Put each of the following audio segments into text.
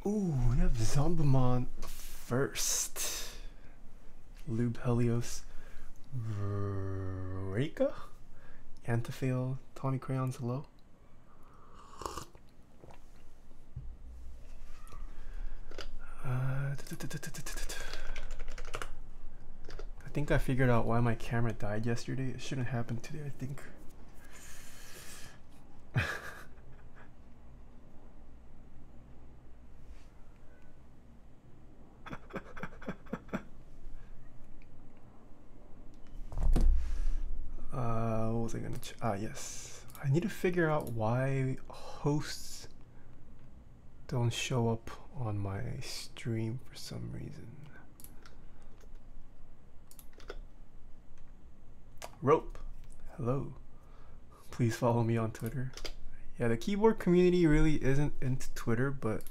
Ooh, we have Zombamon first. Lube Helios. Reka? Antifail. Tommy Crayons, hello. I think I figured out why my camera died yesterday. It shouldn't happen today, I think. What was I gonna yes. I need to figure out why hosts don't show up on my stream for some reason. Rope, hello. Please follow me on Twitter. Yeah, the keyboard community really isn't into Twitter, but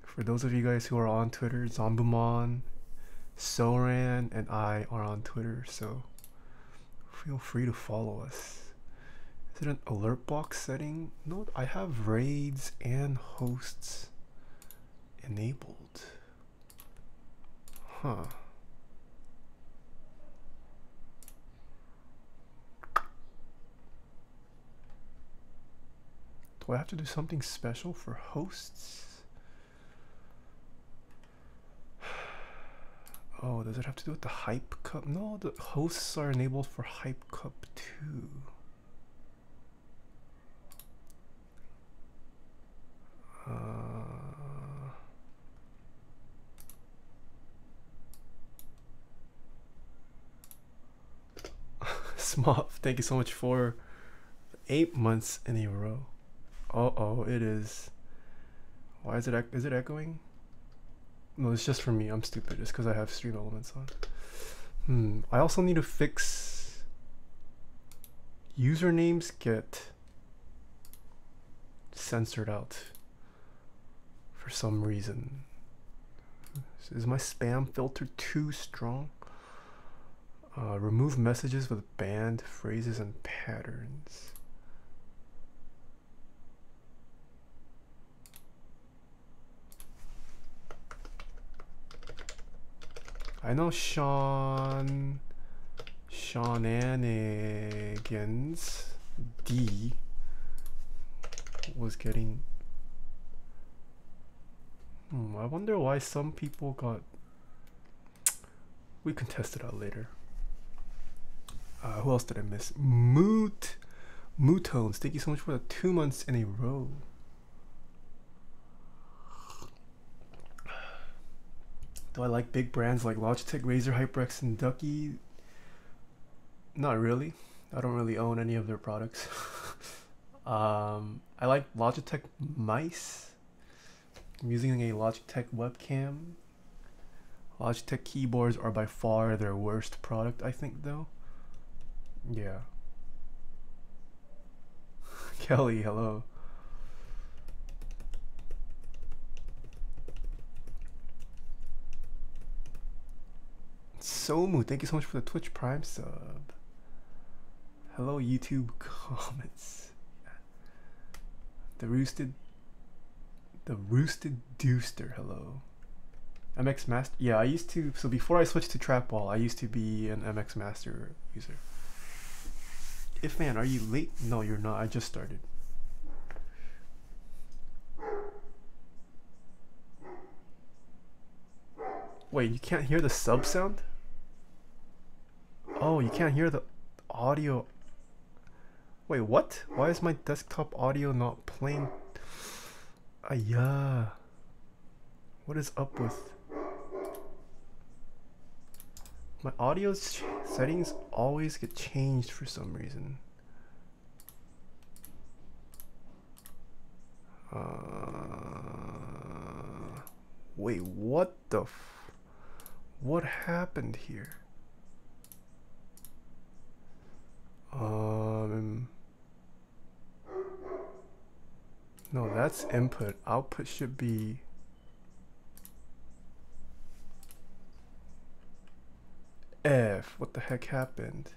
for those of you guys who are on Twitter, Zombumon, Soran, and I are on Twitter, so feel free to follow us. Is it an alert box setting? No, I have raids and hosts enabled. Huh. Do I have to do something special for hosts? Oh, does it have to do with the Hype Cup? No, the hosts are enabled for Hype Cup too. Smop, thank you so much for 8 months in a row. Uh-oh, it is. Why is it echoing? No, it's just for me. I'm stupid. It's because I have Stream Elements on. I also need to fix usernames get censored out for some reason. Is my spam filter too strong? Remove messages with banned phrases and patterns. I know Shenanigans D was getting. I wonder why some people got. We can test it out later. Who else did I miss? Mootones. Thank you so much for the 2 months in a row. Do I like big brands like Logitech, Razer, HyperX, and Ducky? Not really. I don't really own any of their products. I like Logitech mice. I'm using a Logitech webcam. Logitech keyboards are by far their worst product, I think, though. Yeah. Kelly, hello. Somu, thank you so much for the Twitch Prime sub. Hello, YouTube comments. The roosted Dooster, hello. MX Master, yeah, I used to, so before I switched to trackball, I used to be an MX Master user. If man, are you late? No, you're not, I just started. Wait, you can't hear the sub sound? Oh, you can't hear the audio. Wait, what? Why is my desktop audio not playing? Yeah. What is up with my audio settings? Always get changed for some reason. Wait, what the what happened here? No, that's input. Output should be F. What the heck happened?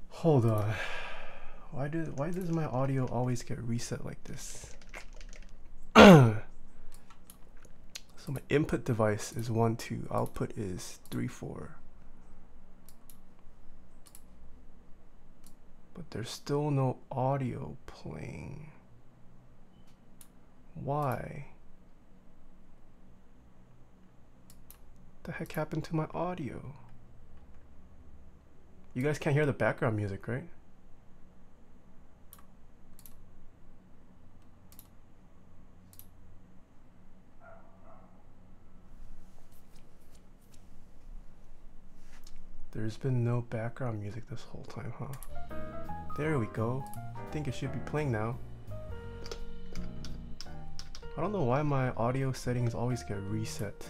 Hold on. Why does my audio always get reset like this? So my input device is 1, 2, output is 3, 4. But there's still no audio playing. Why? What the heck happened to my audio? You guys can't hear the background music, right? There's been no background music this whole time, huh? There we go. I think it should be playing now. I don't know why my audio settings always get reset.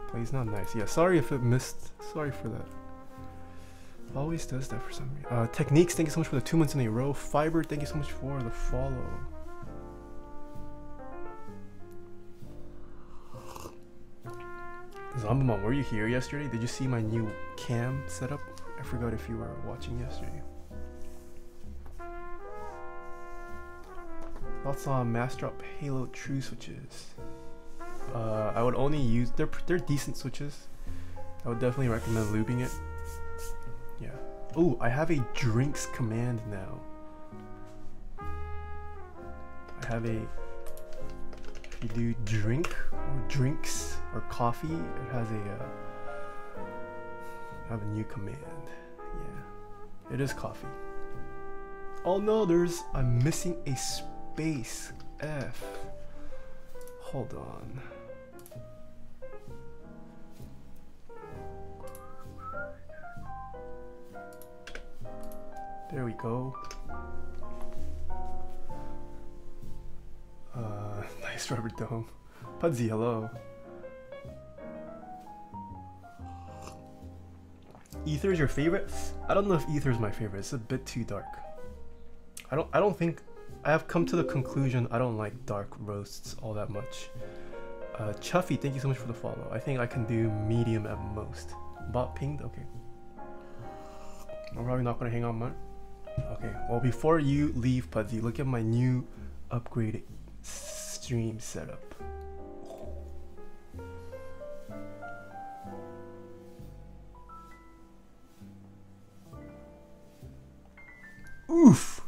Play's not nice. Yeah, sorry if it missed. Sorry for that. Always does that for some reason. Techniques, thank you so much for the 2 months in a row. Fiber, thank you so much for the follow. Zombamon, were you here yesterday? Did you see my new cam setup? I forgot if you were watching yesterday. Thoughts on Master Up Halo True switches? I would only use, they're decent switches. I would definitely recommend lubing it. Yeah. Oh, I have a drinks command now. I have a, if you do drink or drinks or coffee, it has a, I have a new command. Yeah, it is coffee. Oh no, I'm missing a space. F. Hold on. There we go. Nice rubber dome. Pudsy, hello. Ether is your favorite? I don't know if Ether is my favorite. It's a bit too dark. I don't think I have come to the conclusion I don't like dark roasts all that much. Chuffy, thank you so much for the follow. I think I can do medium at most. Bot pinged? Okay. I'm probably not gonna hang on much. Okay, well before you leave, Pudsy, look at my new upgraded stream setup. Oof!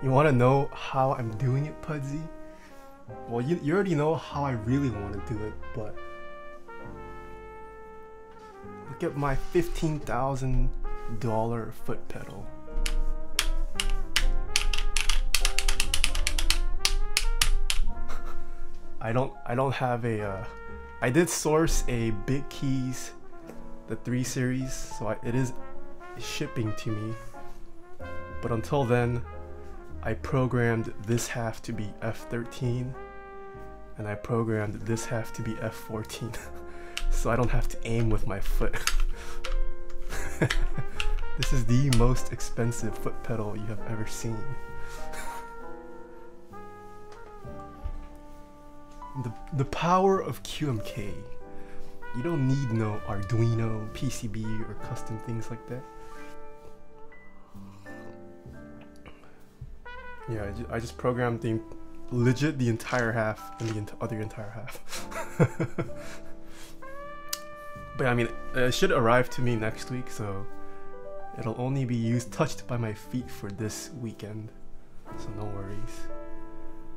You want to know how I'm doing it, Pudsy? Well, you already know how I really want to do it, but look at my $15,000 foot pedal. I don't have a I did source a Big Keys, the 3 series, so it is shipping to me. But until then, I programmed this half to be F13 and I programmed this half to be F14 so I don't have to aim with my foot. This is the most expensive foot pedal you have ever seen. The power of QMK. You don't need no Arduino, PCB, or custom things like that. Yeah, I just programmed the entire half and the other entire half. But I mean, it should arrive to me next week, so it'll only be touched by my feet for this weekend, so no worries.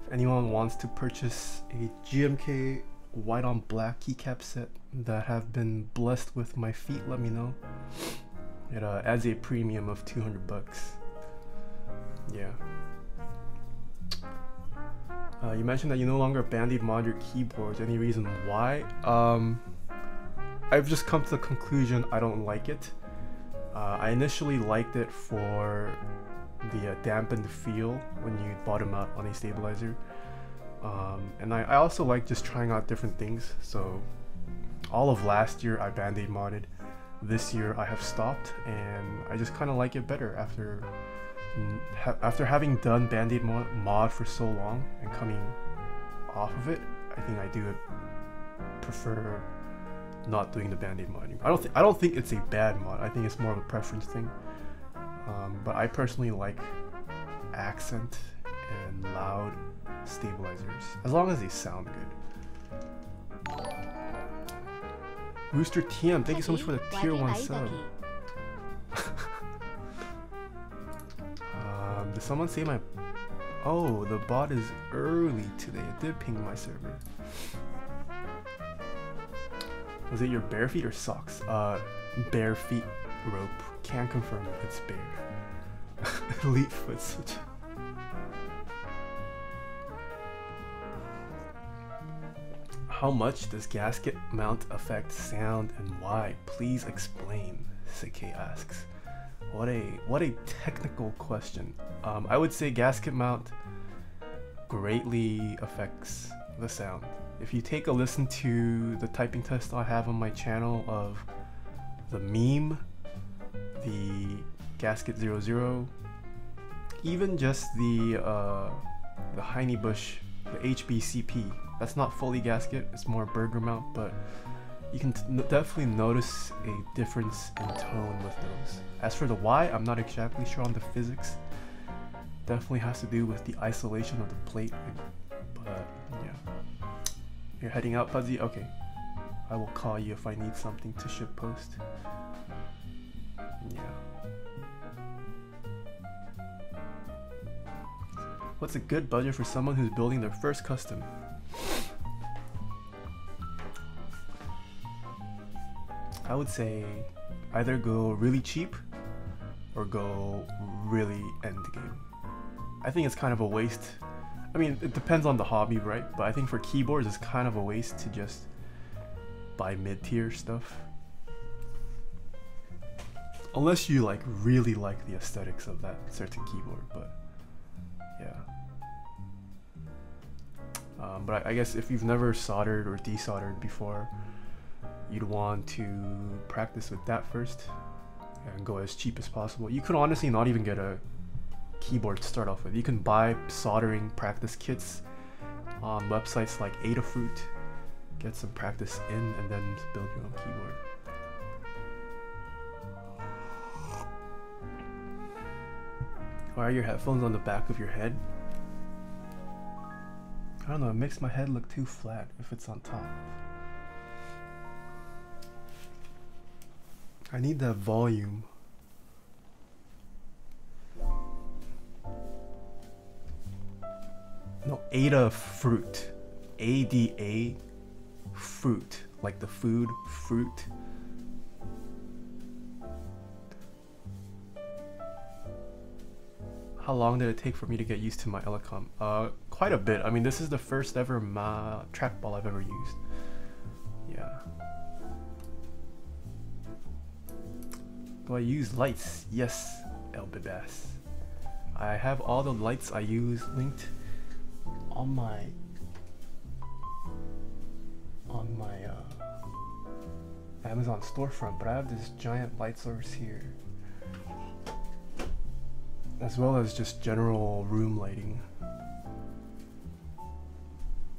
If anyone wants to purchase a GMK white on black keycap set that have been blessed with my feet, let me know. It adds a premium of 200 bucks. Yeah. You mentioned that you no longer Band-Aid mod your keyboards. Any reason why? I've just come to the conclusion I don't like it. I initially liked it for the dampened feel when you bottom out on a stabilizer. And I also like just trying out different things. So all of last year I Band-Aid modded. This year I have stopped and I just kind of like it better after having done Band-Aid mod for so long and coming off of it, I think I do prefer not doing the Band-Aid mod anymore. I don't think it's a bad mod. I think it's more of a preference thing. But I personally like accent and loud stabilizers, as long as they sound good. Rooster TM, thank you so much for the tier 1 sub. Did someone say my... Oh, the bot is early today. It did ping my server. Was it your bare feet or socks? Bare feet rope. Can confirm it's bare. Elite foot switch. How much does gasket mount affect sound and why? Please explain, Sike asks. What a technical question. I would say gasket mount greatly affects the sound. If you take a listen to the typing test I have on my channel of the meme, the Gasket 00, even just the Heine Bush, the HBCP, that's not fully gasket, it's more burger mount, but you can definitely notice a difference in tone with those. As for the why, I'm not exactly sure on the physics. Definitely has to do with the isolation of the plate, but yeah. You're heading out, Pudzy? Okay. I will call you if I need something to ship post. Yeah. What's a good budget for someone who's building their first custom? I would say either go really cheap or go really end game. I think it's kind of a waste. I mean, it depends on the hobby, right? But I think for keyboards, it's kind of a waste to just buy mid-tier stuff. Unless you like really like the aesthetics of that certain keyboard, but yeah. But I guess if you've never soldered or desoldered before, you'd want to practice with that first and go as cheap as possible. You could honestly not even get a keyboard to start off with. You can buy soldering practice kits on websites like Adafruit, get some practice in, and then build your own keyboard. Why are your headphones on the back of your head? I don't know, it makes my head look too flat if it's on top. I need that volume. No, Ada fruit. ADA fruit. Like the food, fruit. How long did it take for me to get used to my Elecom? Quite a bit. I mean, this is the first ever trackball I've ever used. Yeah. Do I use lights? Yes, Elbibas. I have all the lights I use linked on my Amazon storefront, but I have this giant light source here, as well as just general room lighting.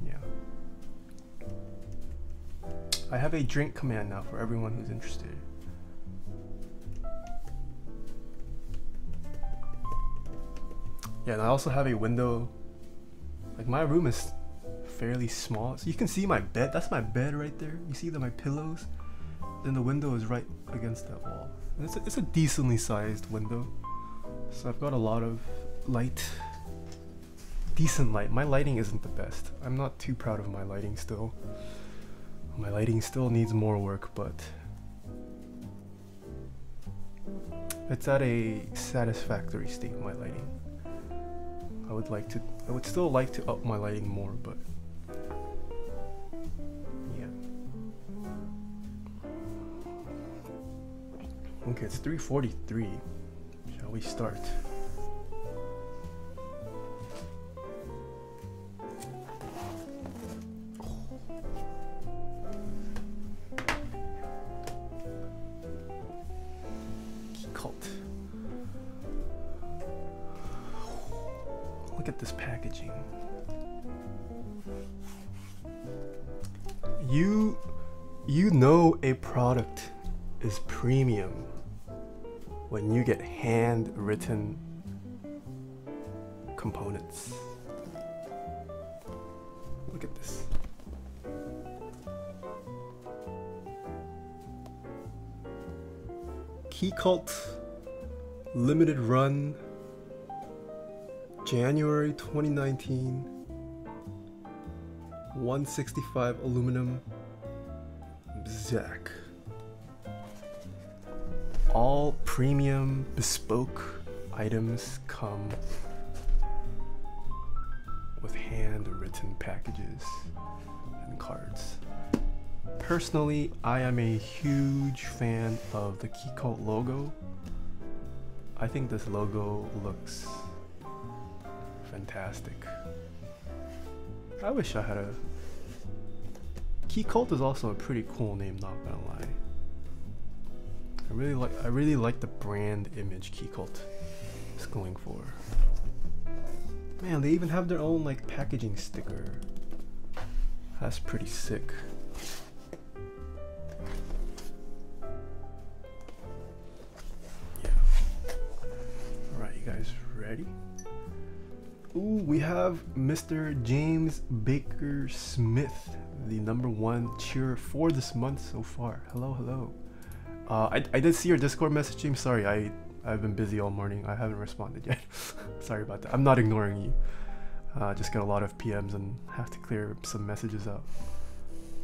Yeah. I have a drink command now for everyone who's interested. Yeah, and I also have a window. Like, my room is fairly small, so you can see my bed. That's my bed right there. You see that my pillows? Then the window is right against that wall. And it's a decently sized window. So I've got a lot of light. Decent light. My lighting isn't the best. I'm not too proud of my lighting still. My lighting still needs more work, but it's at a satisfactory state, my lighting. I would still like to up my lighting more, but yeah. Okay, it's 3:43. Shall we start? Keycult. Look at this packaging. You know a product is premium when you get handwritten components. Look at this. Keycult limited run January 2019, 165 aluminum Zach. All premium bespoke items come with handwritten packages and cards. Personally, I am a huge fan of the Keycult logo. I think this logo looks fantastic. I wish I had a... Keycult is also a pretty cool name, not gonna lie. I really like the brand image Keycult is going for. Man, they even have their own like packaging sticker. That's pretty sick. Yeah. Alright, you guys ready? Ooh, we have Mr. James Baker Smith, the #1 cheerer for this month so far. Hello, hello. I did see your Discord message, James. Sorry, I've been busy all morning. I haven't responded yet. Sorry about that. I'm not ignoring you. Just got a lot of PMs and have to clear some messages out.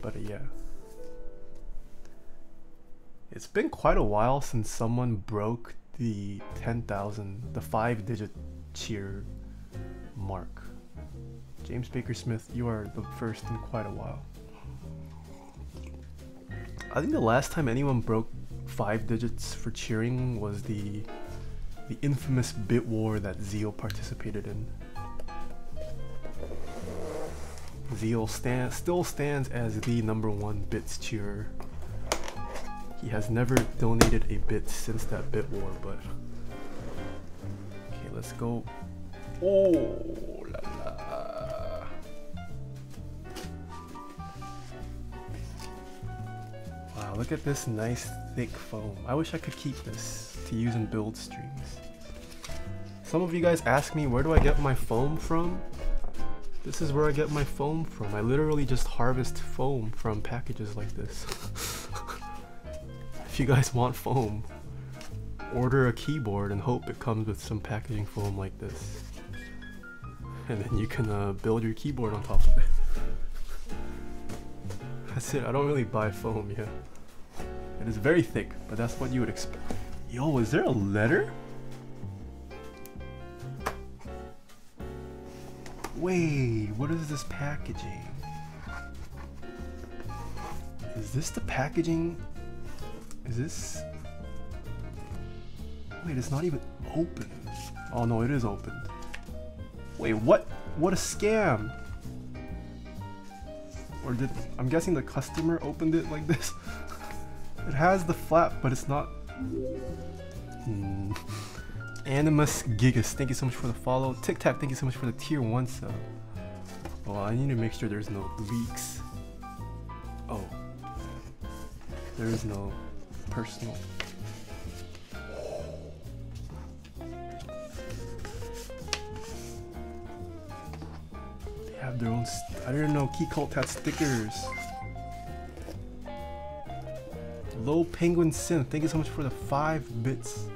But yeah. It's been quite a while since someone broke the 10,000, the 5-digit cheer mark. James Baker Smith, you are the first in quite a while. I think the last time anyone broke 5 digits for cheering was the infamous bit war that Zeal participated in. Zeal still stands as the #1 bits cheerer. He has never donated a bit since that bit war, but okay, let's go. Oh la la. Wow, look at this nice thick foam. I wish I could keep this to use in build streams. Some of you guys ask me, where do I get my foam from? This is where I get my foam from. I literally just harvest foam from packages like this. If you guys want foam, order a keyboard and hope it comes with some packaging foam like this. And then you can build your keyboard on top of it. That's it. I don't really buy foam, yeah. It is very thick, but that's what you would expect. Yo, is there a letter? Wait, what is this packaging? Is this the packaging? Is this... Wait, it's not even open. Oh no, it is open. Wait, what? What a scam! Or did... I'm guessing the customer opened it like this? It has the flap, but it's not... Animus Gigas, thank you so much for the follow. Tic Tac, thank you so much for the tier 1 sub. Oh, I need to make sure there's no leaks. Oh. There is no personal. They have their own... I didn't know Keycult had stickers. Low Penguin Synth, thank you so much for the 5 bits.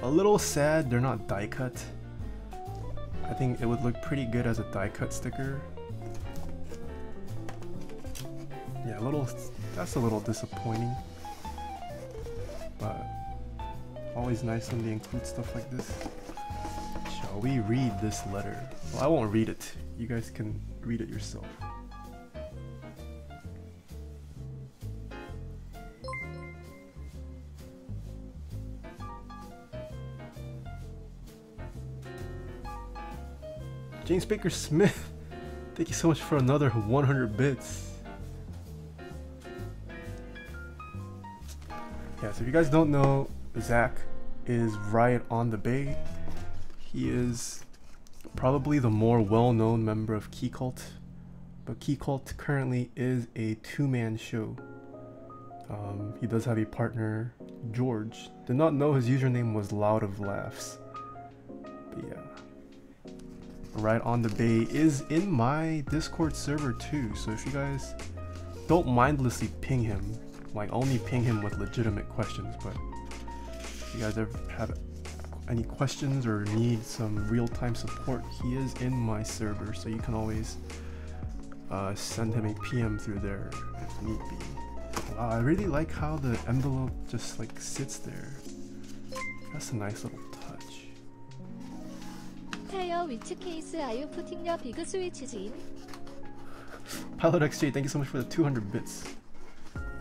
A little sad they're not die cut. I think it would look pretty good as a die cut sticker. Yeah, that's a little disappointing. But always nice when they include stuff like this. Shall we read this letter? Well, I won't read it. You guys can read it yourself. James Baker Smith, thank you so much for another 100 bits. Yeah, so if you guys don't know, Zach is Riot on the Bay. He is probably the more well-known member of Keycult. but Keycult currently is a two-man show. He does have a partner, George. Did not know his username was Loud of Laughs. But yeah. Right on the Bay is in my Discord server too, so if you guys don't mindlessly ping him, like only ping him with legitimate questions, but if you guys ever have any questions or need some real-time support, he is in my server, so you can always send him a PM through there if need be. Wow, I really like how the envelope just like sits there. That's a nice little touch. Taeha, which case are you putting your big switches in? Pilot XJ, thank you so much for the 200 bits.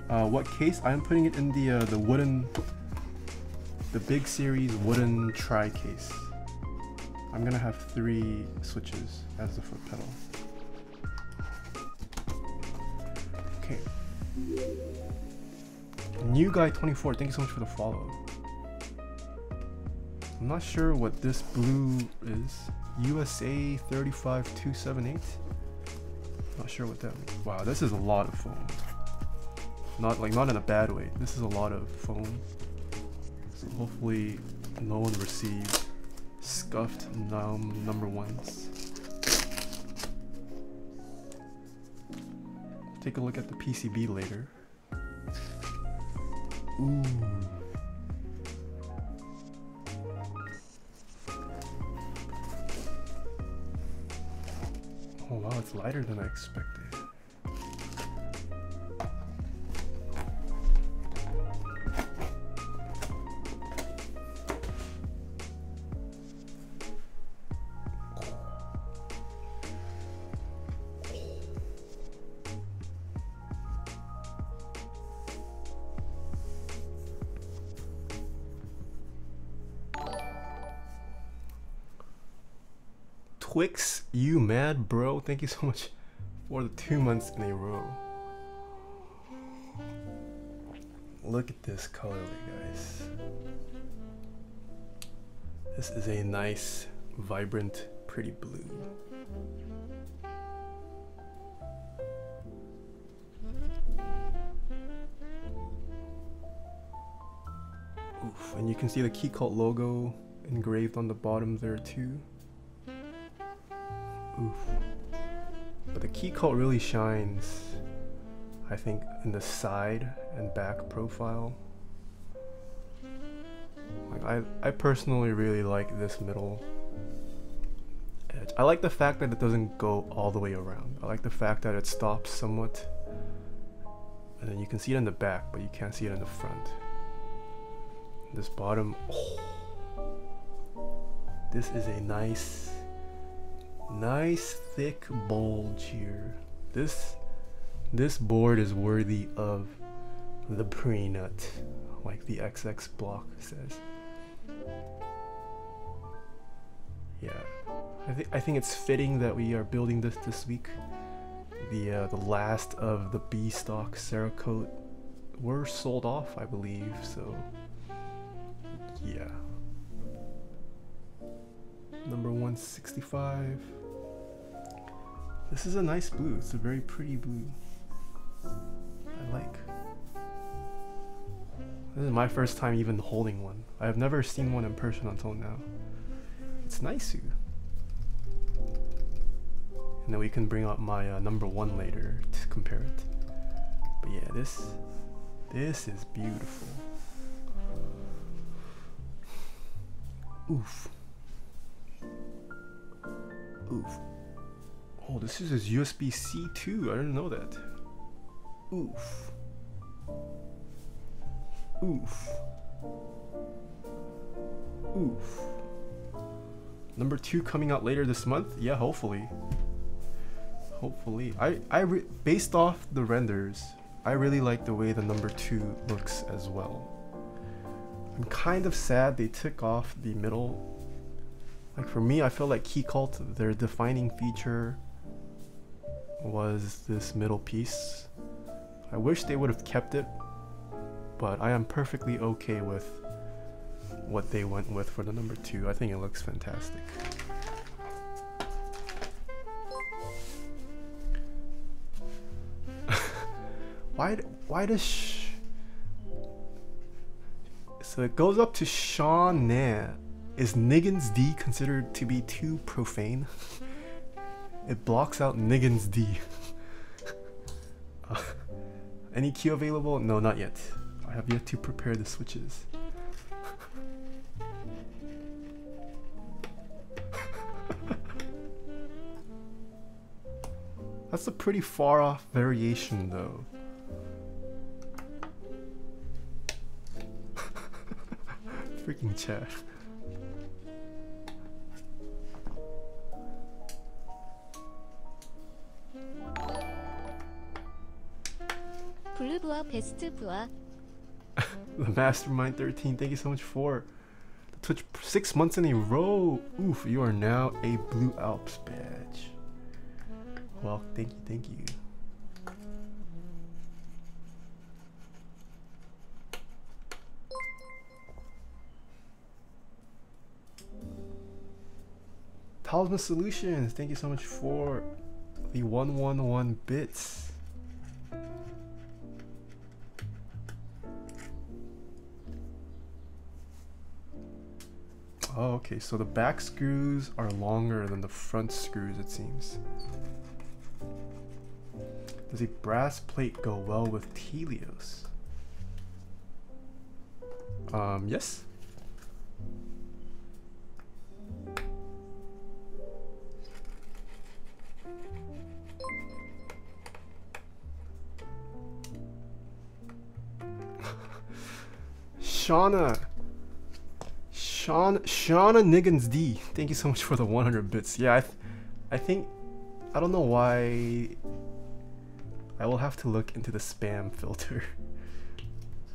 What case? I'm putting it in the wooden, the big series wooden tri case. I'm gonna have 3 switches as the foot pedal. Okay. New guy 24, thank you so much for the follow. I'm not sure what this blue is. USA 35278. Not sure what that means. Wow, this is a lot of foam. Not in a bad way. This is a lot of foam. So hopefully no one receives scuffed number ones. Take a look at the PCB later. Ooh. Oh wow, it's lighter than I expected. Twix, you mad bro? Thank you so much for the 2 months in a row. Look at this colorway, guys. This is a nice, vibrant, pretty blue. Oof, and you can see the Keycult logo engraved on the bottom there too. Oof. But the Keycult really shines, I think, in the side and back profile. Like I personally really like this middle edge. I like the fact that it doesn't go all the way around. I like the fact that it stops somewhat, and then you can see it in the back, but you can't see it in the front. This bottom, oh, this is a nice thick bulge here. This board is worthy of the pre-nut, like the XX block says. Yeah, I think it's fitting that we are building this week. The last of the B stock Cerakote were sold off, I believe. So yeah. Number 165. This is a nice blue. It's a very pretty blue. I like. This is my first time even holding one. I have never seen one in person until now. It's nice. And then we can bring up my number 1 later to compare it. But yeah, this is beautiful. Oof. Oof. Oh, this is his USB-C too. I didn't know that. Oof. Oof. Oof. Number 2 coming out later this month? Yeah, hopefully. Hopefully. Based off the renders, I really like the way the number 2 looks as well. I'm kind of sad they took off the middle. Like for me, I feel like Keycult, their defining feature was this middle piece. I wish they would have kept it, but I am perfectly okay with what they went with for the number 2. I think it looks fantastic. Why does so it goes up to Sean Nah. Is Niggins D considered to be too profane? It blocks out Niggins D. Any queue available? No, not yet. I have yet to prepare the switches. That's a pretty far off variation though. Freaking chat. 블루부와 베스트부와 The Mastermind 13, thank you so much for the Twitch 6 months in a row. Oof, you are now a Blue Alps badge. Well, thank you, thank you. Talisman Solutions, thank you so much for the 111 bits. Oh, okay, so the back screws are longer than the front screws, it seems. Does a brass plate go well with Helios? Yes. Shauna Niggins D, thank you so much for the 100 bits. Yeah, I think, I don't know why. I will have to look into the spam filter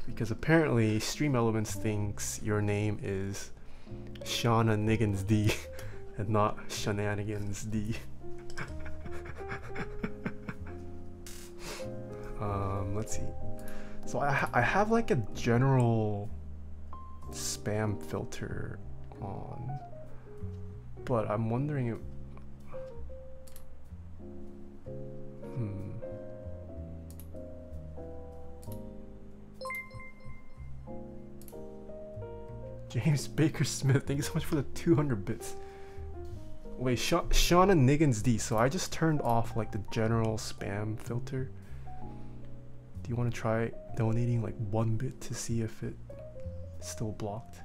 because apparently Stream Elements thinks your name is Shauna Niggins D and not Shenanigans D. Let's see. So I have like a general spam filter on, but I'm wondering if, James Baker Smith, thank you so much for the 200 bits. Wait, Shauna Niggins D. So I just turned off like the general spam filter. Do you want to try donating like 1 bit to see if it's still blocked?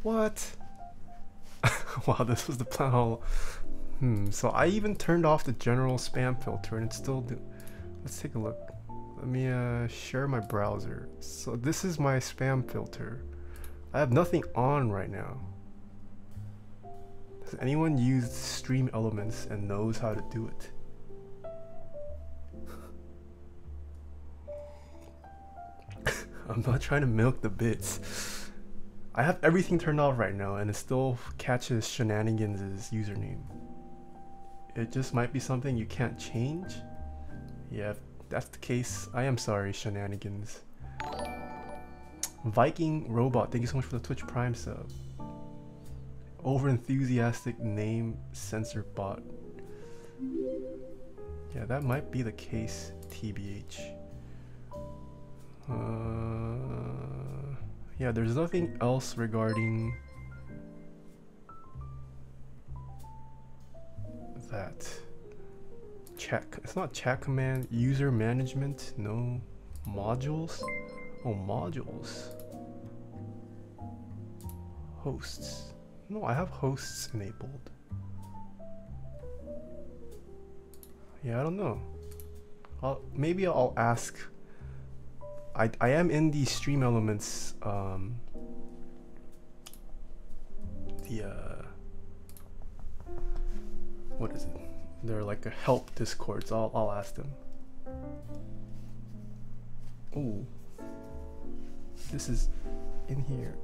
What? Wow, this was the plan all. So I even turned off the general spam filter and it's still do. Let's take a look. Let me share my browser. So this is my spam filter. I have nothing on right now. Has anyone used Stream Elements and knows how to do it? I'm not trying to milk the bits. I have everything turned off right now and it still catches Shenanigans' username. It just might be something you can't change. Yeah, if that's the case, I am sorry, Shenanigans. Viking Robot, thank you so much for the Twitch Prime sub. Over enthusiastic name censor bot. Yeah, that might be the case, TBH. Yeah, there's nothing else regarding that. Check. It's not chat command. User management. No. Modules. Oh, modules. Hosts. No, I have hosts enabled. Yeah, I don't know. Maybe I'll ask. I am in the Stream Elements what is it? They're like a help Discord, so I'll ask them. Oh, this is in here.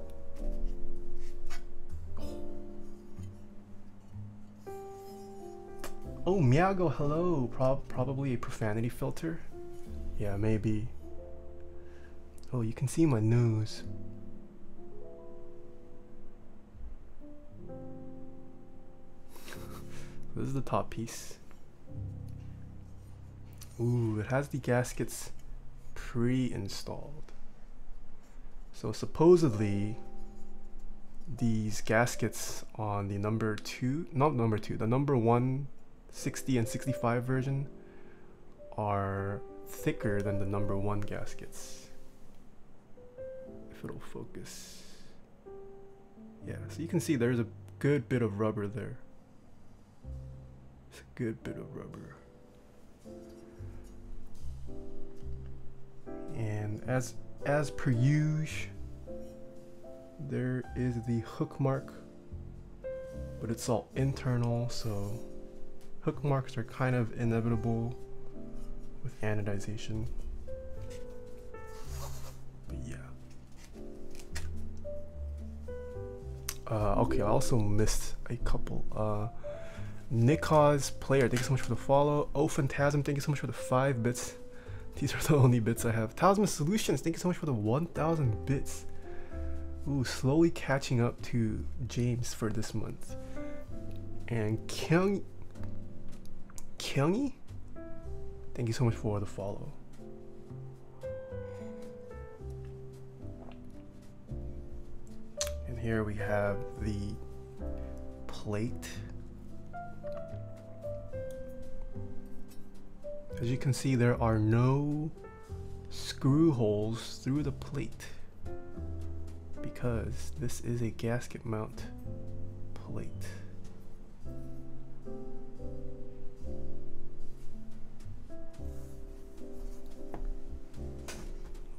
Oh, Miago, hello. Probably a profanity filter. Yeah, maybe. Oh, you can see my nose. This is the top piece. Ooh, it has the gaskets pre-installed. So supposedly these gaskets on the number 2, not number 2, the number 1, 60 and 65 version are thicker than the number 1 gaskets. If it'll focus. Yeah, so you can see there's a good bit of rubber there. It's a good bit of rubber. And as per usual, there is the hook mark, but it's all internal, so hook marks are kind of inevitable with anodization. But yeah. Okay, I also missed a couple. Nikos Player, thank you so much for the follow. Oh Phantasm, thank you so much for the 5 bits. These are the only bits I have. Talisman Solutions, thank you so much for the 1,000 bits. Ooh, slowly catching up to James for this month. And Kyungi, thank you so much for the follow. And here we have the plate. As you can see, there are no screw holes through the plate because this is a gasket mount plate.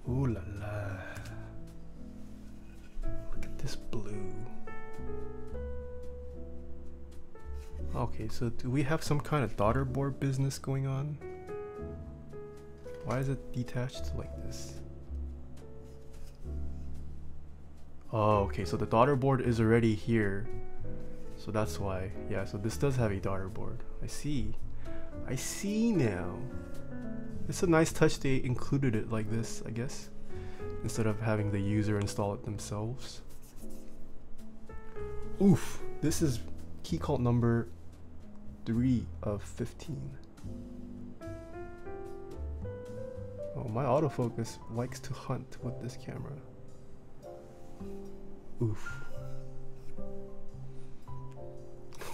Ooh la la. Look at this blue. Okay, so do we have some kind of daughter board business going on? Why is it detached like this? Oh, okay, so the daughter board is already here. So that's why. Yeah, so this does have a daughter board. I see. I see now. It's a nice touch they included it like this, I guess, instead of having the user install it themselves. Oof, this is Keycult number 3 of 15. Oh, my autofocus likes to hunt with this camera. Oof.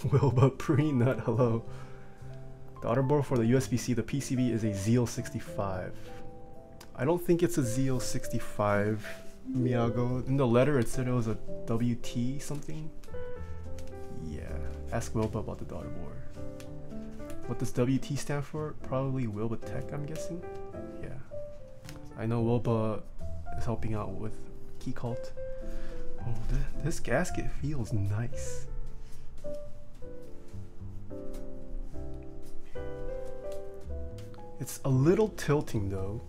Wilba Pre-Nut, hello. Daughter board for the USB-C, the PCB is a Zeal 65. I don't think it's a Zeal 65, Miyago. In the letter it said it was a WT something. Yeah, ask Wilba about the daughter board. What does WT stand for? Probably Wilba Tech, I'm guessing. Yeah. I know Wilba is helping out with Keycult. Oh, this gasket feels nice. It's a little tilting though.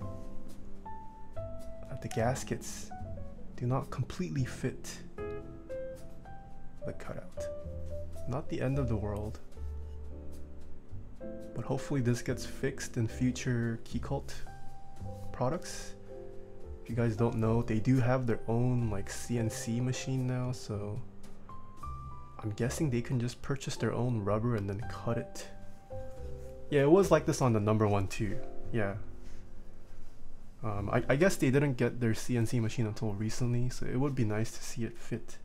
The gaskets do not completely fit the cutout. Not the end of the world. But hopefully this gets fixed in future Keycult products. If you guys don't know, they do have their own like CNC machine now, so I'm guessing they can just purchase their own rubber and then cut it. Yeah, it was like this on the number 1 too. Yeah. I guess they didn't get their CNC machine until recently, so it would be nice to see it fit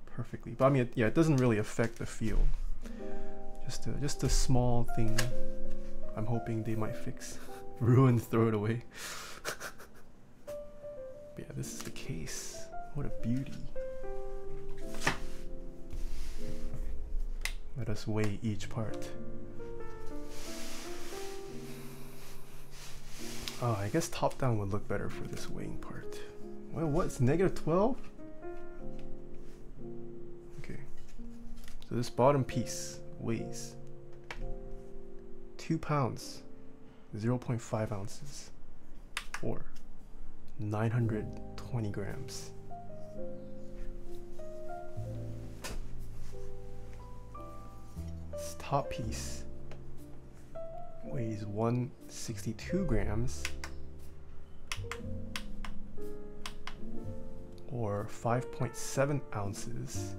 perfectly. But I mean, yeah, it doesn't really affect the feel. Just a small thing I'm hoping they might fix. Ruin, throw it away. But yeah, this is the case. What a beauty. Let us weigh each part. Oh, I guess top down would look better for this weighing part. Well, what's -12? Okay. So this bottom piece weighs 2 pounds, 0.5 ounces, or 920 grams. This top piece weighs 162 grams, or 5.7 ounces.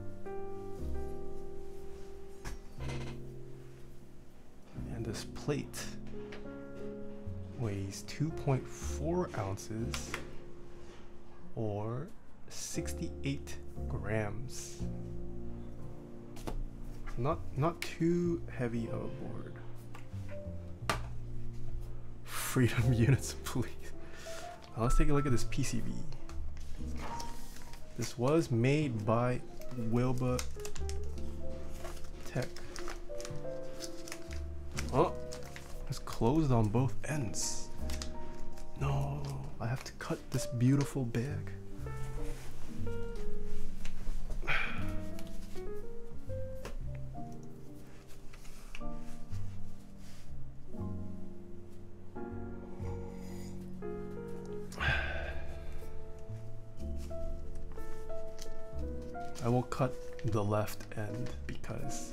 And this plate weighs 2.4 ounces or 68 grams. Not too heavy of a board. Freedom units, please. Now let's take a look at this PCB. This was made by Wilba Tech. Oh, it's closed on both ends. No, I have to cut this beautiful bag. I will cut the left end because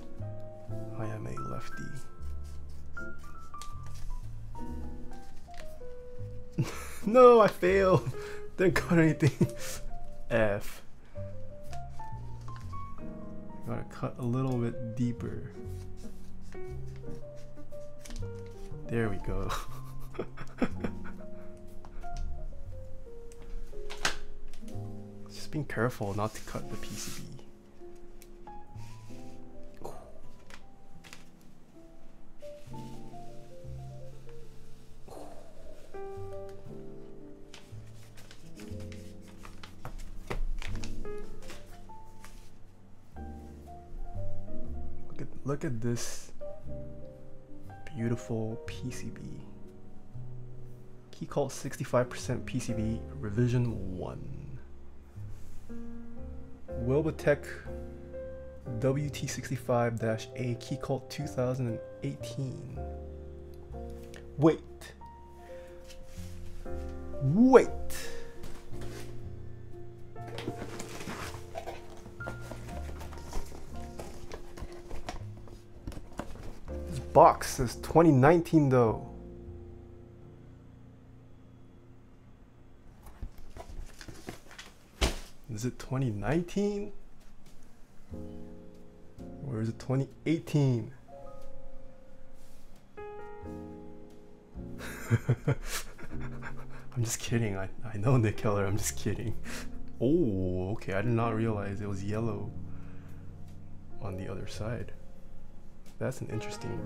I am a lefty. No, I failed. Didn't cut anything. F. Gotta cut a little bit deeper. There we go. Just being careful not to cut the PCB. Look at this beautiful PCB. Keycult 65% PCB revision 1. Wilbatech WT65-A Keycult 2018. Wait. This box says 2019 though. Is it 2019? Or is it 2018? I'm just kidding. I know Nick Keller, I'm just kidding. Oh, okay. I did not realize it was yellow on the other side. That's an interesting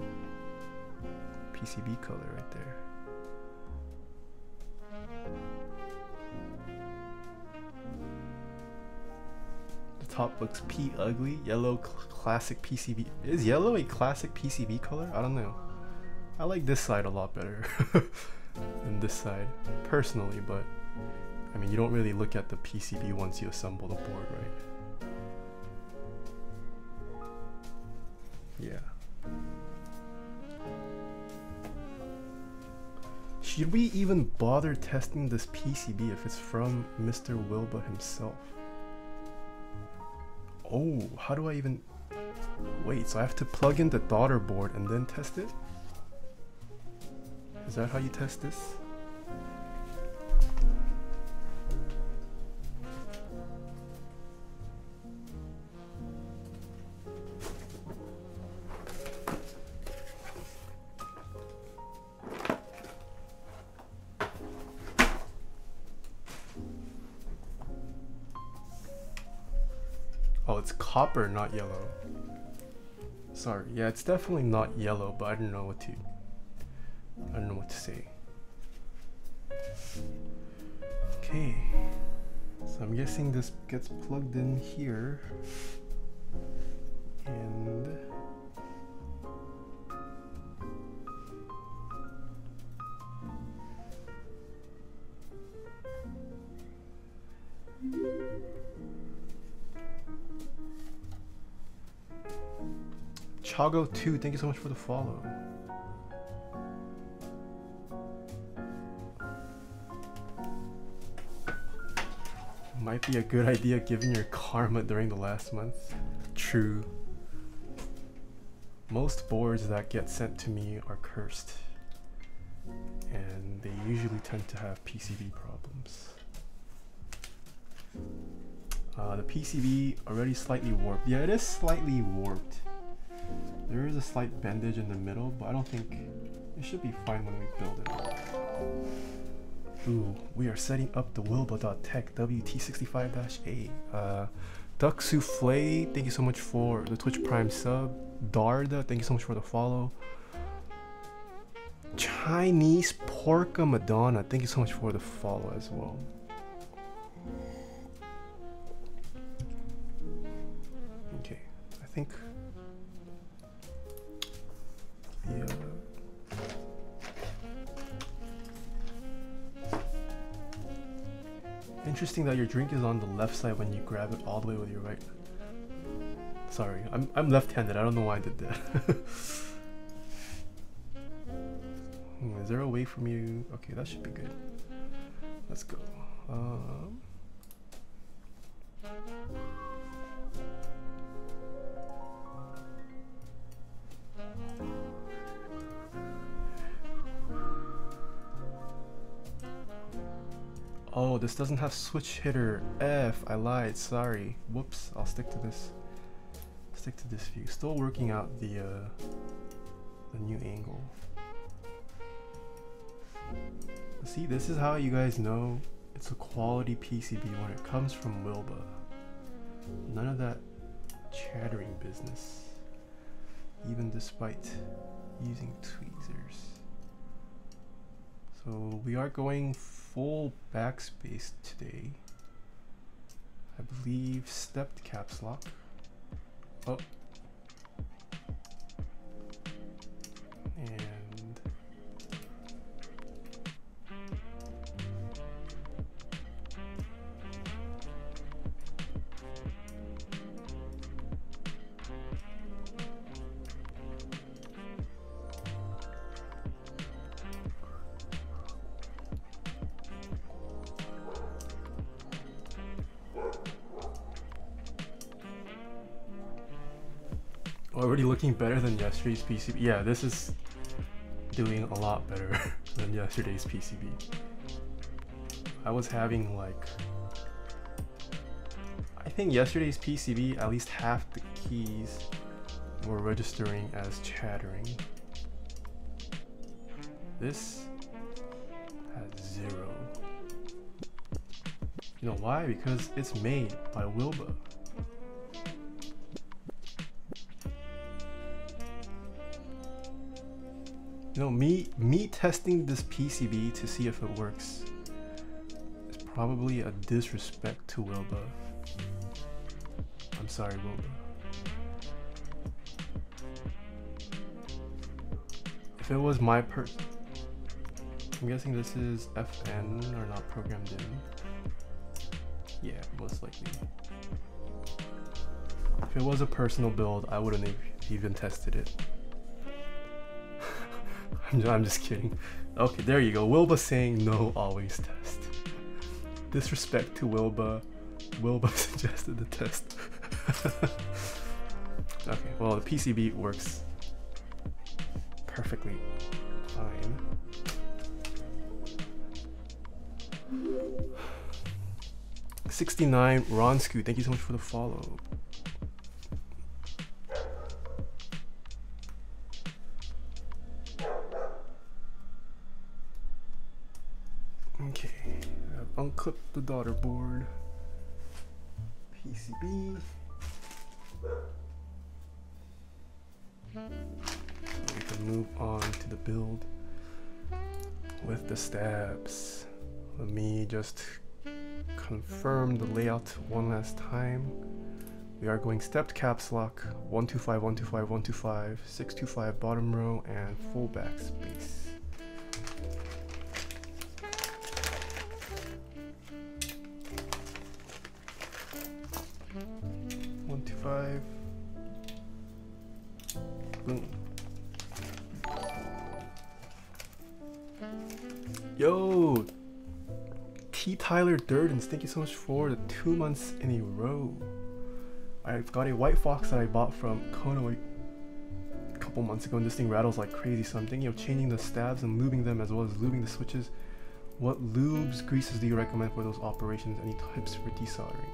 PCB color right there. The top looks ugly. Yellow classic PCB. Is yellow a classic PCB color? I don't know. I like this side a lot better than this side, personally, but I mean, you don't really look at the PCB once you assemble the board, right? Yeah. Should we even bother testing this PCB if it's from Mr. Wilba himself? Oh, how do I even... Wait, so I have to plug in the daughter board and then test it? Is that how you test this? Oh, it's copper, not yellow. Sorry, yeah, it's definitely not yellow, but I don't know what to say. Okay, so I'm guessing this gets plugged in here, and Chago2, thank you so much for the follow. Might be a good idea given your karma during the last month. True. Most boards that get sent to me are cursed, and they usually tend to have PCB problems. The PCB already slightly warped. Yeah, it is slightly warped. There is a slight bendage in the middle, but I don't think it should be fine when we build it. Ooh, we are setting up the Wilba.tech WT65-A. Duck Souffle, thank you so much for the Twitch Prime sub. Darda, thank you so much for the follow. Chinese Porca Madonna, thank you so much for the follow as well. Okay, I think the interesting that your drink is on the left side when you grab it all the way with your right. Sorry, I'm left-handed. I don't know why I did that. Is there a way for me? Okay, that should be good. Let's go. Oh, this doesn't have switch hitter. F, I lied. Sorry. Whoops. I'll stick to this. Stick to this view. Still working out the new angle. See, this is how you guys know it's a quality PCB when it comes from Wilba. None of that chattering business, even despite using tweezers. So we are going full backspace today. I believe stepped caps lock. Oh. And already looking better than yesterday's PCB. Yeah, this is doing a lot better than yesterday's PCB. I was having like, I think yesterday's PCB, at least half the keys were registering as chattering. This has 0. You know why? Because it's made by Wilba. You know, me testing this PCB to see if it works is probably a disrespect to Wilba. I'm sorry, Wilba. If it was my I'm guessing this is FN or not programmed in. Yeah, most likely. If it was a personal build, I wouldn't have even tested it. I'm just kidding. Okay, there you go. Wilba saying no, always test. Disrespect to Wilba. Wilba suggested the test. Okay, well, the PCB works perfectly fine. $69 Ronsku, thank you so much for the follow. Okay, I've unclipped the daughter board. PCB. We can move on to the build with the stabs. Let me just confirm the layout one last time. We are going stepped caps lock, 125, 125, 125, 625 bottom row, and full backspace. Boom. Yo, T. Tyler Durdens, thank you so much for the 2 months in a row. I've got a white fox that I bought from Kono a couple months ago, and this thing rattles like crazy. So I'm thinking of changing the stabs and lubing them as well as lubing the switches. What lubes, greases do you recommend for those operations? Any tips for desoldering?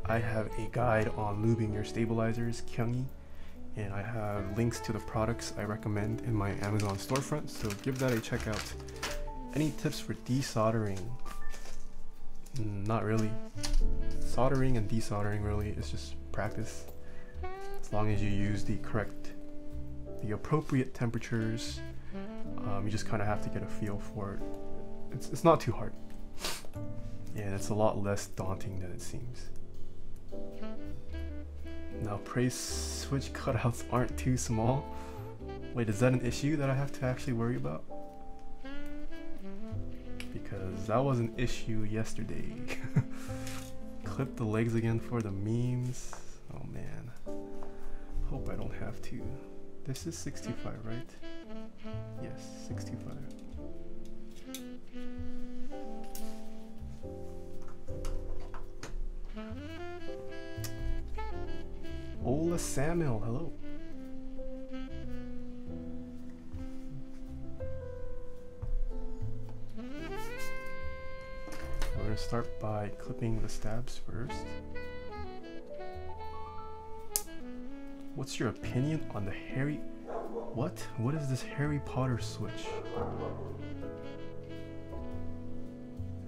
I have a guide on lubing your stabilizers, Kyungi, and I have links to the products I recommend in my Amazon storefront, so give that a check out. Any tips for desoldering? Not really. Soldering and desoldering really is just practice. As long as you use the appropriate temperatures, you just kind of have to get a feel for it. It's not too hard, and it's a lot less daunting than it seems. Now, pray switch cutouts aren't too small. Wait, is that an issue that I have to actually worry about? Because that was an issue yesterday. Clip the legs again for the memes. Oh man. Hope I don't have to. This is 65, right? Yes, 65. Ola Samuel, hello. We're gonna start by clipping the stabs first. What's your opinion on the Harry... What? What is this Harry Potter switch?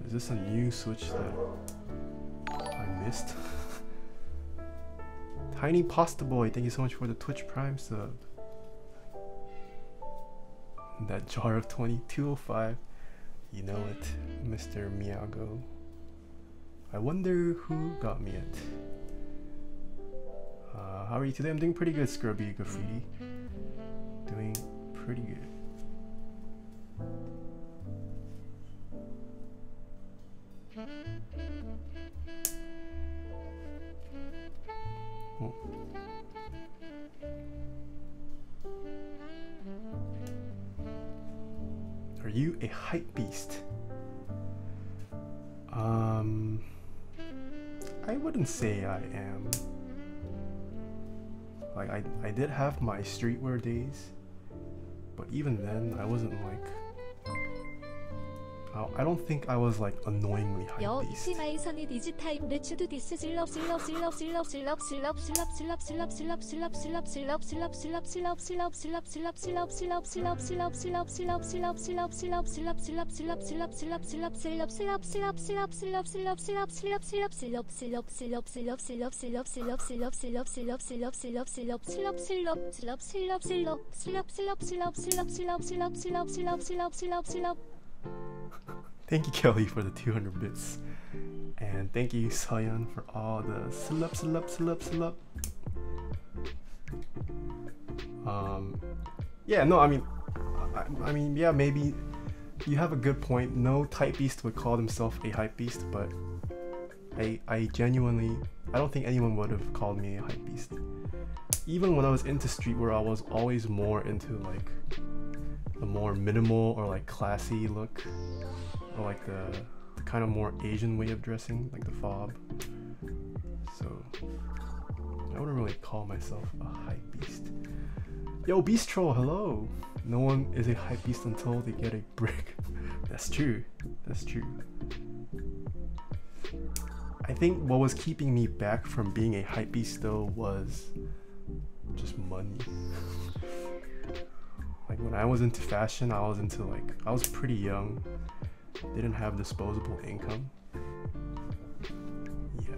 Is this a new switch that I missed? Tiny Pasta Boy, thank you so much for the Twitch Prime sub. That jar of 2205. You know it, Mr. Miyago. I wonder who got me it. How are you today? I'm doing pretty good, Scrubby Graffiti. Doing pretty good. Oh. Are you a hype beast? I wouldn't say I am. Like I did have my streetwear days, but even then I wasn't like I don't think I was like annoyingly hype beast. Thank you, Kelly, for the 200 bits. And thank you, Sayan, for all the slup. Yeah, no, I mean, yeah, maybe you have a good point. No type beast would call himself a hype beast, but I genuinely, I don't think anyone would have called me a hype beast. Even when I was into streetwear, I was always more into like the more minimal or like classy look, or like the kind of more Asian way of dressing, like the fob. So I wouldn't really call myself a hype beast. Yo, Beast Troll, hello. No one is a hype beast until they get a brick. That's true. That's true. I think what was keeping me back from being a hype beast though was just money. Like when I was into fashion, I was pretty young. Didn't have disposable income. Yeah.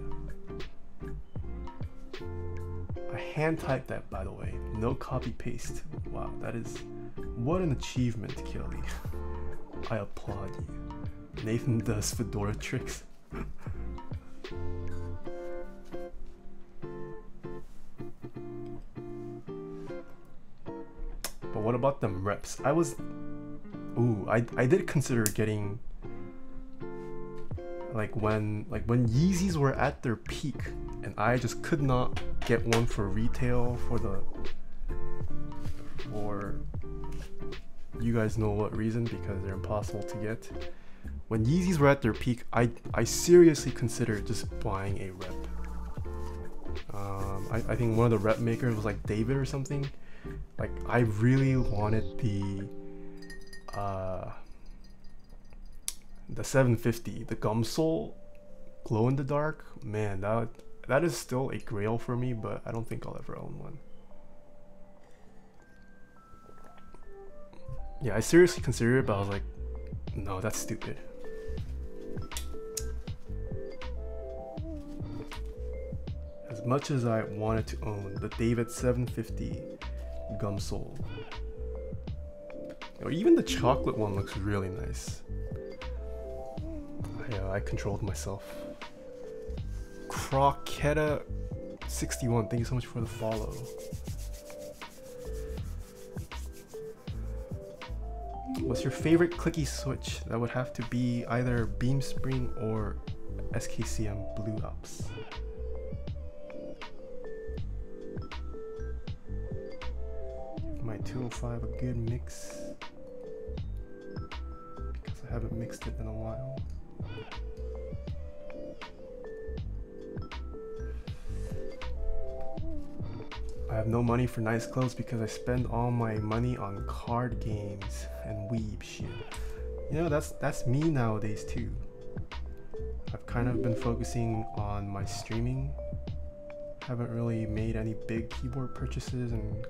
I hand typed that, by the way. No copy paste. Wow, that is what an achievement, Kelly. I applaud you. Nathan does fedora tricks. But what about them reps? I did consider getting like when Yeezys were at their peak and I just could not get one for retail for you guys know what reason, because they're impossible to get. When Yeezys were at their peak, I seriously considered just buying a rep. I think one of the rep makers was like David or something. Like I really wanted the 750, the gum sole glow in the dark. Man, that is still a grail for me, but I don't think I'll ever own one. Yeah, I seriously considered it, but I was like, no, that's stupid. As much as I wanted to own the David 750 gum sole, or even the chocolate one looks really nice. I controlled myself. Croquetta 61, thank you so much for the follow. What's your favorite clicky switch? That would have to be either Beam Spring or SKCM Blue Alps. Give my 205 a good mix because I haven't mixed it in a while. I have no money for nice clothes because I spend all my money on card games and weeb shit. You know, that's me nowadays too. I've kind of been focusing on my streaming. Haven't really made any big keyboard purchases and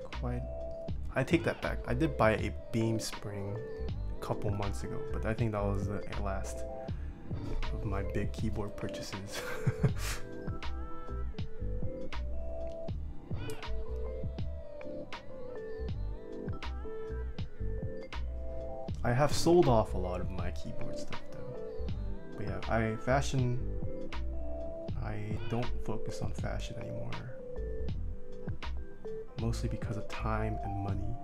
I take that back. I did buy a Beam Spring a couple months ago, but I think that was the last of my big keyboard purchases. I have sold off a lot of my keyboard stuff though. But yeah, I don't focus on fashion anymore. Mostly because of time and money.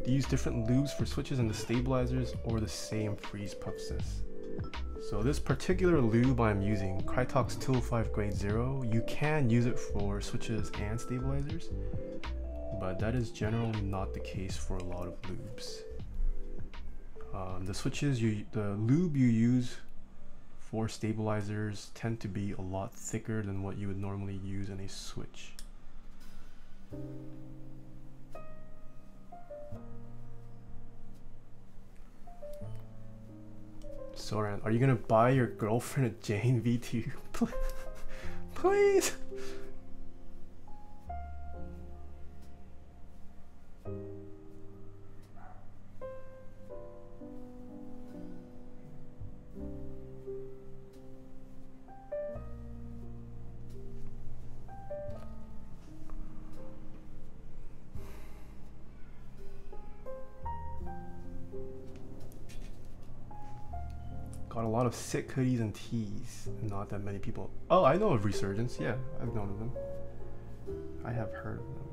Do you use different lubes for switches and the stabilizers or the same freeze puff sis? So this particular lube I'm using, Krytox 205 grade 0, you can use it for switches and stabilizers, but that is generally not the case for a lot of lubes. The lube you use for stabilizers tend to be a lot thicker than what you would normally use in a switch. Soren, are you gonna buy your girlfriend a Jane V2? Please? Got a lot of sick hoodies and tees. Not that many people. Oh, I know of Resurgence. Yeah, I've known of them. I have heard of them.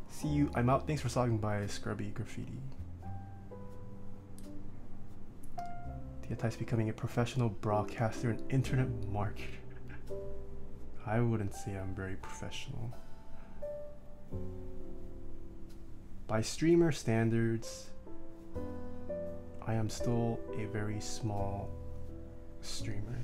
See you. I'm out. Thanks for stopping by, Scrubby Graffiti. Taeha becoming a professional broadcaster and internet marketer. I wouldn't say I'm very professional. By streamer standards, I am still a very small streamer.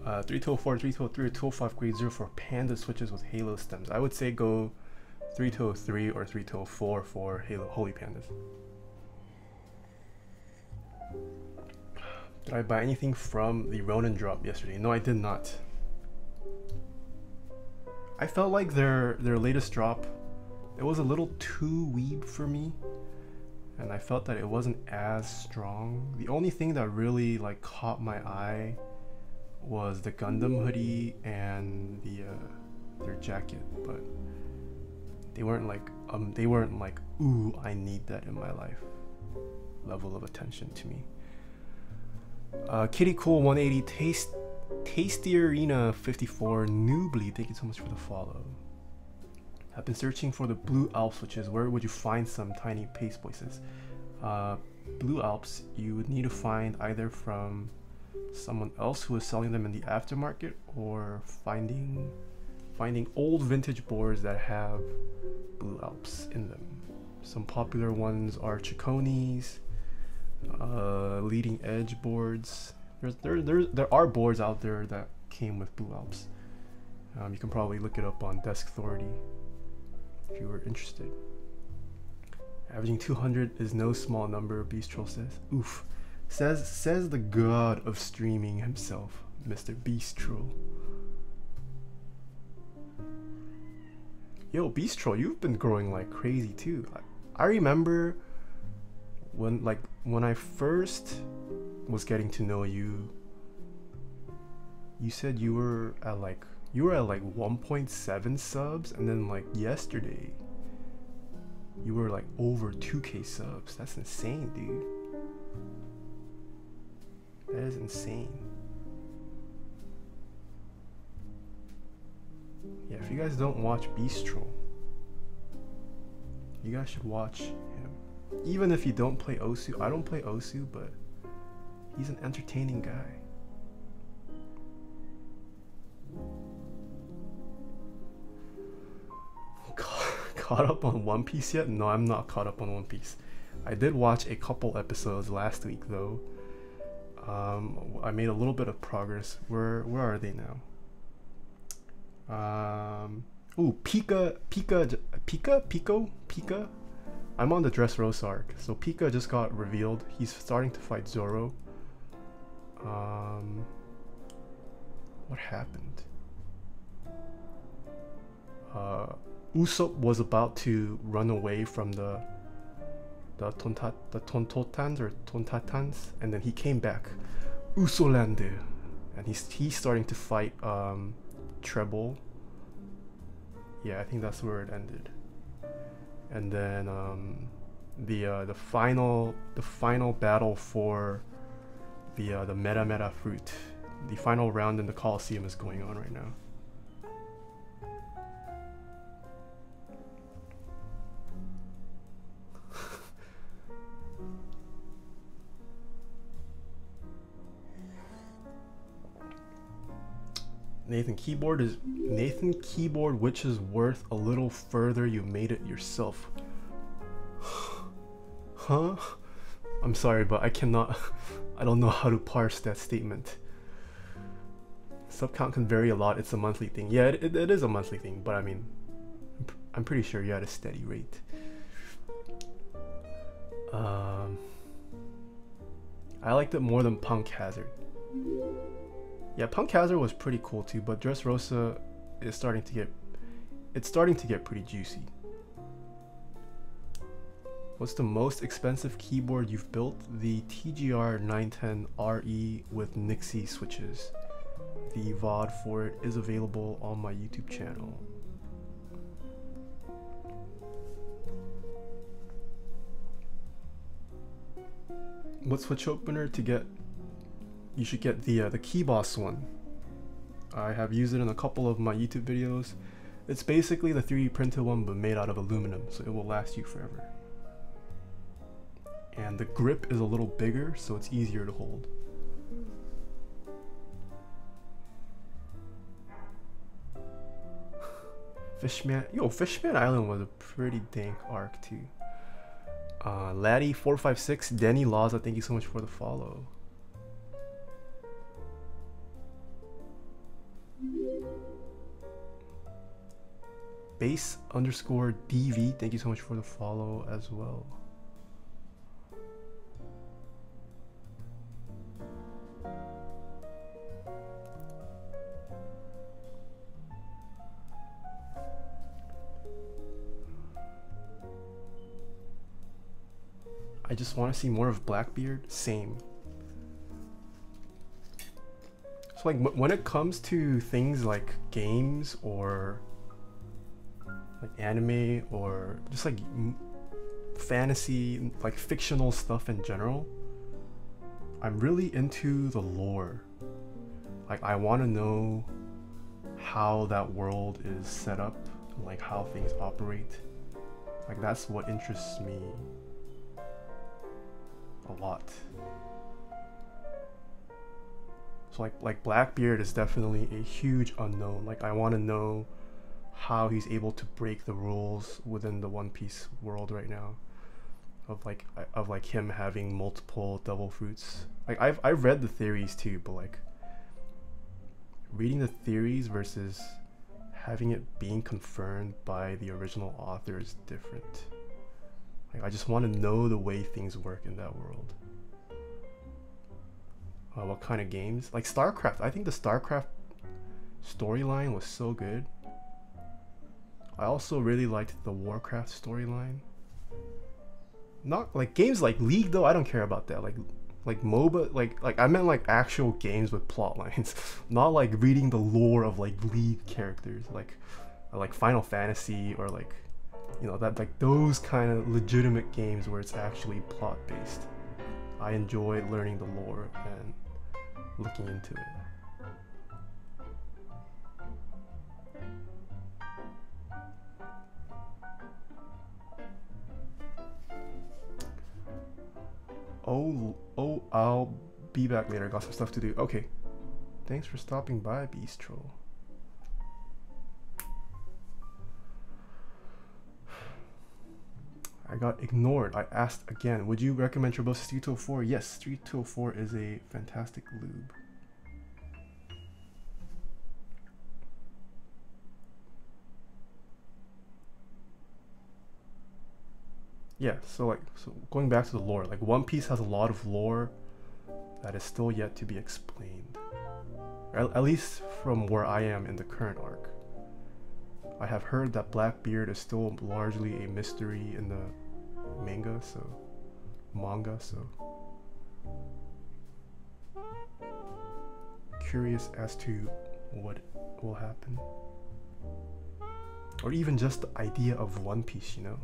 Uh, 3204, 3203, or 205 grade 0 for Panda switches with Halo stems. I would say go 3203 or 3204 for Halo Holy Pandas. Did I buy anything from the Ronin drop yesterday? No, I did not. I felt like their latest drop, it was a little too weeb for me, and I felt that it wasn't as strong. The only thing that really like caught my eye was the Gundam hoodie and their jacket, but they weren't like ooh, I need that in my life level of attention to me. Kitty Cool 180, Tasty Arena 54, Noobly, thank you so much for the follow. I've been searching for the Blue Alps switches. Where would you find some tiny paste places? Blue Alps, you would need to find either from someone else who is selling them in the aftermarket or finding finding old vintage boards that have Blue Alps in them. Some popular ones are Chiconies, leading edge boards. There are boards out there that came with Blue Alps. You can probably look it up on Desk Authority if you were interested. Averaging 200 is no small number, Beastrol says. Oof. Says the god of streaming himself, Mr. Beastrol. Yo, Beastrol, you've been growing like crazy too. I remember when I first was getting to know you, you said you were at like 1.7 subs, and then like yesterday you were like over 2k subs. That's insane, dude. That is insane. Yeah, if you guys don't watch Beastrol, you guys should watch him. Even if you don't play Osu, I don't play Osu, but he's an entertaining guy. Caught up on One Piece yet? No, I'm not caught up on One Piece. I did watch a couple episodes last week though. I made a little bit of progress. Where are they now? Ooh, Pika. I'm on the Dressrosa arc. So Pika just got revealed. He's starting to fight Zoro. What happened? Usopp was about to run away from the Tontotans or Tontatans, and then he came back. Usolande, and he's starting to fight Treble. Yeah, I think that's where it ended. And then the final battle for the Meta fruit, the final round in the Coliseum is going on right now. Nathan keyboard, which is worth a little further. You made it yourself. Huh? I'm sorry, but I cannot. I don't know how to parse that statement. Sub count can vary a lot. It's a monthly thing. Yeah, it is a monthly thing, but I mean, I'm pretty sure you're at a steady rate. I liked it more than Punk Hazard. Yeah, Punk Hazard was pretty cool too, but Dressrosa is starting to get pretty juicy. What's the most expensive keyboard you've built? The TGR 910 RE with Nixie switches. The VOD for it is available on my YouTube channel. What switch opener to get? You should get the Key Boss one. I have used it in a couple of my YouTube videos. It's basically the 3D printed one but made out of aluminum, so it will last you forever. And the grip is a little bigger, so it's easier to hold. Fishman Island was a pretty dank arc too. Laddie456, Denny Laza, thank you so much for the follow. Base_DV, thank you so much for the follow as well. I just want to see more of Blackbeard. Same. So like when it comes to things like games or like anime or just like fantasy, like fictional stuff in general, I'm really into the lore. Like I want to know how that world is set up, like how things operate. Like that's what interests me a lot. So like Blackbeard is definitely a huge unknown. Like I want to know how he's able to break the rules within the One Piece world right now, of like him having multiple devil fruits. Like I've read the theories too, but like reading the theories versus having it being confirmed by the original author is different. Like I just want to know the way things work in that world. What kind of games? Like StarCraft. I think the StarCraft storyline was so good. I also really liked the Warcraft storyline. Not like games like League though. I don't care about that. Like MOBA. Like I meant like actual games with plot lines, not like reading the lore of like League characters. Like Final Fantasy or like, you know, that like those kind of legitimate games where it's actually plot based. I enjoy learning the lore and looking into it. Oh, I'll be back later. Got some stuff to do. Okay. Thanks for stopping by, Beast Troll. I got ignored. I asked again. Would you recommend Turbosis 3204? Yes, 3204 is a fantastic lube. Yeah, so going back to the lore, like One Piece has a lot of lore that is still yet to be explained. At least from where I am in the current arc. I have heard that Blackbeard is still largely a mystery in the manga, so curious as to what will happen. Or even just the idea of One Piece, you know?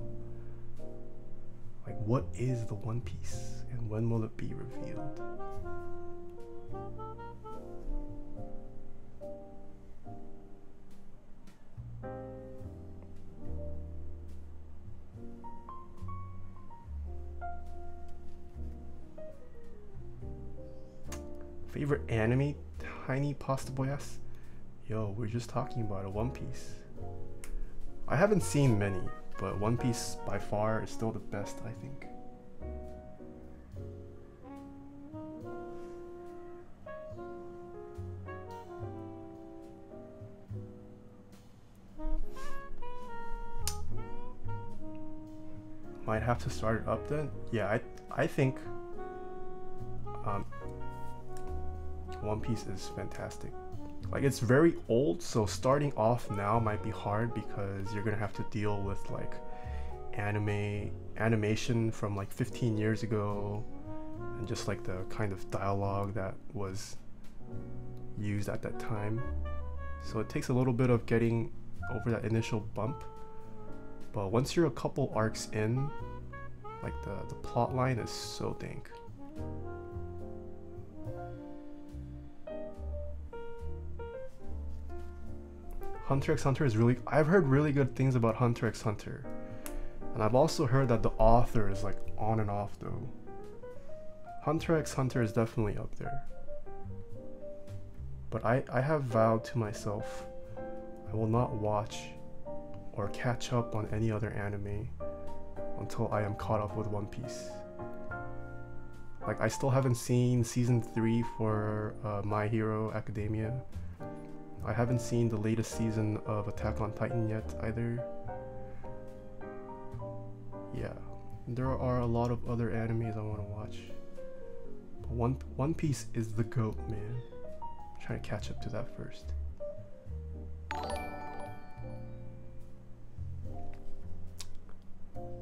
Like, what is the One Piece and when will it be revealed? Favorite anime? Tiny Pasta Boyas? Yo, we're just talking about a One Piece. I haven't seen many, but One Piece by far is still the best, I think. Might have to start it up then. Yeah, I think One Piece is fantastic. Like, it's very old, so starting off now might be hard because you're gonna have to deal with like animation from like 15 years ago and just like the kind of dialogue that was used at that time. So it takes a little bit of getting over that initial bump, but once you're a couple arcs in, like the plot line is so dank. Hunter x Hunter is really... I've heard really good things about Hunter x Hunter. And I've also heard that the author is like on and off though. Hunter x Hunter is definitely up there. But I have vowed to myself I will not watch or catch up on any other anime until I am caught up with One Piece. Like, I still haven't seen season 3 for My Hero Academia. I haven't seen the latest season of Attack on Titan yet either. Yeah, there are a lot of other animes I want to watch. But One Piece is the GOAT, man. I'm trying to catch up to that first.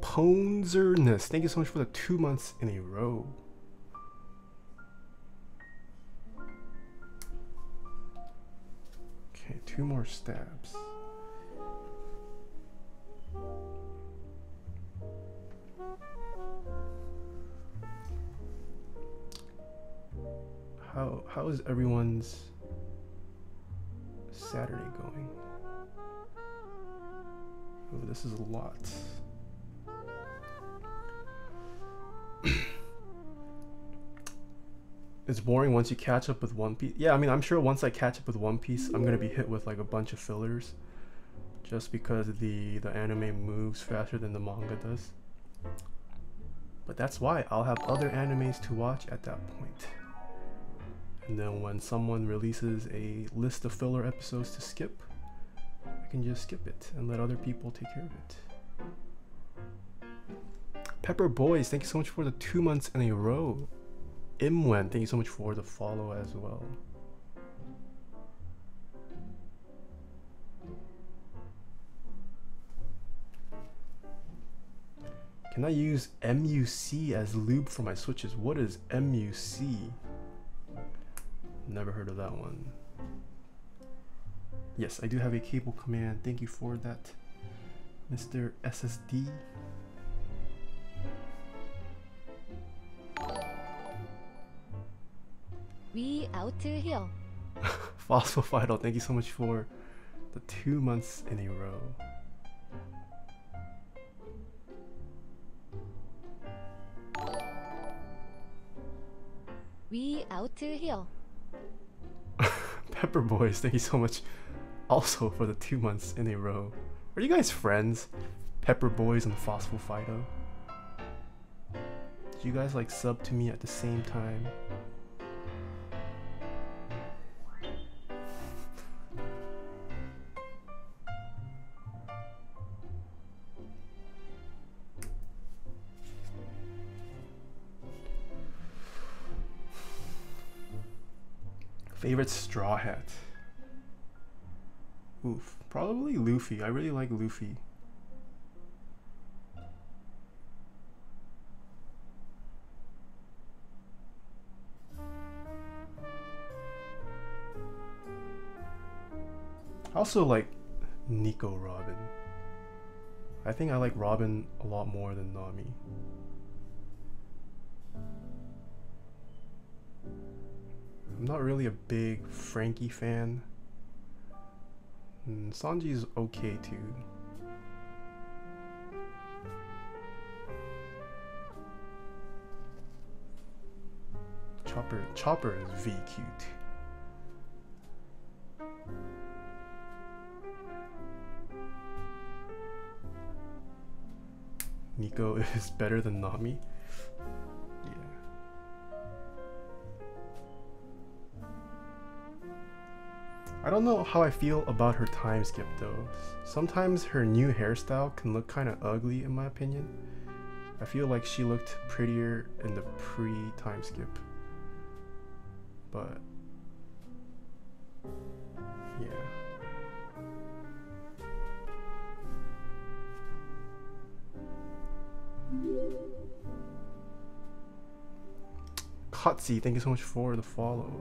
Ponzerness, thank you so much for the 2 months in a row. Okay, 2 more stabs. How is everyone's Saturday going? Oh, this is a lot. It's boring once you catch up with One Piece. Yeah, I mean, I'm sure once I catch up with One Piece, I'm gonna be hit with like a bunch of fillers. just because the anime moves faster than the manga does. But that's why I'll have other animes to watch at that point. And then when someone releases a list of filler episodes to skip, I can just skip it and let other people take care of it. Pepper Boys, thank you so much for the 2 months in a row. Imwen, thank you so much for the follow as well. Can I use MUC as lube for my switches? What is MUC? Never heard of that one. Yes, I do have a cable command. Thank you for that, Mr. SSD. We out here. Phosphophidal, thank you so much for the 2 months in a row. We out here. Pepper Boys, thank you so much also for the 2 months in a row. Are you guys friends? Pepper Boys and Phosphophito? Did you guys like sub to me at the same time? Favorite Straw Hat? Oof, probably Luffy. I really like Luffy. I also like Nico Robin. I think I like Robin a lot more than Nami. I'm not really a big Frankie fan. Sanji's okay too. Chopper is V cute. Nico is better than Nami. Yeah. I don't know how I feel about her time skip though. Sometimes her new hairstyle can look kind of ugly in my opinion. I feel like she looked prettier in the pre-time skip. But yeah. Kotzi, thank you so much for the follow.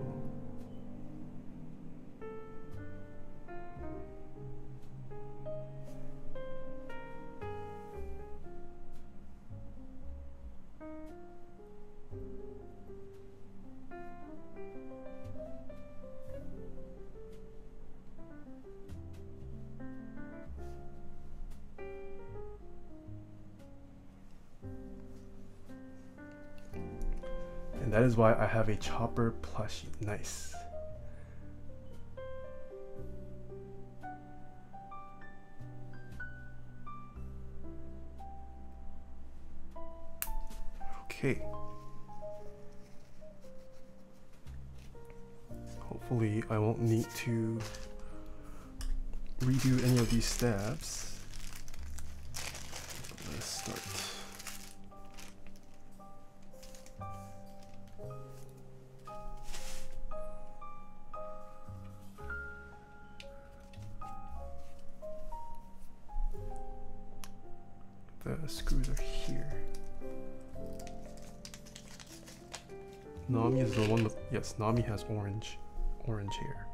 And that is why I have a Chopper plushie. Nice. Okay. Hopefully I won't need to redo any of these stabs. Let's start. The screws are here. Nami is the one with, yes, Nami has orange hair.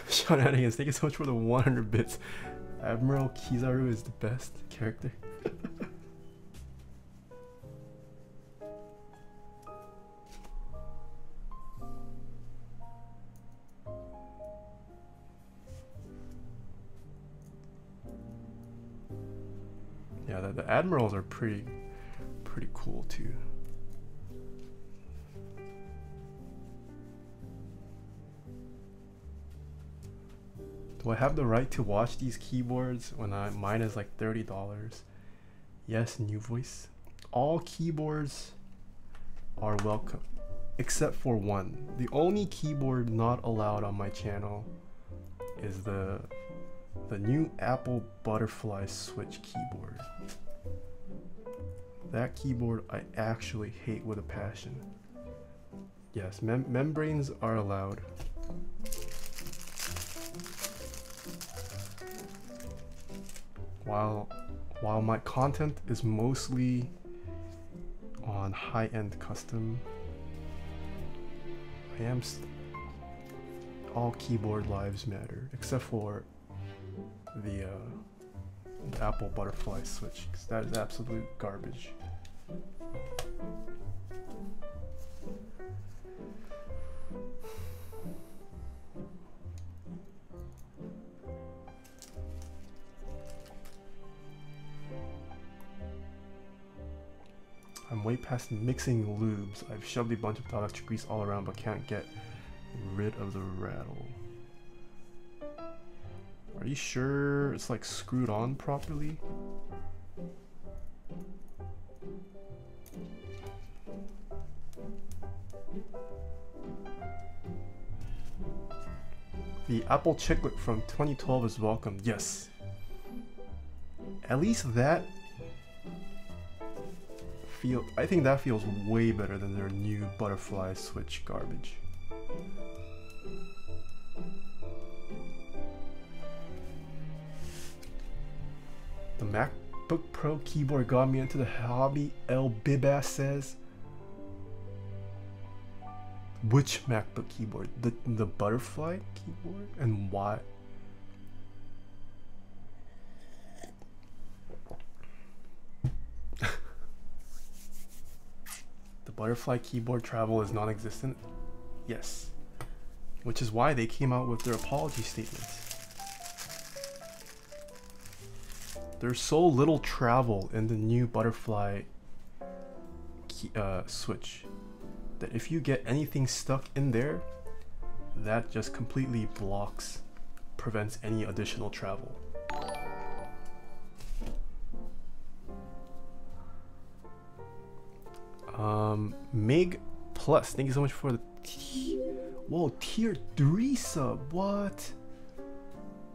Shenanigans, thank you so much for the 100 bits. Admiral Kizaru is the best character. Yeah, the admirals are pretty cool too. Do I have the right to watch these keyboards when mine is like $30? Yes, new voice. All keyboards are welcome, except for one. The only keyboard not allowed on my channel is the new Apple Butterfly Switch keyboard. That keyboard I actually hate with a passion. Yes, membranes are allowed. While my content is mostly on high-end custom, I am all keyboard lives matter, except for the Apple Butterfly Switch, because that is absolute garbage. I'm way past mixing lubes. I've shoved a bunch of electric grease all around but can't get rid of the rattle. Are you sure it's like screwed on properly? The apple chiclet from 2012 is welcome. Yes. At least that I think that feels way better than their new Butterfly Switch garbage. The MacBook Pro keyboard got me into the hobby, El Bibas says. Which MacBook keyboard? The Butterfly keyboard? And why? The Butterfly keyboard travel is non-existent? Yes. Which is why they came out with their apology statements. There's so little travel in the new Butterfly Switch that if you get anything stuck in there, that just completely prevents any additional travel. Mig Plus, thank you so much for the whoa, tier 3 sub. What?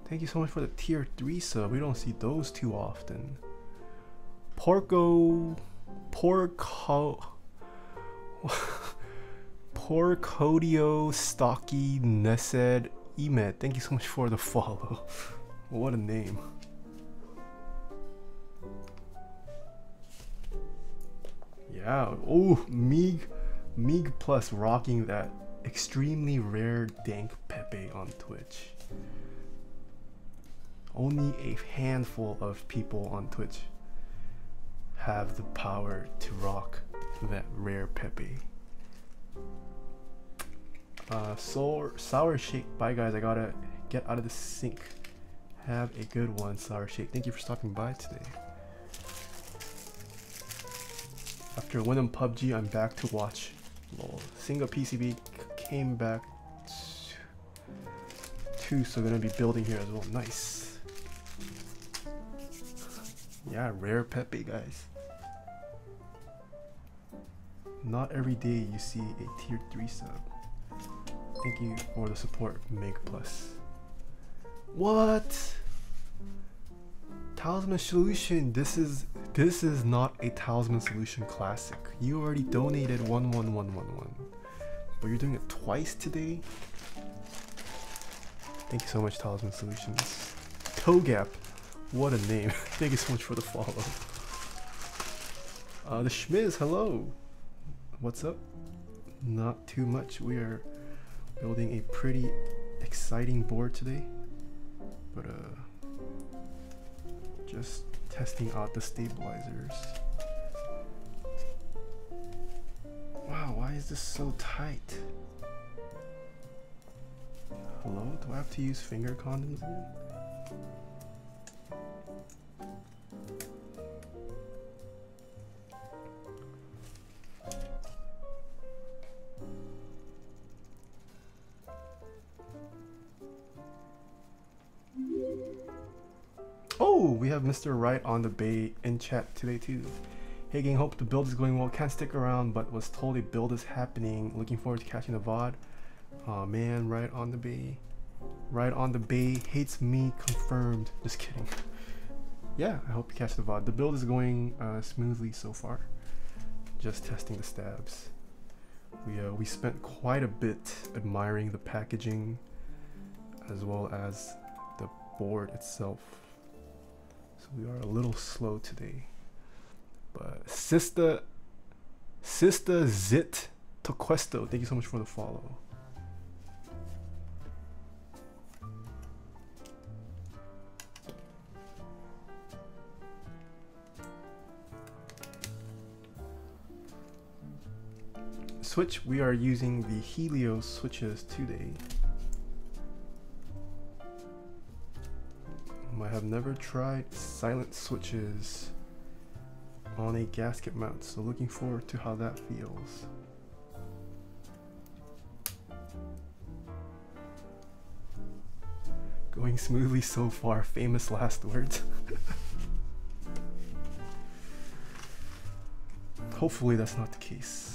Thank you so much for the tier 3 sub. We don't see those too often. Porcodio Stocky Nesed Emed, thank you so much for the follow. What a name. Yeah, oh, Mig Plus rocking that extremely rare dank Pepe on Twitch. Only a handful of people on Twitch have the power to rock that rare Pepe. Sour Shake, bye guys, I gotta get out of the sink. Have a good one, Sour Shake. Thank you for stopping by today. After winning PUBG, I'm back to watch LOL. Single PCB came back too, so gonna be building here as well. Nice. Yeah, rare Pepe, guys. Not every day you see a tier 3 sub. Thank you for the support, Meg Plus. What? Talisman Solution, this is not a Talisman Solution Classic. You already donated 11111, but you're doing it twice today? Thank you so much, Talisman Solutions. Togap, what a name. Thank you so much for the follow. The Schmiz, hello. What's up? Not too much. We are building a pretty exciting board today, but just testing out the stabilizers. Wow, why is this so tight? Hello? Do I have to use finger condoms again? Oh, we have Mr. Right on the Bay in chat today too. Hey gang, hope the build is going well. Can't stick around, but was told a build is happening. Looking forward to catching the VOD. Oh man, Right on the Bay. Right on the Bay hates me, confirmed. Just kidding. Yeah, I hope you catch the VOD. The build is going smoothly so far. Just testing the stabs. We spent quite a bit admiring the packaging as well as the board itself. So we are a little slow today. But Sister Zit Toquesto, thank you so much for the follow. Switch, we are using the Helios switches today. I have never tried silent switches on a gasket mount, so looking forward to how that feels. Going smoothly so far, famous last words. Hopefully that's not the case.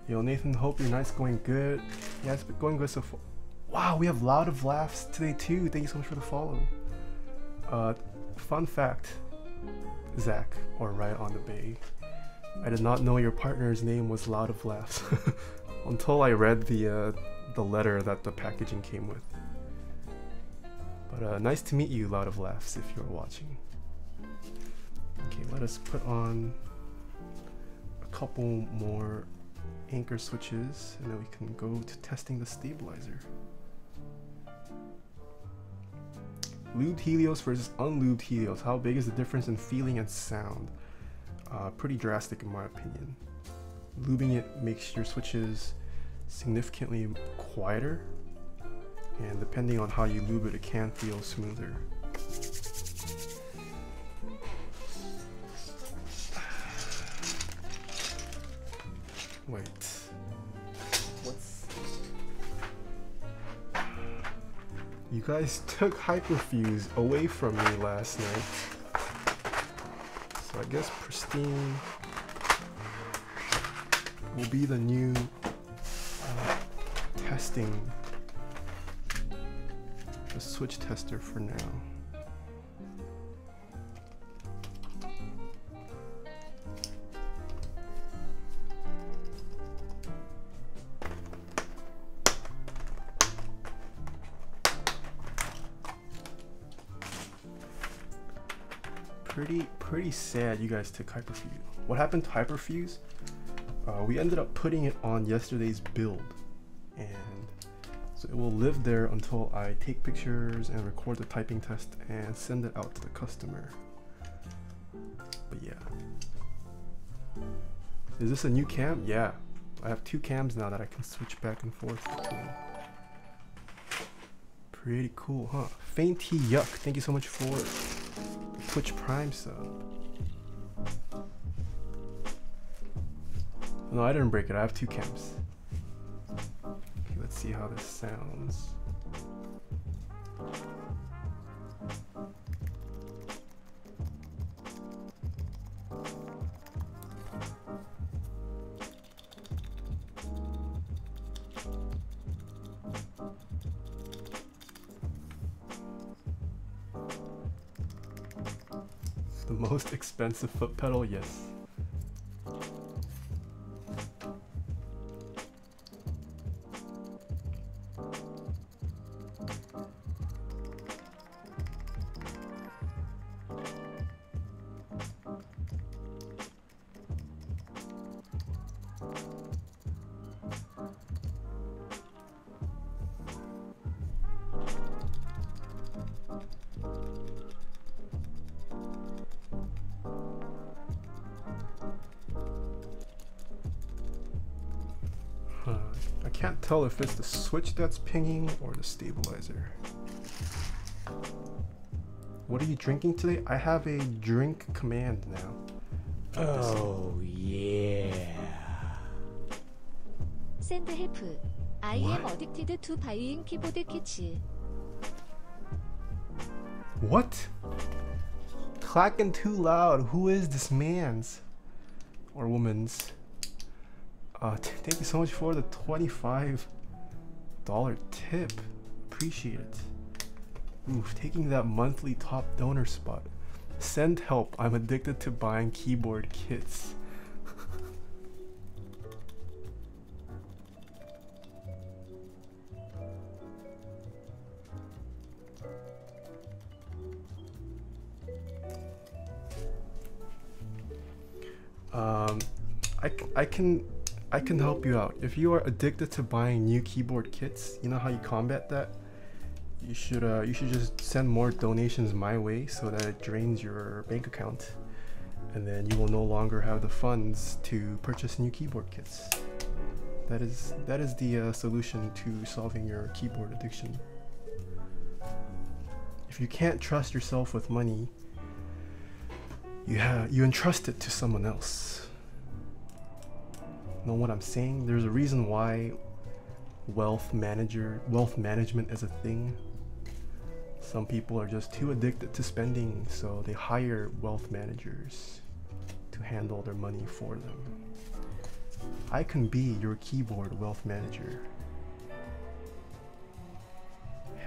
Yo Nathan, hope your night's going good. Yeah, it's been going good so far. Wow, we have Loud of Laughs today too. Thank you so much for the follow. Fun fact, Zach, or Right on the Bay, I did not know your partner's name was Loud of Laughs until I read the letter that the packaging came with. But nice to meet you, Loud of Laughs, if you're watching. Okay, let us put on a couple more anchor switches and then we can go to testing the stabilizer. Lubed Helios versus unlubed Helios. How big is the difference in feeling and sound? Pretty drastic in my opinion. Lubing it makes your switches significantly quieter, and depending on how you lube it, it can feel smoother. Wait, what's... You guys took Hyperfuse away from me last night. So I guess Pristine will be the new testing, the switch tester for now. Pretty sad you guys took Hyperfuse. What happened to Hyperfuse? We ended up putting it on yesterday's build, and so it will live there until I take pictures and record the typing test and send it out to the customer. But yeah. Is this a new cam? Yeah. I have 2 cams now that I can switch back and forth between. Pretty cool, huh? Fainty Yuck, thank you so much for Twitch Prime sub. No, I didn't break it. I have 2 cams. Okay, let's see how this sounds. The most expensive foot pedal, yes. I can't tell if it's the switch that's pinging or the stabilizer. What are you drinking today? I have a drink command now. Oh yeah. 샌드헬프 I am What? addicted to buying keyboard kits. What? Clacking too loud. Who is this man's or woman's? Thank you so much for the $25 tip. Appreciate it. Oof, taking that monthly top donor spot. Send help. I'm addicted to buying keyboard kits. I can help you out. If you are addicted to buying new keyboard kits, you know how you combat that? You should just send more donations my way so that it drains your bank account, and then you will no longer have the funds to purchase new keyboard kits. That is the solution to solving your keyboard addiction. If you can't trust yourself with money, you entrust it to someone else. Know what I'm saying? There's a reason why wealth management is a thing. Some people are just too addicted to spending, so they hire wealth managers to handle their money for them. I can be your keyboard wealth manager.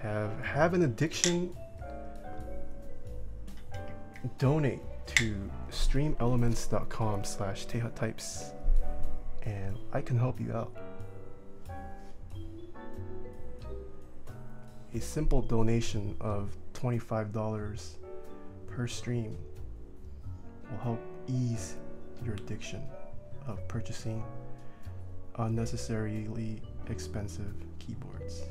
Have an addiction? Donate to streamelements.com/TaehaTypes and I can help you out. A simple donation of $25 per stream will help ease your addiction of purchasing unnecessarily expensive keyboards.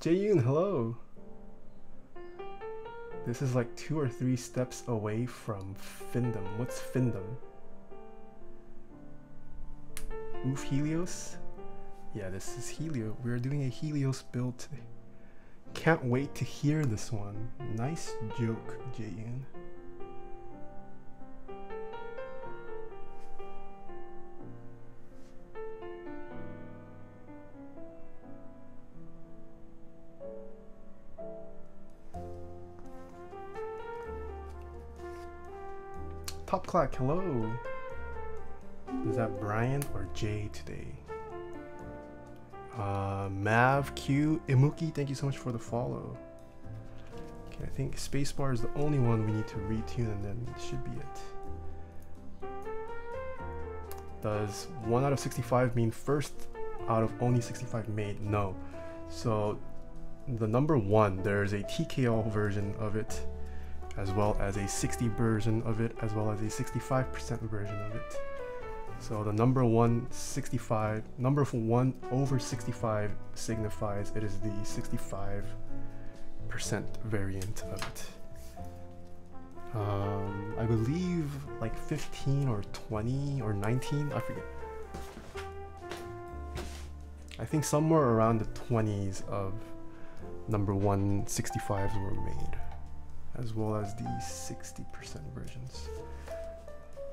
Jae-yoon, hello. This is like 2 or 3 steps away from Findom. What's Findom? Oof, Helios? Yeah, this is Helios. We're doing a Helios build today. Can't wait to hear this one. Nice joke, Jae-yoon. Top Clack, hello. Is that Brian or Jay today? Mav Q Imuki, thank you so much for the follow. Okay, I think spacebar is the only one we need to retune, and then it should be it. Does 1 out of 65 mean first out of only 65 made? No. So the number 1, there's a TKL version of it, as well as a 60 version of it, as well as a 65% version of it. So the number 1 over 65 signifies it is the 65% variant of it. I believe like 15 or 20 or 19, I forget. I think somewhere around the 20s of number 1 65s were made, as well as the 60% versions.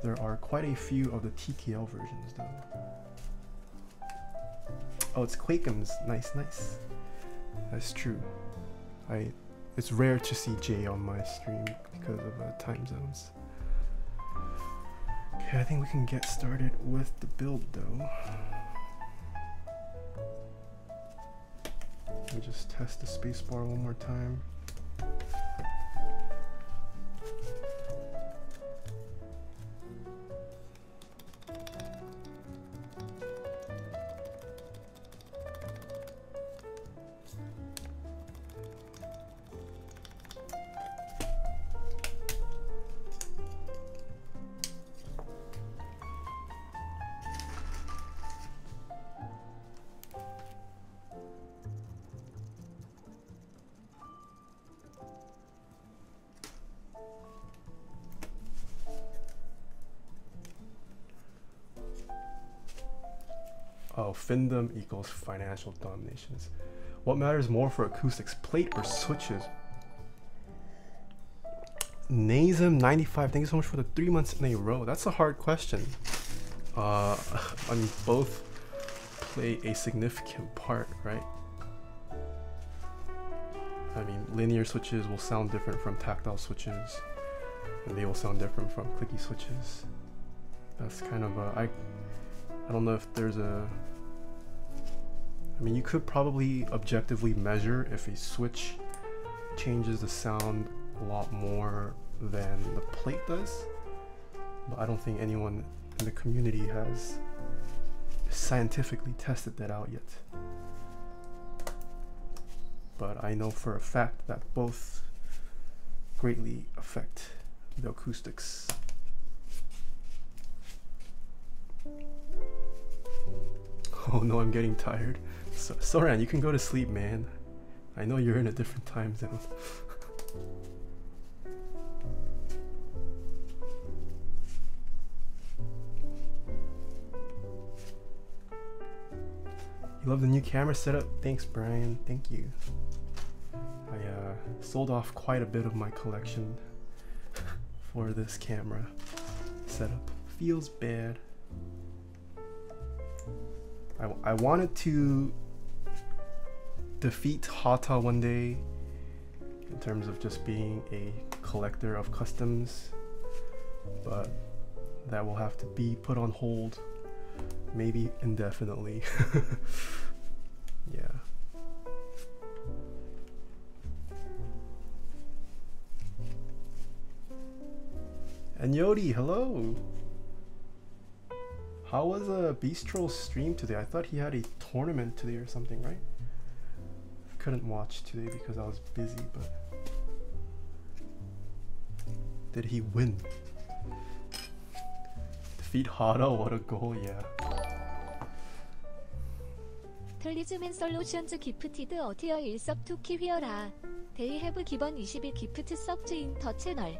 There are quite a few of the TKL versions though. Oh, it's Quakems. Nice, nice. That's true. It's rare to see Jay on my stream because of time zones. Okay, I think we can get started with the build though. Let me just test the spacebar one more time. Oh, Findom equals financial dominations. What matters more for acoustics, plate or switches? Nazem95, thank you so much for the 3 months in a row. That's a hard question. I mean, both play a significant part, right? I mean, linear switches will sound different from tactile switches, and they will sound different from clicky switches. That's kind of a, I don't know if there's a, I mean, you could probably objectively measure if a switch changes the sound a lot more than the plate does, but I don't think anyone in the community has scientifically tested that out yet. But I know for a fact that both greatly affect the acoustics. Oh no, I'm getting tired. So, Soran, you can go to sleep, man. I know you're in a different time zone. You love the new camera setup? Thanks, Brian. Thank you. I sold off quite a bit of my collection for this camera setup. Feels bad. I wanted to defeat Hata one day in terms of just being a collector of customs, but that will have to be put on hold, maybe indefinitely. Yeah. And Yodi, hello. How was Bistro's stream today? I thought he had a tournament today or something, right? I couldn't watch today because I was busy, but did he win? Defeat Hada, what a goal, yeah. 텔리즈맨 솔루션즈 기프티드 어티어 일섭 투 키휘어라. 데이 해브 기본 20일 기프트 서브즈 인 더 채널.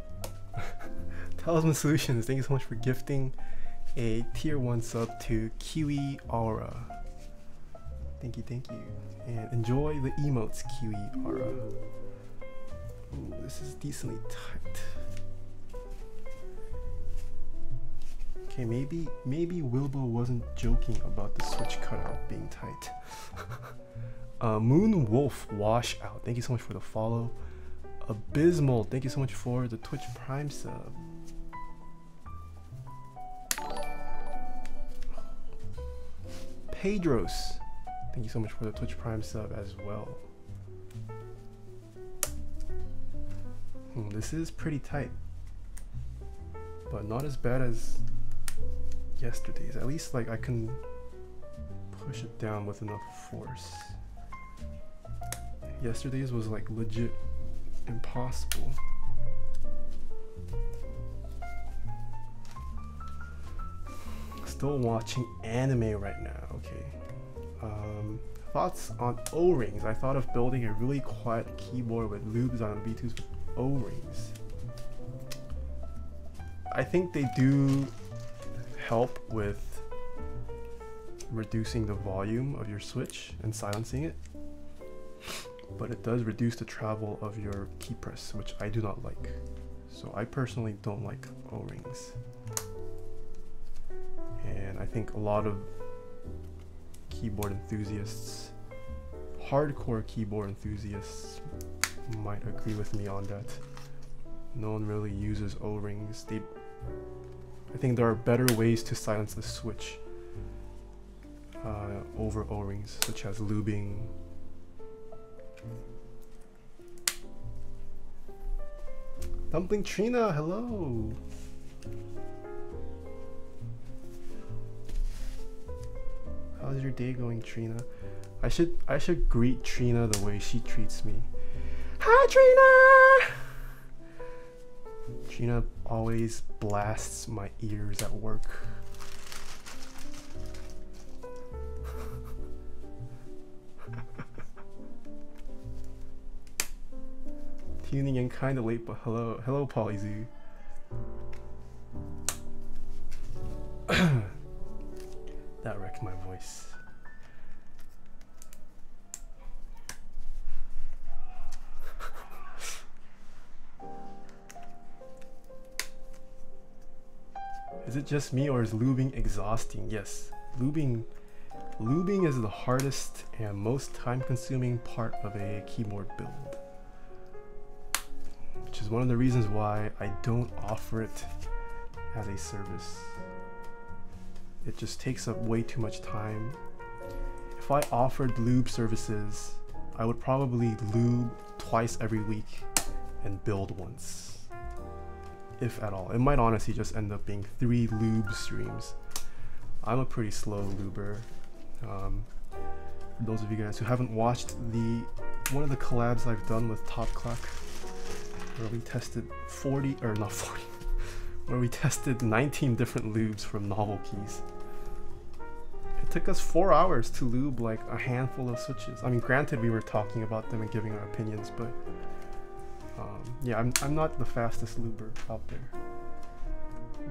Talisman Solutions, thank you so much for gifting a tier 1 sub to Kiwi Aura. Thank you, thank you. And enjoy the emotes, Kiwi Aura. Ooh, this is decently tight. Okay, maybe Wilbo wasn't joking about the switch cutout being tight. Moon Wolf Washout, thank you so much for the follow. Abysmal, thank you so much for the Twitch Prime sub. Pedros, thank you so much for the Twitch Prime sub as well. This is pretty tight, but not as bad as yesterday's. At least like I can push it down with enough force. Yesterday's was like legit impossible. Still watching anime right now. Okay. Thoughts on O-rings. I thought of building a really quiet keyboard with loops on B2's O-rings. I think they do help with reducing the volume of your switch and silencing it, but it does reduce the travel of your key press, which I do not like. So I personally don't like O-rings. And I think a lot of keyboard enthusiasts, hardcore keyboard enthusiasts, might agree with me on that. No one really uses O-rings. I think there are better ways to silence the switch over O-rings, such as lubing. Dumpling Trina, hello. How's your day going, Trina? I should greet Trina the way she treats me. Hi, Trina! Trina always blasts my ears at work. Tuning in kind of late, but hello, Polyzoo. That wrecked my voice. Is it just me or is lubing exhausting? Yes, lubing is the hardest and most time-consuming part of a keyboard build, which is one of the reasons why I don't offer it as a service. It just takes up way too much time. If I offered lube services, I would probably lube twice every week and build once, if at all. It might honestly just end up being 3 lube streams. I'm a pretty slow luber. For those of you guys who haven't watched one of the collabs I've done with Top Clock, where we tested 40, or not 40, where we tested 19 different lubes from novel keys. It took us 4 hours to lube like a handful of switches. I mean, granted, we were talking about them and giving our opinions, but yeah, I'm not the fastest luber out there.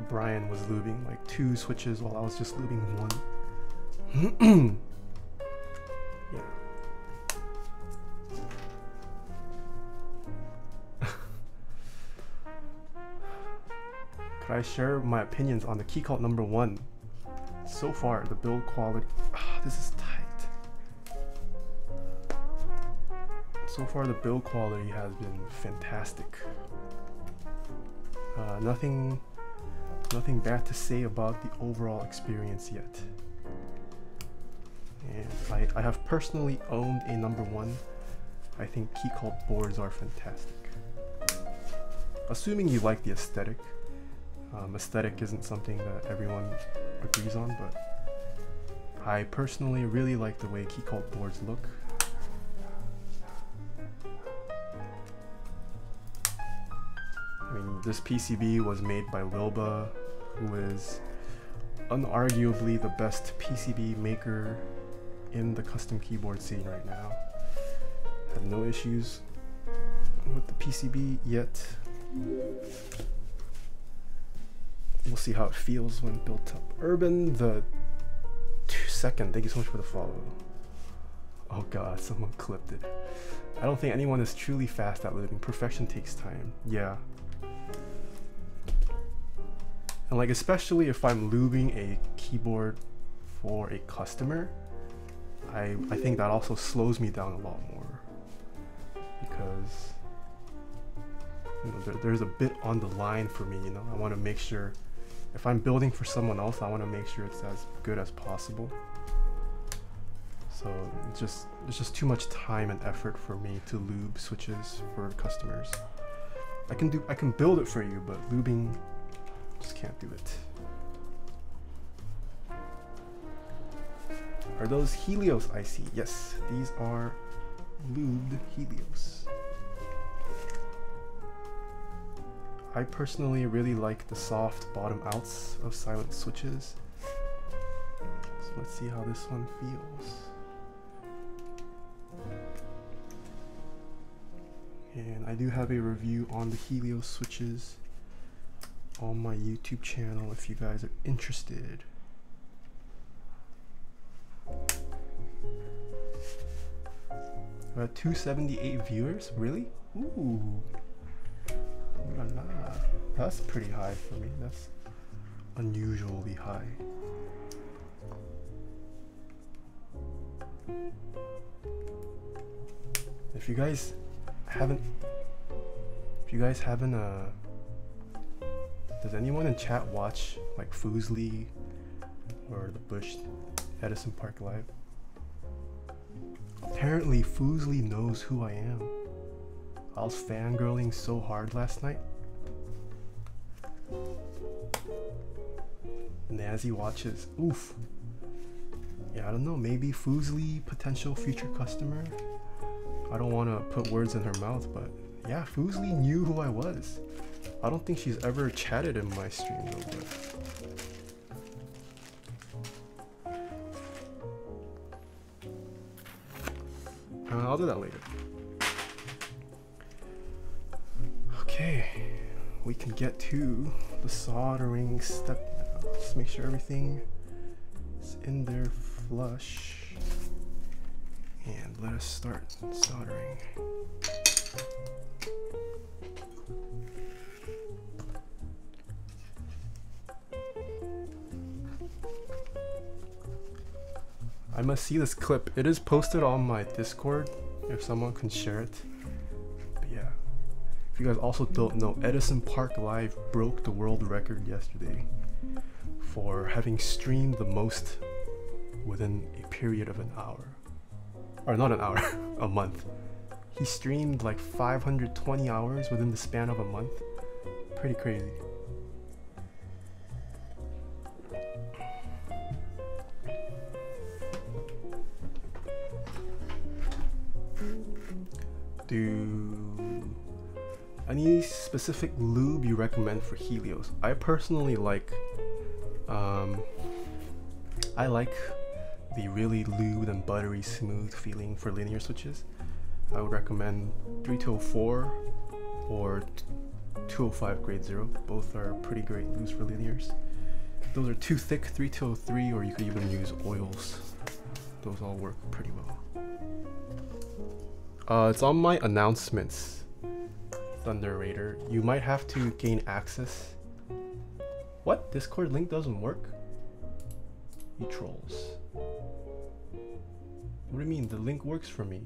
Brian was lubing like 2 switches while I was just lubing 1. Yeah. Could I share my opinions on the Keycult No.1? So far, the build quality. This is tight. So far, the build quality has been fantastic. Nothing bad to say about the overall experience yet. And I have personally owned a No.1. I think Keycult boards are fantastic. Assuming you like the aesthetic. Aesthetic isn't something that everyone agrees on, but I personally really like the way Keycult boards look. I mean, this PCB was made by Lilba, who is unarguably the best PCB maker in the custom keyboard scene right now. Had no issues with the PCB yet. We'll see how it feels when built up. Urban the 2nd, thank you so much for the follow. Oh god, someone clipped it. I don't think anyone is truly fast at lubing. Perfection takes time. Yeah. And like, especially if I'm lubing a keyboard for a customer, I think that also slows me down a lot more, because you know, there's a bit on the line for me. You know, I want to make sure if I'm building for someone else, I want to make sure it's as good as possible. So it's just too much time and effort for me to lube switches for customers. I can build it for you, but lubing, just can't do it. Are those Helios I see? Yes, these are lubed Helios. I personally really like the soft bottom outs of silent switches. So let's see how this one feels. And I do have a review on the Helios switches on my YouTube channel if you guys are interested. We're at 278 viewers? Really? Ooh. La la. That's pretty high for me. That's unusually high. If you guys haven't, does anyone in chat watch like Foozly or the Bush Edison Park Live? Apparently Foozly knows who I am. I was fangirling so hard last night. And as he watches, oof. Yeah, I don't know, maybe Foozly, potential future customer. I don't want to put words in her mouth, but yeah, Foozly knew who I was. I don't think she's ever chatted in my stream though, but I'll do that later. Okay, we can get to the soldering step now. Just make sure everything is in there flush. And let us start soldering. I must see this clip. It is posted on my Discord if someone can share it. But yeah. If you guys also don't know, Edison Park Live broke the world record yesterday for having streamed the most within a period of an hour. Or not an hour, a month. He streamed like 520 hours within the span of a month. Pretty crazy. Do any specific lube you recommend for Helios? I personally like I like the really lubed and buttery smooth feeling for linear switches. I would recommend 3204 or 205 grade 0. Both are pretty great lubes for linears. Those are too thick, 3203, or you could even use oils. Those all work pretty well. It's on my announcements, Thunder Raider. You might have to gain access. What? Discord link doesn't work? You trolls. What do you mean? The link works for me.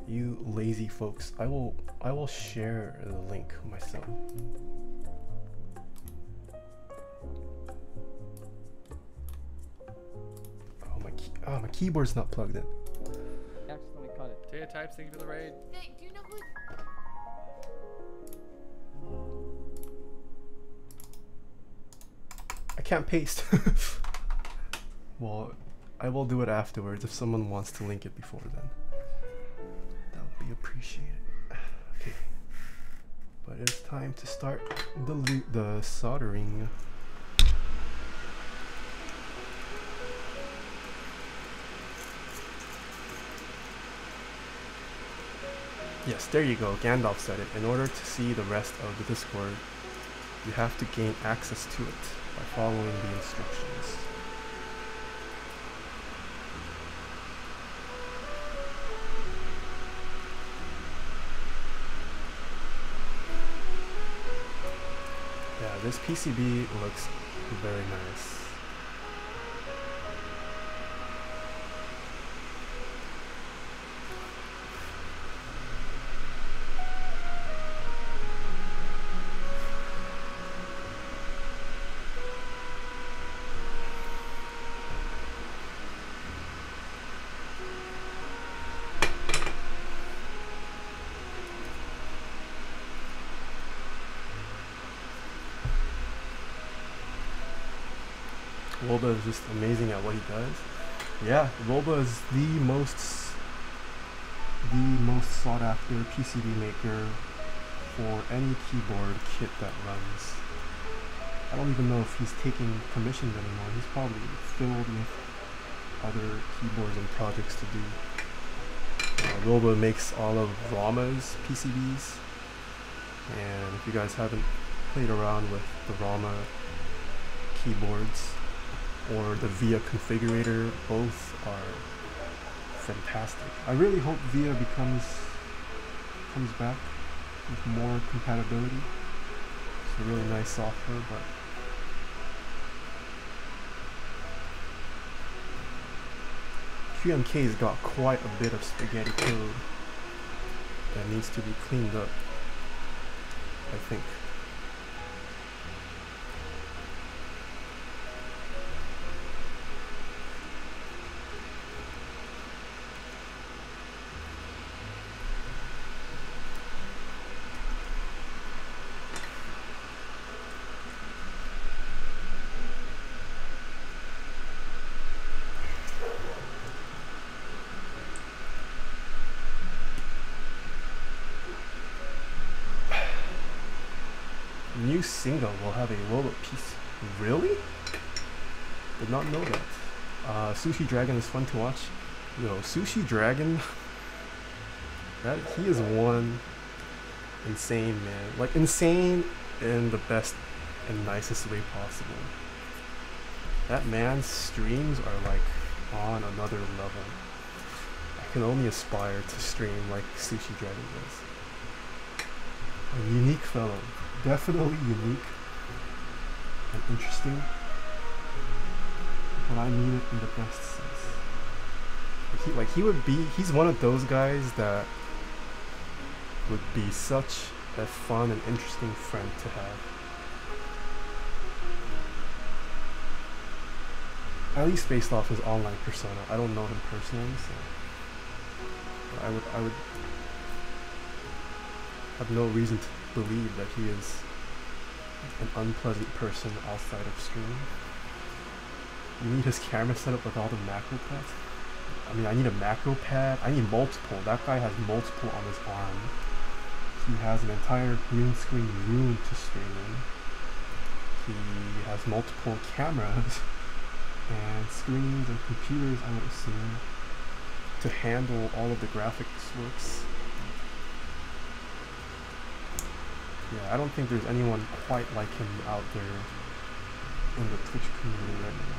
You lazy folks. I will share the link myself. Oh, my keyboard's not plugged in. Accidentally cut it. Taeha types, thank you for the raid. Hey, do you know who? I can't paste. Well, I will do it afterwards if someone wants to link it before then. That would be appreciated. Okay. But it's time to start the soldering. Yes, there you go. Gandalf said it. In order to see the rest of the Discord, you have to gain access to it by following the instructions. Yeah, this PCB looks very nice. Roba is just amazing at what he does. Yeah, Roba is the most sought after PCB maker for any keyboard kit that runs. I don't even know if he's taking commissions anymore. He's probably filled with other keyboards and projects to do. Roba makes all of Rama's PCBs, and if you guys haven't played around with the Rama keyboards or the VIA configurator, both are fantastic. I really hope VIA comes back with more compatibility. It's a really nice software, but QMK's got quite a bit of spaghetti code that needs to be cleaned up, I think. New single will have a roll-up piece. Really? Did not know that. Sushi Dragon is fun to watch. Yo, Sushi Dragon, that he is one insane man. Like insane in the best and nicest way possible. That man's streams are like on another level. I can only aspire to stream like Sushi Dragon does. A unique fellow. Definitely unique and interesting. but I mean it in the best sense. He's one of those guys that would be such a fun and interesting friend to have. At least based off his online persona. I don't know him personally, so I would have no reason to believe that he is an unpleasant person outside of stream. You need his camera set up with all the macro pads. I mean, I need a macro pad. I need multiple. That guy has multiple on his arm. He has an entire green screen room to stream in. He has multiple cameras and screens and computers, I would assume, to handle all of the graphics works. Yeah, I don't think there's anyone quite like him out there in the Twitch community right now.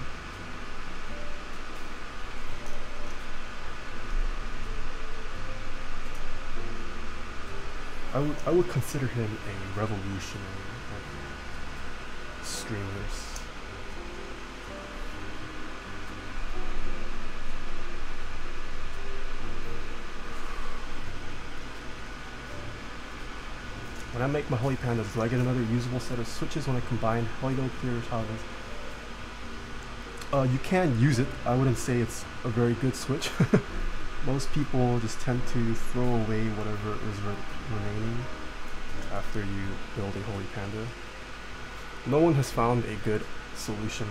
I would consider him a revolutionary of streamers. When I make my Holy Pandas, do I get another usable set of switches when I combine Hoido, Clear, Shadows? You can use it. I wouldn't say it's a very good switch. Most people just tend to throw away whatever is remaining after you build a Holy Panda. No one has found a good solution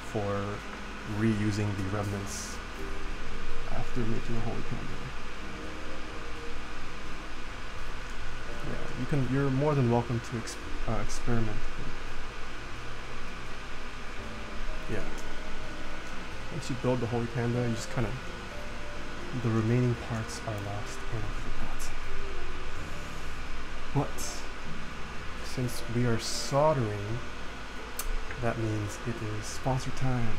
for reusing the remnants after making a Holy Panda. Yeah, you're more than welcome to experiment. Yeah. Once you build the Holy Panda, you just kind of, the remaining parts are lost and forgotten. But since we are soldering, that means it is sponsor time.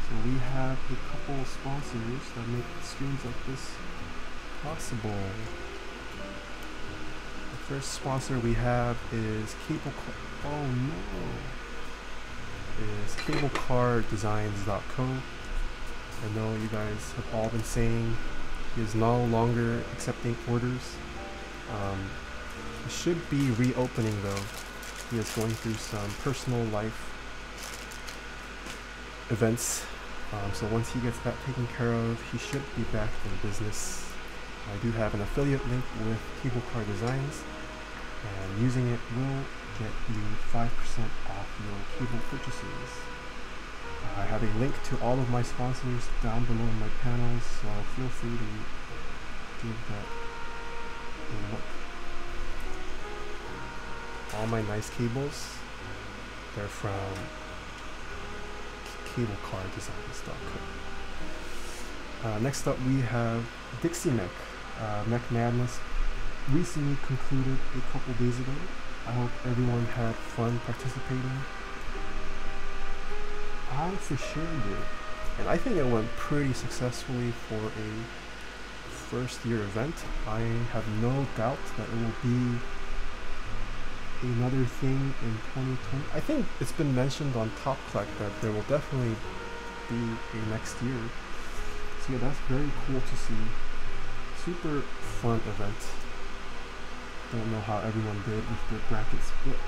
So we have a couple sponsors that make streams like this possible. The first sponsor we have is cablecarddesigns.co. I know you guys have all been saying he is no longer accepting orders. He should be reopening though. He is going through some personal life events. So once he gets that taken care of, he should be back in business. I do have an affiliate link with Cable Card Designs, and using it will get you 5% off your cable purchases. I have a link to all of my sponsors down below in my panels, so feel free to give that a look. All my nice cables, they're from cablecarddesigns.co. Next up we have Dixie Mech. Mech Madness recently concluded a couple days ago. I hope everyone had fun participating. I for sure did. And I think it went pretty successfully for a first year event. I have no doubt that it will be another thing in 2020. I think it's been mentioned on Top Collect that there will definitely be a next year. So yeah, that's very cool to see. Super fun event. Don't know how everyone did with the bracket split.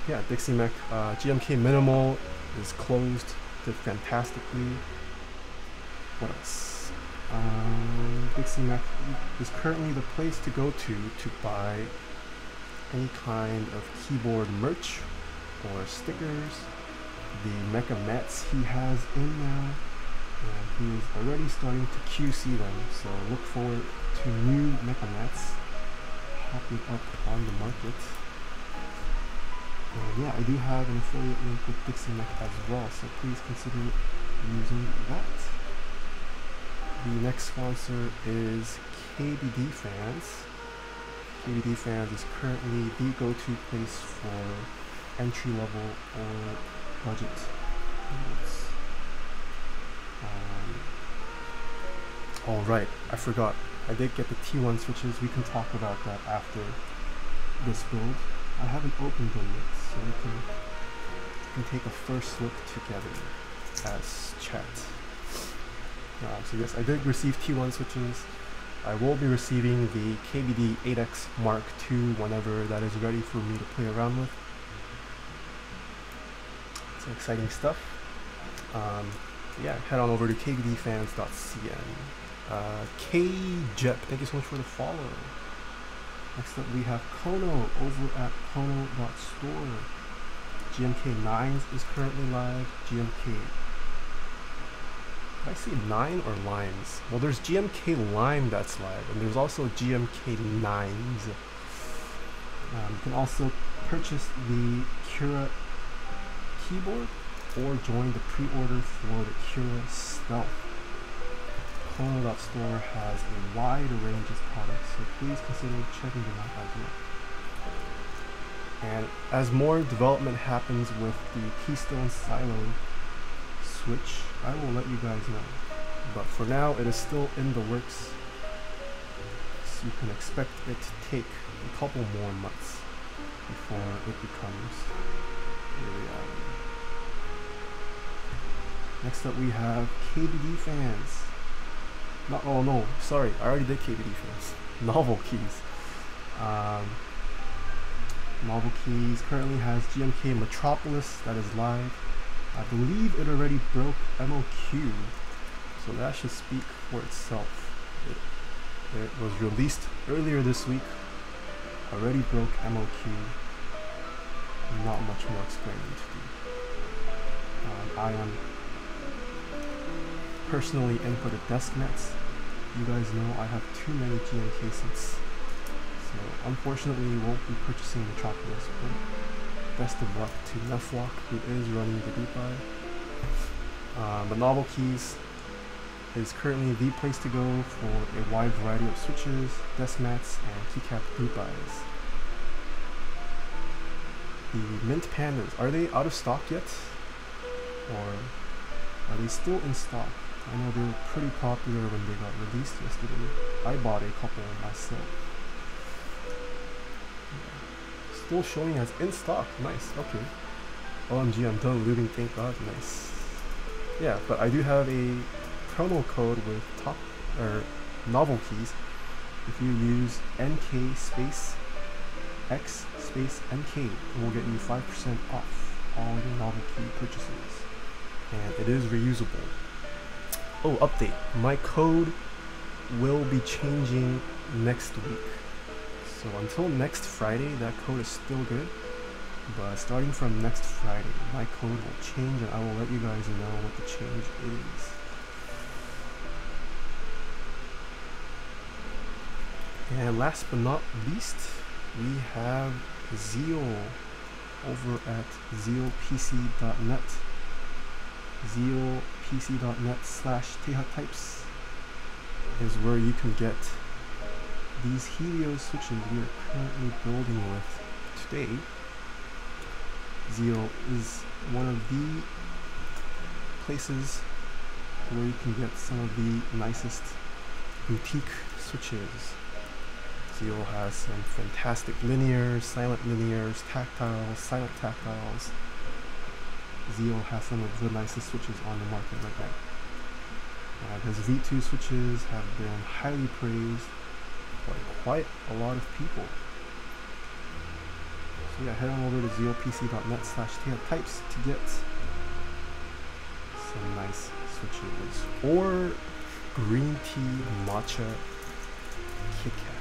Yeah, Dixie Mech, GMK Minimal is closed, did fantastically. What else? Dixie Mech is currently the place to go to buy any kind of keyboard merch or stickers. The mecha mats he has in now, and he is already starting to QC them, so look forward to new mecha mats popping up on the market. And yeah, I do have an affiliate link with Dixie Mech as well, so please consider using that. The next sponsor is KBD Fans. KBD Fans is currently the go-to place for entry-level or budget units. Alright, I forgot. I did get the T1 switches. We can talk about that after this build. I haven't opened them yet, so we can can take a first look together as chat. So yes, I did receive T1 switches. I will be receiving the KBD 8X Mark II whenever that is ready for me to play around with. It's exciting stuff. Yeah, head on over to kbdfans.cn. KJep, thank you so much for the follow. Next up we have Kono over at kono.store. GMK 9s is currently live. GMK, did I say 9 or limes? Well, there's GMK Lime that's live, and there's also GMK 9s. You can also purchase the Cura keyboard or join the pre-order for the Cura Stealth. Kono.store has a wide range of products, so please consider checking them out as well. And as more development happens with the Keystone Silo switch, I will let you guys know. But for now, it is still in the works, so you can expect it to take a couple more months before it becomes a reality. Next up we have KBD fans. Oh no, sorry, I already did KBD fans. Novel Keys. Novel Keys currently has GMK Metropolis that is live. I believe it already broke MOQ, so that should speak for itself. It was released earlier this week, already broke MOQ. Not much more explaining to do. I am personally in for the desk nets. You guys know I have too many GMK seats, so unfortunately won't be purchasing Metropolis, but best of luck to Neflock, who is running the group buy. But Novel Keys is currently the place to go for a wide variety of switches, desk mats, and keycap group buys. The Mint Pandas, are they out of stock yet? Or are they still in stock? I know they were pretty popular when they got released yesterday. I bought a couple myself. Yeah. Still showing as in stock. Nice. Okay. OMG, I'm done looting. Thank God. Nice. Yeah, but I do have a promo code with Novel Keys. If you use NK space X space NK, it will get you 5% off all your Novel Key purchases. And it is reusable. Oh, update. My code will be changing next week. So until next Friday, that code is still good. But starting from next Friday, my code will change and I will let you guys know what the change is. And last but not least, we have Zeal over at zealpc.net. zealpc.net/Taeha types is where you can get these Helio switches we are currently building with today. Zeal is one of the places where you can get some of the nicest boutique switches. Zeal has some fantastic linears, silent linears, tactiles, silent tactiles. Zeal has some of the nicest switches on the market right now. His V2 switches have been highly praised by quite a lot of people. So yeah, head on over to zealpc.net/Taeha types to get some nice switches. Or green tea matcha Kit Kats.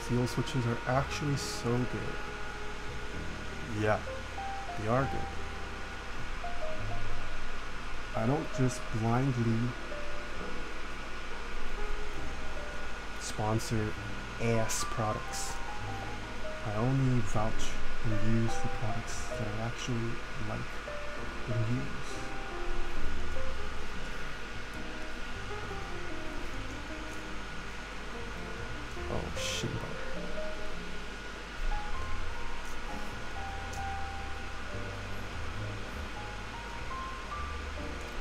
Zeal switches are actually so good. Yeah, they are good. I don't just blindly sponsor ass products. I only vouch and use the products that I actually like and use. Oh shit.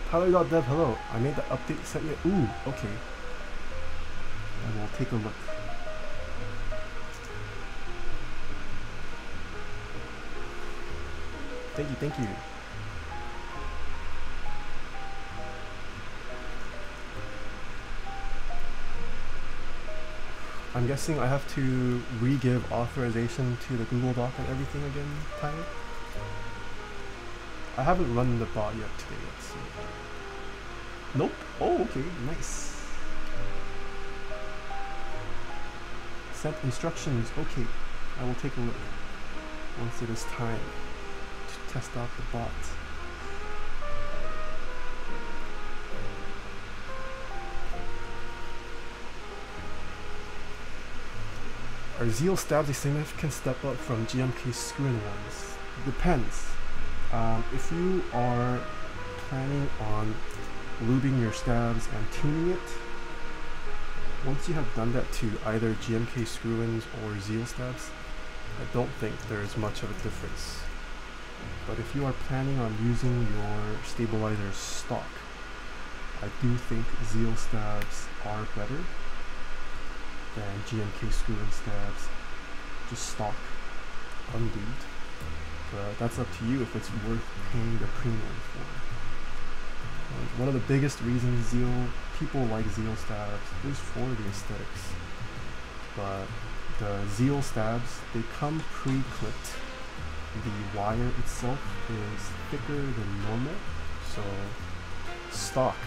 Tyler.dev, hello. I made the update, sent you. Ooh, okay. I will take a look. Thank you, thank you. I'm guessing I have to re-give authorization to the Google Doc and everything again, Tyler? I haven't run the bot yet today, let's see. Nope. Oh, okay, nice. Sent instructions, okay. I will take a look once it is time to test out the bot. Are Zeal stabs a significant step up from GMK screw-in ones? Depends. If you are planning on lubing your stabs and tuning it, once you have done that to either GMK screw-ins or Zeal stabs, I don't think there's much of a difference. But if you are planning on using your stabilizer stock, I do think Zeal stabs are better than GMK screw-in stabs, just stock, unlubed. But that's up to you if it's worth paying the premium for. One of the biggest reasons people like Zeal stabs is for the aesthetics. But the Zeal stabs, they come pre-clipped. The wire itself is thicker than normal, so stock,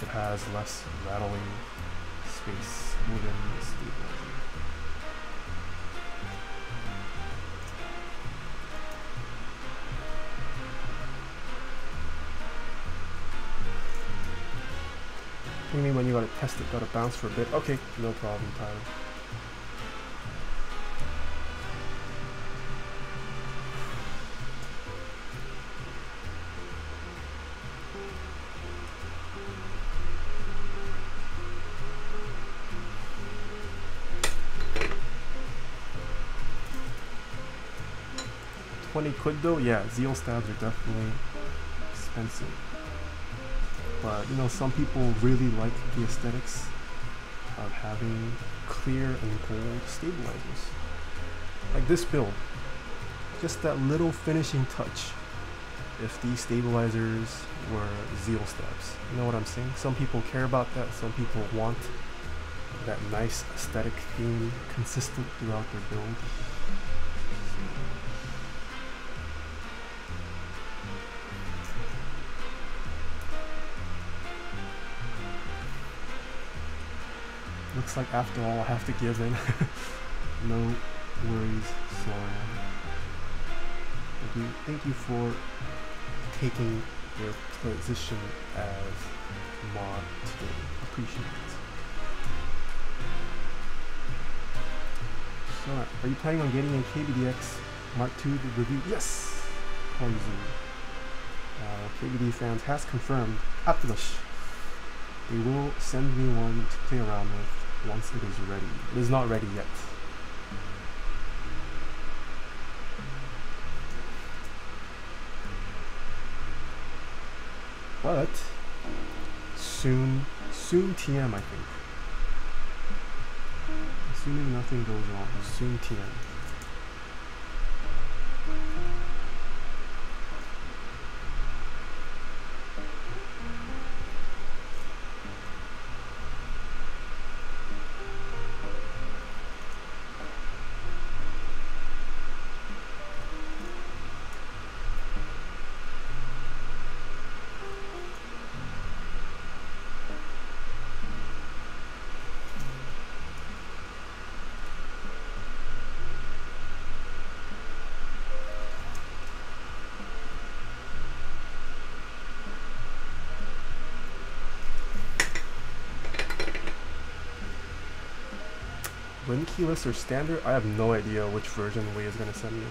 it has less rattling space within the stabilizer. You mean when you gotta test it, gotta bounce for a bit? Okay, no problem, Tyler. £20 though? Yeah, Zeal stabs are definitely expensive. But you know, some people really like the aesthetics of having clear and gold stabilizers. Like this build, just that little finishing touch if these stabilizers were Zeal stabs. You know what I'm saying? Some people care about that, some people want that nice aesthetic theme consistent throughout their build. Looks like after all I have to give in. No worries, Soren. Thank you for taking your position as mod today. Appreciate it. So, are you planning on getting a KBDX Mark II review? Yes! Poison. KBD fans has confirmed Atlas. They will send me one to play around with once it is ready. It is not ready yet. But soon TM, I think. Assuming nothing goes wrong, soon TM. Win keyless or standard? I have no idea which version Wei is going to send me.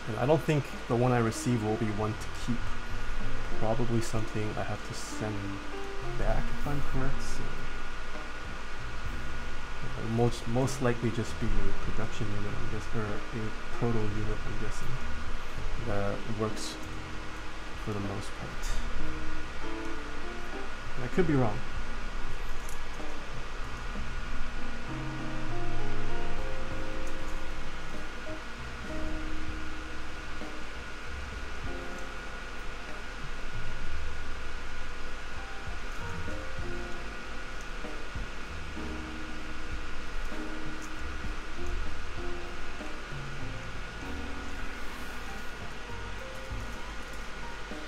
And I don't think the one I receive will be one to keep. Probably something I have to send back if I'm correct. So Most likely just be a production unit, I'm guessing, or a proto unit, I'm guessing, that works for the most part. And I could be wrong.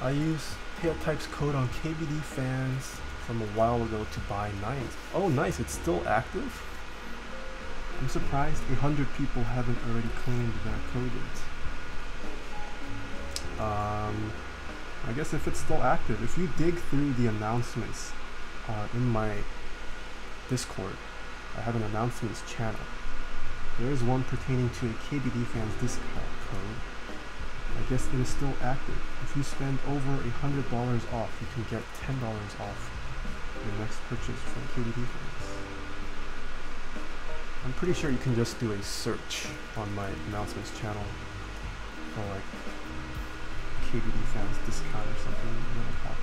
I use Taeha-type's code on KBD fans from a while ago to buy 9s. Oh nice, it's still active? I'm surprised 100 people haven't already claimed their code yet. I guess if it's still active, if you dig through the announcements in my Discord, I have an announcements channel. There is one pertaining to a KBD fans discount code. I guess it is still active. If you spend over $100 off, you can get $10 off your next purchase from KBD fans. I'm pretty sure you can just do a search on my announcements channel for like KBD fans discount or something, and it'll pop up.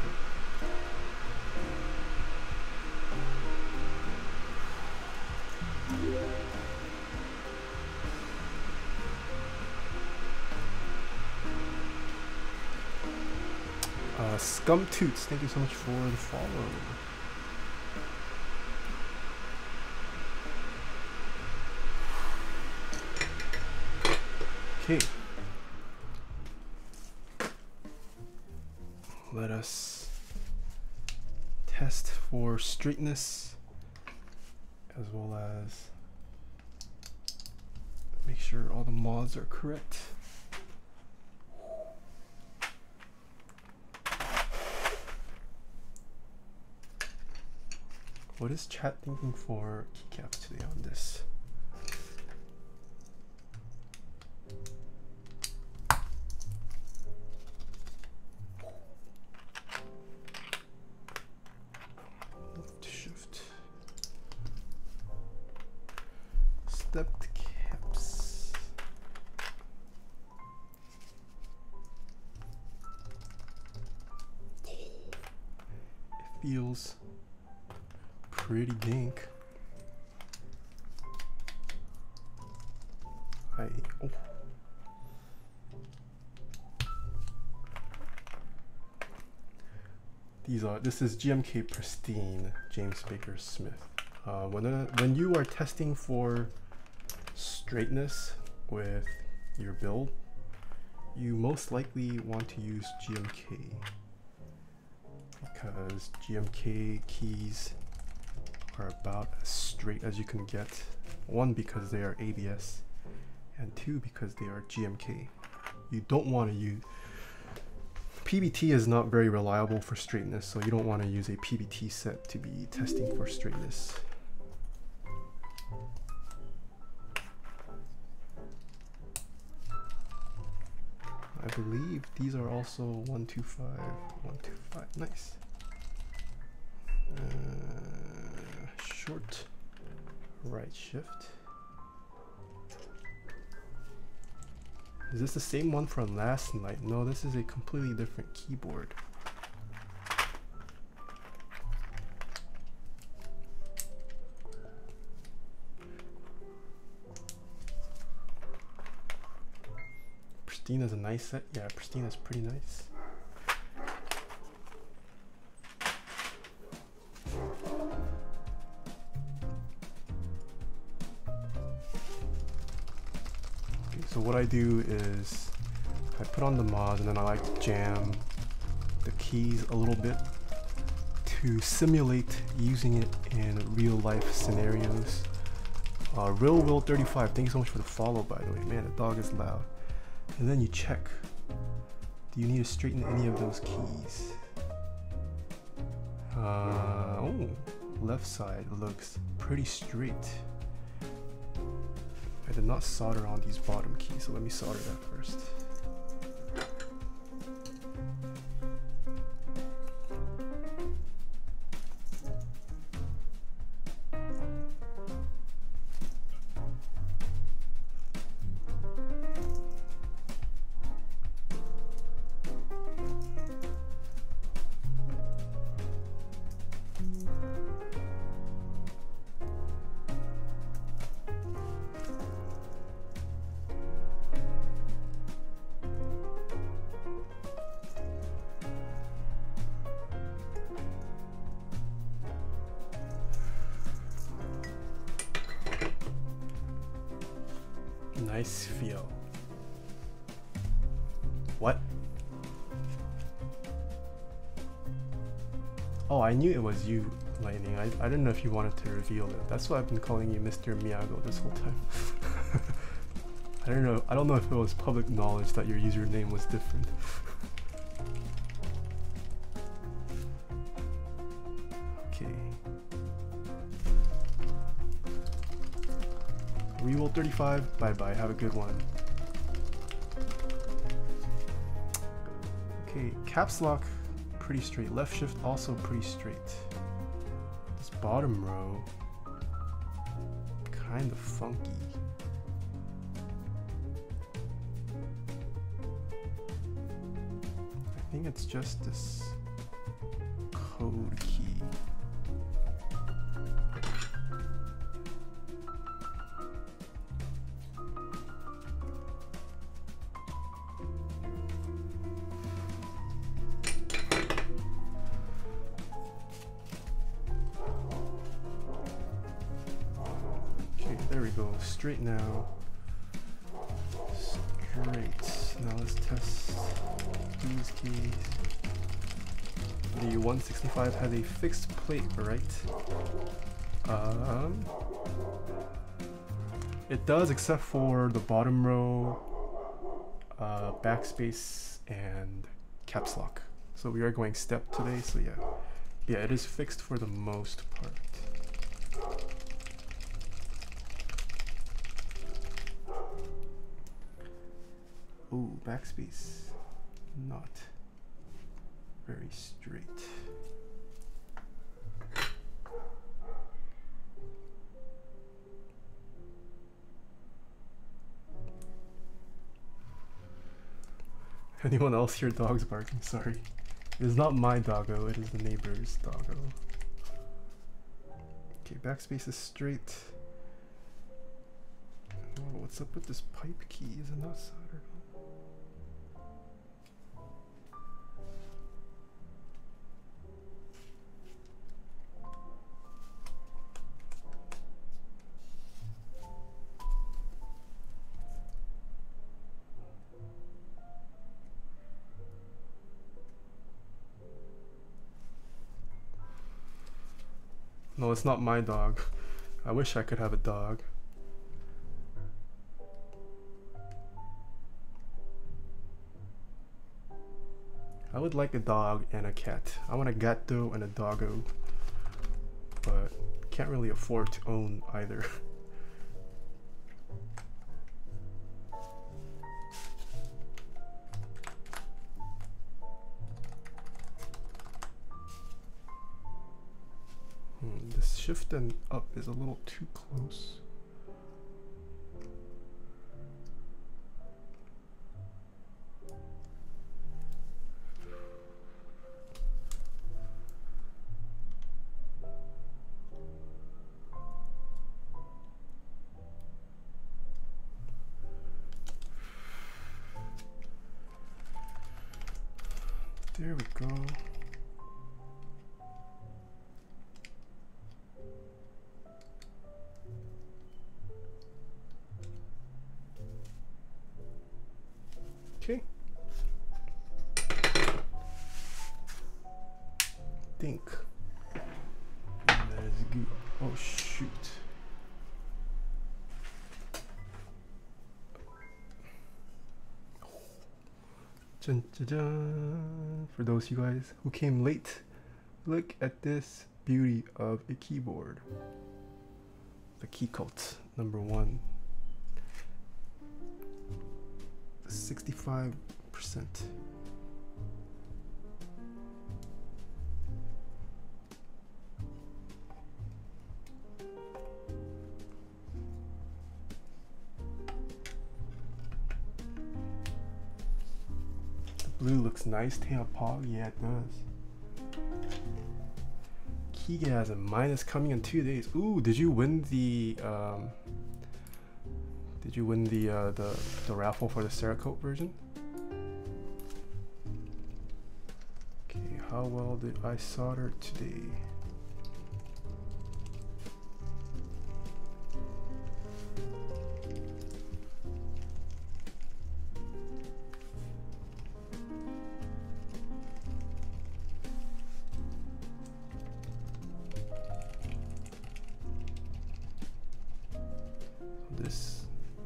Scum Toots, thank you so much for the follow. Okay. Let us test for straightness as well as make sure all the mods are correct. What is chat thinking for keycaps today on this? Left shift. Stepped caps. It feels pretty dink. Oh. This is GMK Pristine, James Baker Smith. When you are testing for straightness with your build, you most likely want to use GMK because GMK keys are about as straight as you can get. One, because they are ABS, and two, because they are GMK. You don't want to use PBT is not very reliable for straightness, so you don't want to use a PBT set to be testing for straightness. I believe these are also 125, 125. Nice. Short right shift. Is this the same one from last night? No, this is a completely different keyboard. Pristine is a nice set. Yeah, Pristine is pretty nice. So what I do is I put on the mod and then I like to jam the keys a little bit to simulate using it in real life scenarios. Real Will 35, thank you so much for the follow, by the way. Man, the dog is loud. And then you check, do you need to straighten any of those keys? Oh, left side looks pretty straight. I did not solder on these bottom keys, so let me solder that first. Nice feel. What? Oh, I knew it was you, Lightning. I didn't know if you wanted to reveal it. That's why I've been calling you Mr. Miyago this whole time. I don't know if it was public knowledge that your username was different. Okay. Reroll 35. Bye bye. Have a good one. Okay, caps lock pretty straight. Left shift also pretty straight. This bottom row kind of funky. I think it's just this code key. Straight now. Straight. Now let's test these keys. The 165 has a fixed plate, right? It does, except for the bottom row, backspace, and caps lock. So we are going step today, so yeah, it is fixed for the most part. Ooh, backspace, not very straight. Anyone else hear dogs barking? Sorry. It is not my doggo, it is the neighbor's doggo. Okay, backspace is straight. Oh, what's up with this pipe key? Is it not soldered? No, it's not my dog. I wish I could have a dog. I would like a dog and a cat. I want a gatto and a doggo, but can't really afford to own either. This shift and up is a little too close. There we go. Okay. Think. That is good. Oh shoot. Dun, dun, dun. For those of you guys who came late, look at this beauty of a keyboard. The Keycult No.1. 65%. The blue looks nice. Taeha Pog, yeah, it does. Keygasm has a minus coming in 2 days. Ooh, did you win the raffle for the Cerakote version? Okay, how well did I solder today?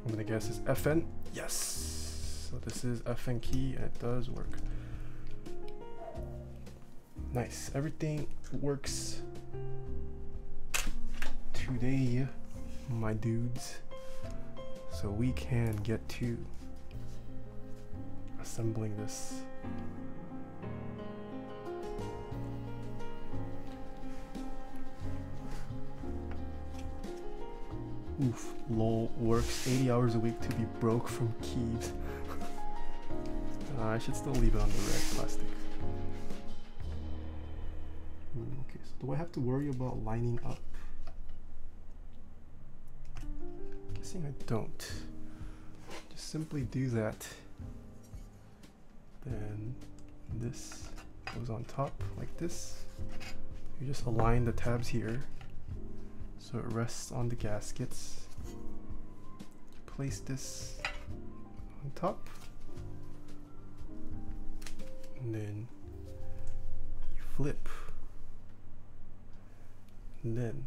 I'm gonna guess is FN. Yes. So this is FN key and it does work. Nice. Everything works today, my dudes. So we can get to assembling this. Oof, lol, works 80 hours a week to be broke from keys. I should still leave it on the red plastic. Okay, so do I have to worry about lining up? Guessing I don't. Just simply do that. Then this goes on top like this. You just align the tabs here so it rests on the gaskets. Place this on top, and then you flip, and then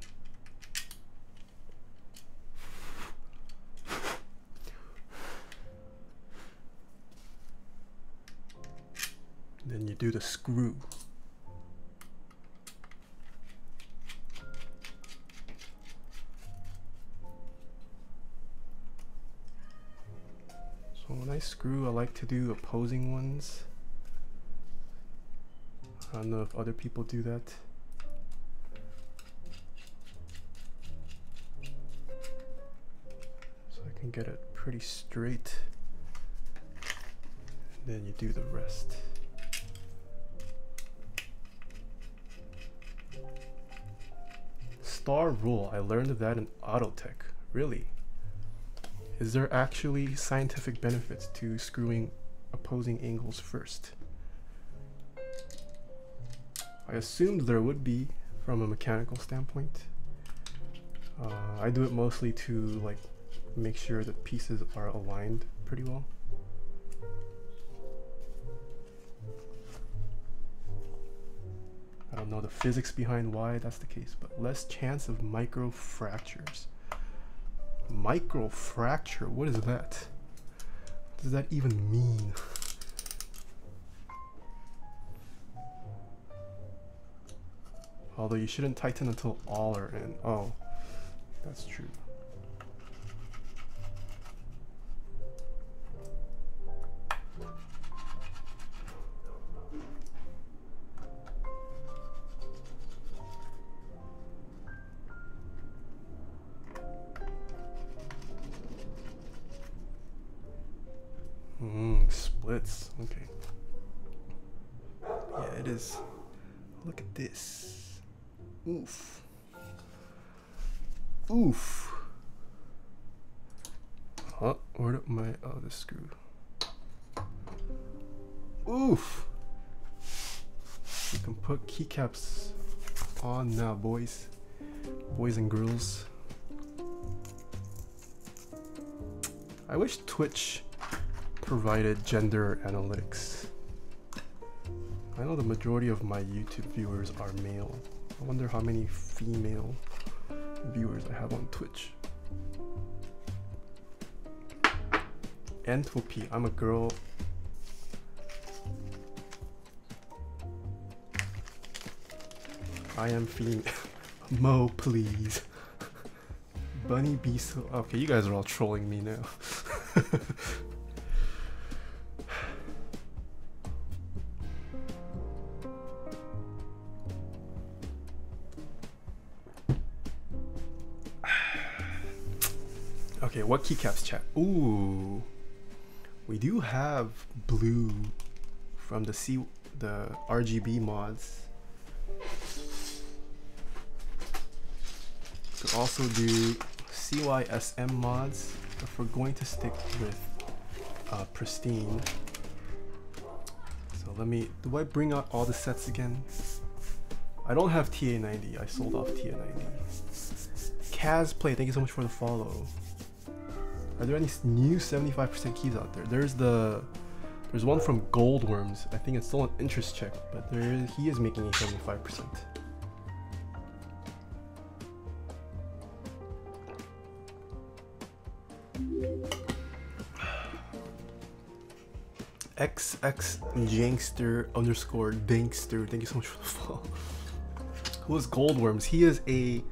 you do the screw. So when I screw, I like to do opposing ones. I don't know if other people do that. So I can get it pretty straight. And then you do the rest. Star rule, I learned that in auto tech. Really? Is there actually scientific benefits to screwing opposing angles first? I assumed there would be from a mechanical standpoint. I do it mostly to like make sure that pieces are aligned pretty well. I don't know the physics behind why that's the case, but less chance of micro fractures. Micro fracture, what is that? What does that even mean? Although you shouldn't tighten until all are in. Oh, that's true. Splits, okay. Yeah, it is. Look at this. Oof. Oof. Huh? Where did my, oh, this screw. Oof. You can put keycaps on now, boys. Boys and girls. I wish Twitch provided gender analytics. I know the majority of my YouTube viewers are male. I wonder how many female viewers I have on Twitch. Entropy, I'm a girl. I am female. Mo, please. Bunny be so. Okay, you guys are all trolling me now. Okay, what keycaps, chat? Ooh, we do have blue from the RGB mods. Could also do CYSM mods if we're going to stick with pristine. So let me. Do I bring out all the sets again? I don't have TA90. I sold off TA90. Kaz Play, thank you so much for the follow. Are there any new 75% keys out there? There's one from Goldworms. I think it's still an interest check, but he is making a 75%. XX Jankster _ Dankster. Thank you so much for the follow. Who is Goldworms? He is a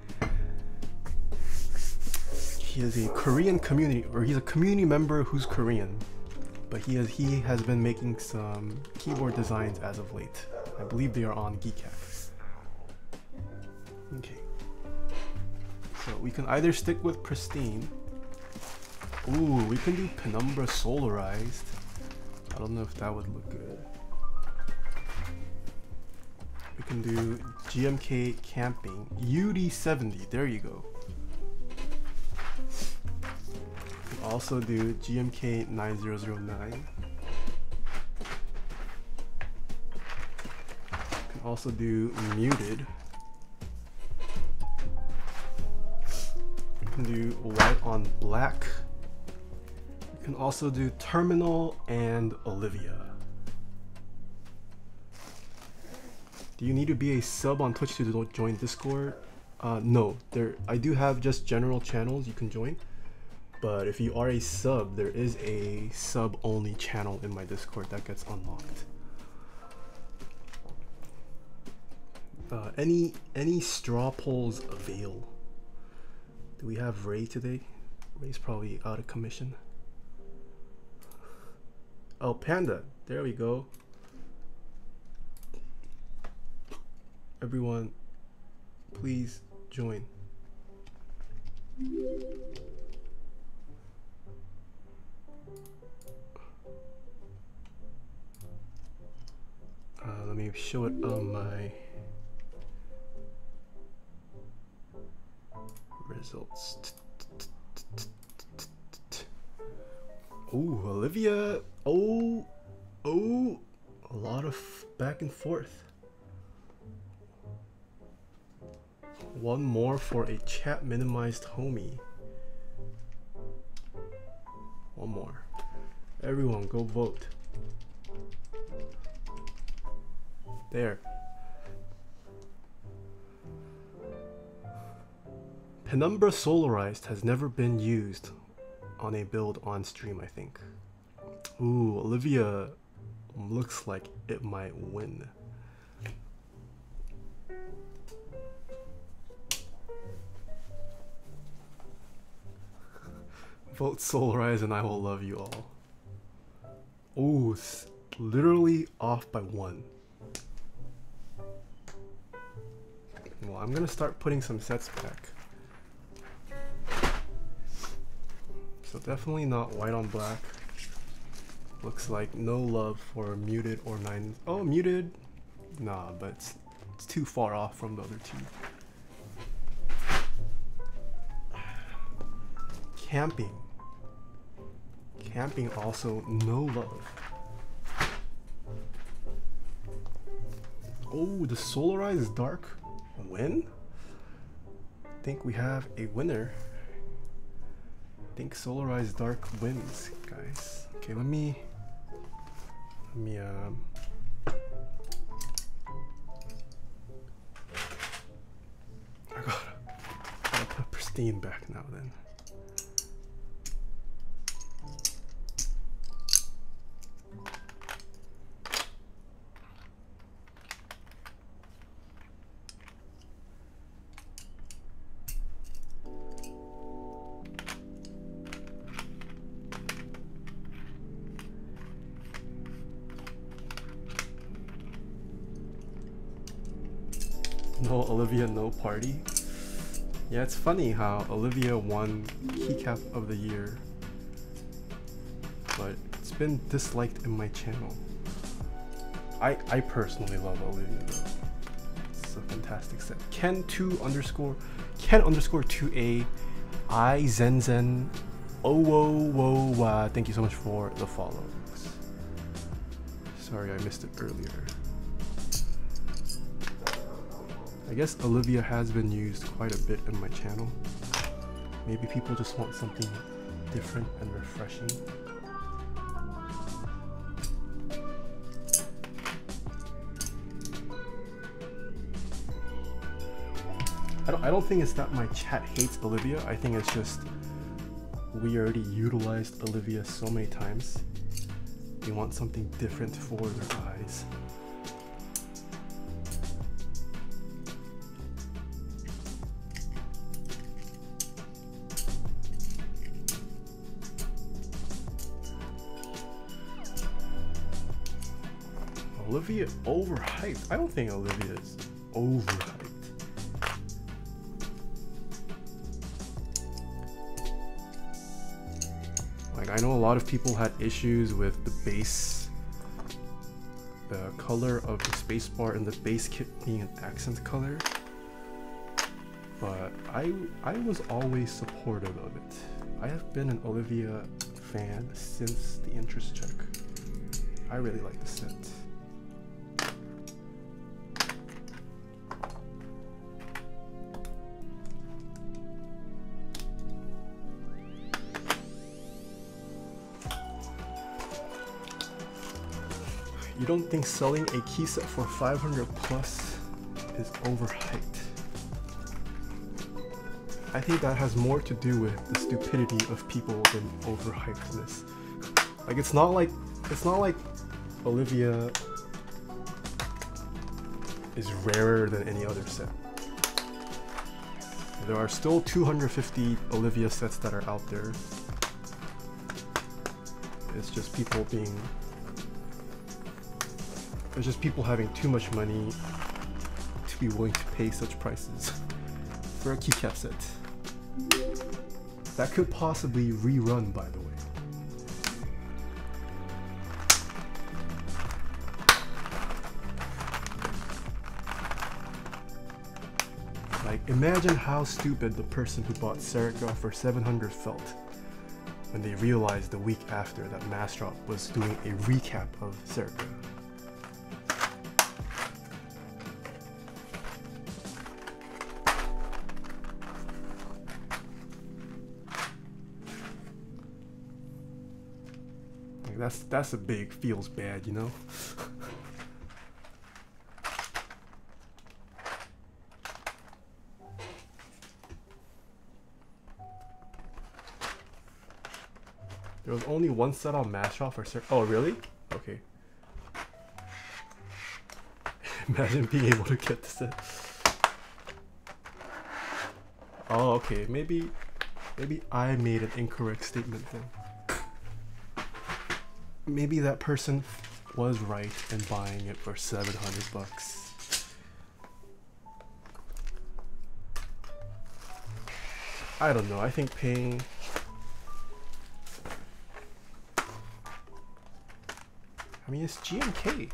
Korean community, or he's a community member who's Korean, but he has been making some keyboard designs as of late. I believe they are on Geekcat. Okay. So we can either stick with Pristine. Ooh, we can do Penumbra Solarized. I don't know if that would look good. We can do GMK Camping. UD70, there you go. We can also do GMK 9009. We can also do Muted. We can do White on Black. We can also do Terminal and Olivia. Do you need to be a sub on Twitch to join Discord? No, I do have just general channels you can join, but if you are a sub, there is a sub only channel in my Discord that gets unlocked. Any straw polls avail? Do we have Ray today? Ray's probably out of commission. Oh, Panda, there we go. Everyone, please join. Let me show it on my results. Oh, Olivia. Oh, a lot of back and forth. One more for a chat minimized homie. One more. Everyone go vote. There. Penumbra Solarized has never been used on a build on stream, I think. Ooh, Olivia looks like it might win. Vote Solarize and I will love you all. Ooh, it's literally off by 1. Well, I'm gonna start putting some sets back. So definitely not White on Black. Looks like no love for Muted or 9. Oh, Muted. Nah, but it's too far off from the other two. Camping. Camping also no love. Oh, the Solarized Dark win? I think we have a winner. I think Solarized Dark wins, guys. Okay, let me I gotta put Pristine back now then. No Olivia, no party. Yeah, it's funny how Olivia won Keycult of the Year, but it's been disliked in my channel. I personally love Olivia though. It's a fantastic set. Ken_2A I Zen thank you so much for the follow. Sorry I missed it earlier. I guess Olivia has been used quite a bit in my channel. Maybe people just want something different and refreshing. I don't think it's that my chat hates Olivia. I think it's just we already utilized Olivia so many times They want something different for their eyes. Olivia overhyped? I don't think Olivia is overhyped. Like, I know a lot of people had issues with the base, the color of the spacebar and the base kit being an accent color, but I was always supportive of it. I have been an Olivia fan since the interest check. I really like the set. You don't think selling a key set for 500 plus is overhyped? I think that has more to do with the stupidity of people than overhypedness. Like, it's not like Olivia is rarer than any other set. There are still 250 Olivia sets that are out there. It's just people being... There's just people having too much money to be willing to pay such prices for a keycap set. That could possibly rerun, by the way. Like, imagine how stupid the person who bought Serica for 700 felt when they realized the week after that Mastrop was doing a recap of Serica. That's a big feels bad, you know? There was only one set on Mastrop for certain. Oh, really? Okay. Imagine being able to get this set. Oh, okay. Maybe I made an incorrect statement then. Maybe that person was right in buying it for 700 bucks. I don't know. I think paying... I mean, it's GMK.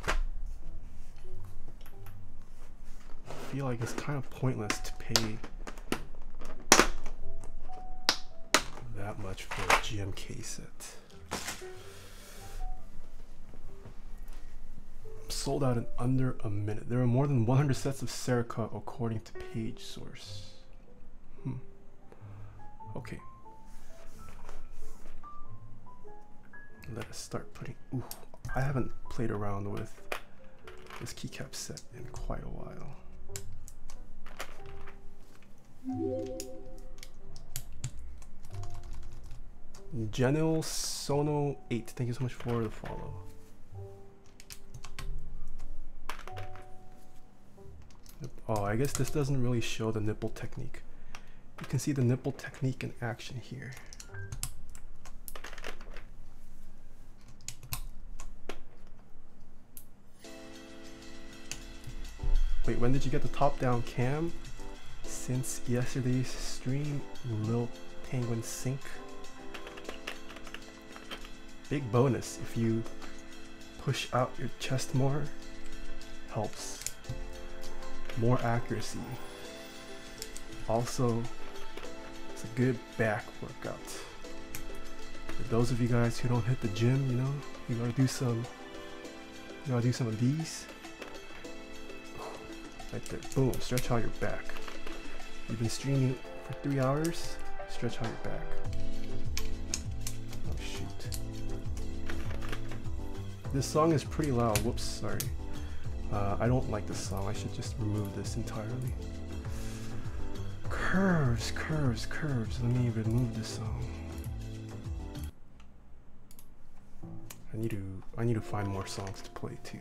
I feel like it's kind of pointless to pay that much for a GMK set. Sold out in under a minute. There are more than 100 sets of Serica according to page source. Okay. Let us start putting... Ooh, I haven't played around with this keycap set in quite a while. Genil Sono 8, thank you so much for the follow. Oh, I guess this doesn't really show the nipple technique. You can see the nipple technique in action here. Wait, when did you get the top-down cam? Since yesterday's stream, Lil Penguin Sync. Big bonus if you push out your chest more, helps. More accuracy. Also, it's a good back workout. For those of you guys who don't hit the gym, you know, you gotta do some of these. Right there, boom, stretch out your back. You've been streaming for 3 hours, stretch out your back. Oh shoot. This song is pretty loud, whoops, sorry. I don't like this song, I should just remove this entirely. Curves, curves, curves, let me remove this song. I need to find more songs to play too.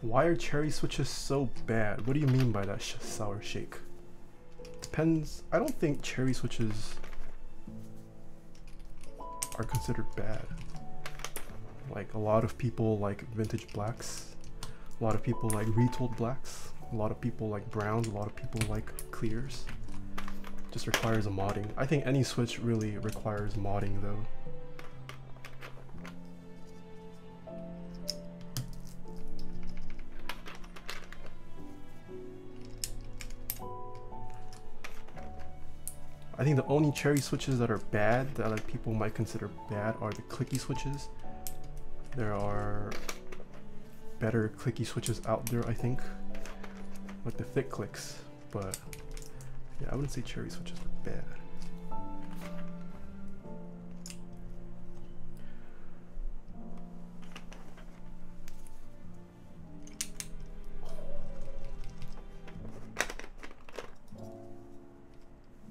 Why are cherry switches so bad? What do you mean by that, Sour Shake? Depends. I don't think cherry switches are considered bad. Like, a lot of people like vintage blacks. A lot of people like retold blacks. A lot of people like browns. A lot of people like clears. Just requires a modding. I think any switch really requires modding though. I think the only cherry switches that are bad, that like people might consider bad, are the clicky switches. There are better clicky switches out there, I think, like the thick clicks. But yeah, I wouldn't say cherry switches are bad.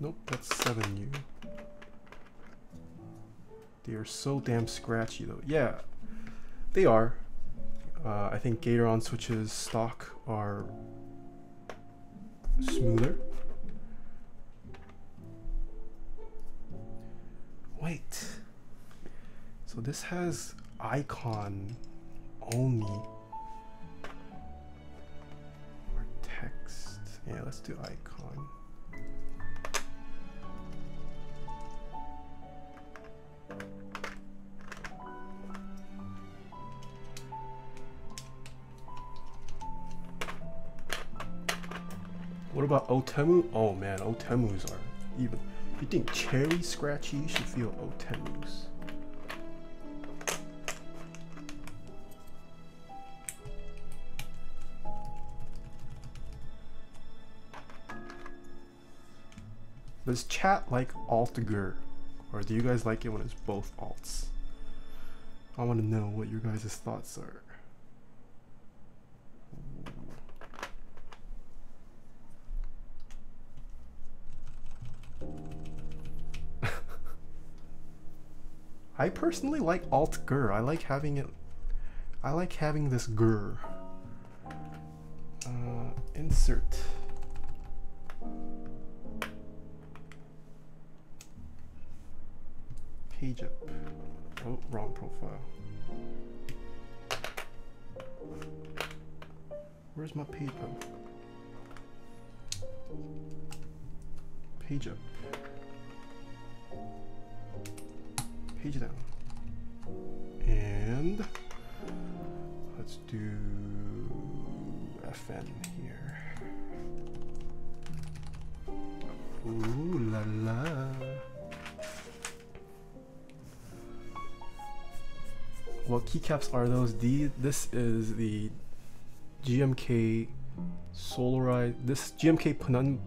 Nope, that's 7U. They are so damn scratchy though. Yeah, they are. I think Gatoron switches stock are smoother. Wait. So this has icon only. Or text. Yeah, let's do icon. What about Otemu? Oh man, Otemus are even. If you think cherry scratchy, you should feel Otemus. Does chat like Alt-Ger? Or do you guys like it when it's both alts? I want to know what your guys' thoughts are. I personally like Alt-Ger. I like having it. I like having this Ger. Insert. Page up. Oh, wrong profile. Where's my page up? Page up. Page down. And let's do FN here. Ooh la la. What keycaps are those? This is the GMK Solarized. This GMK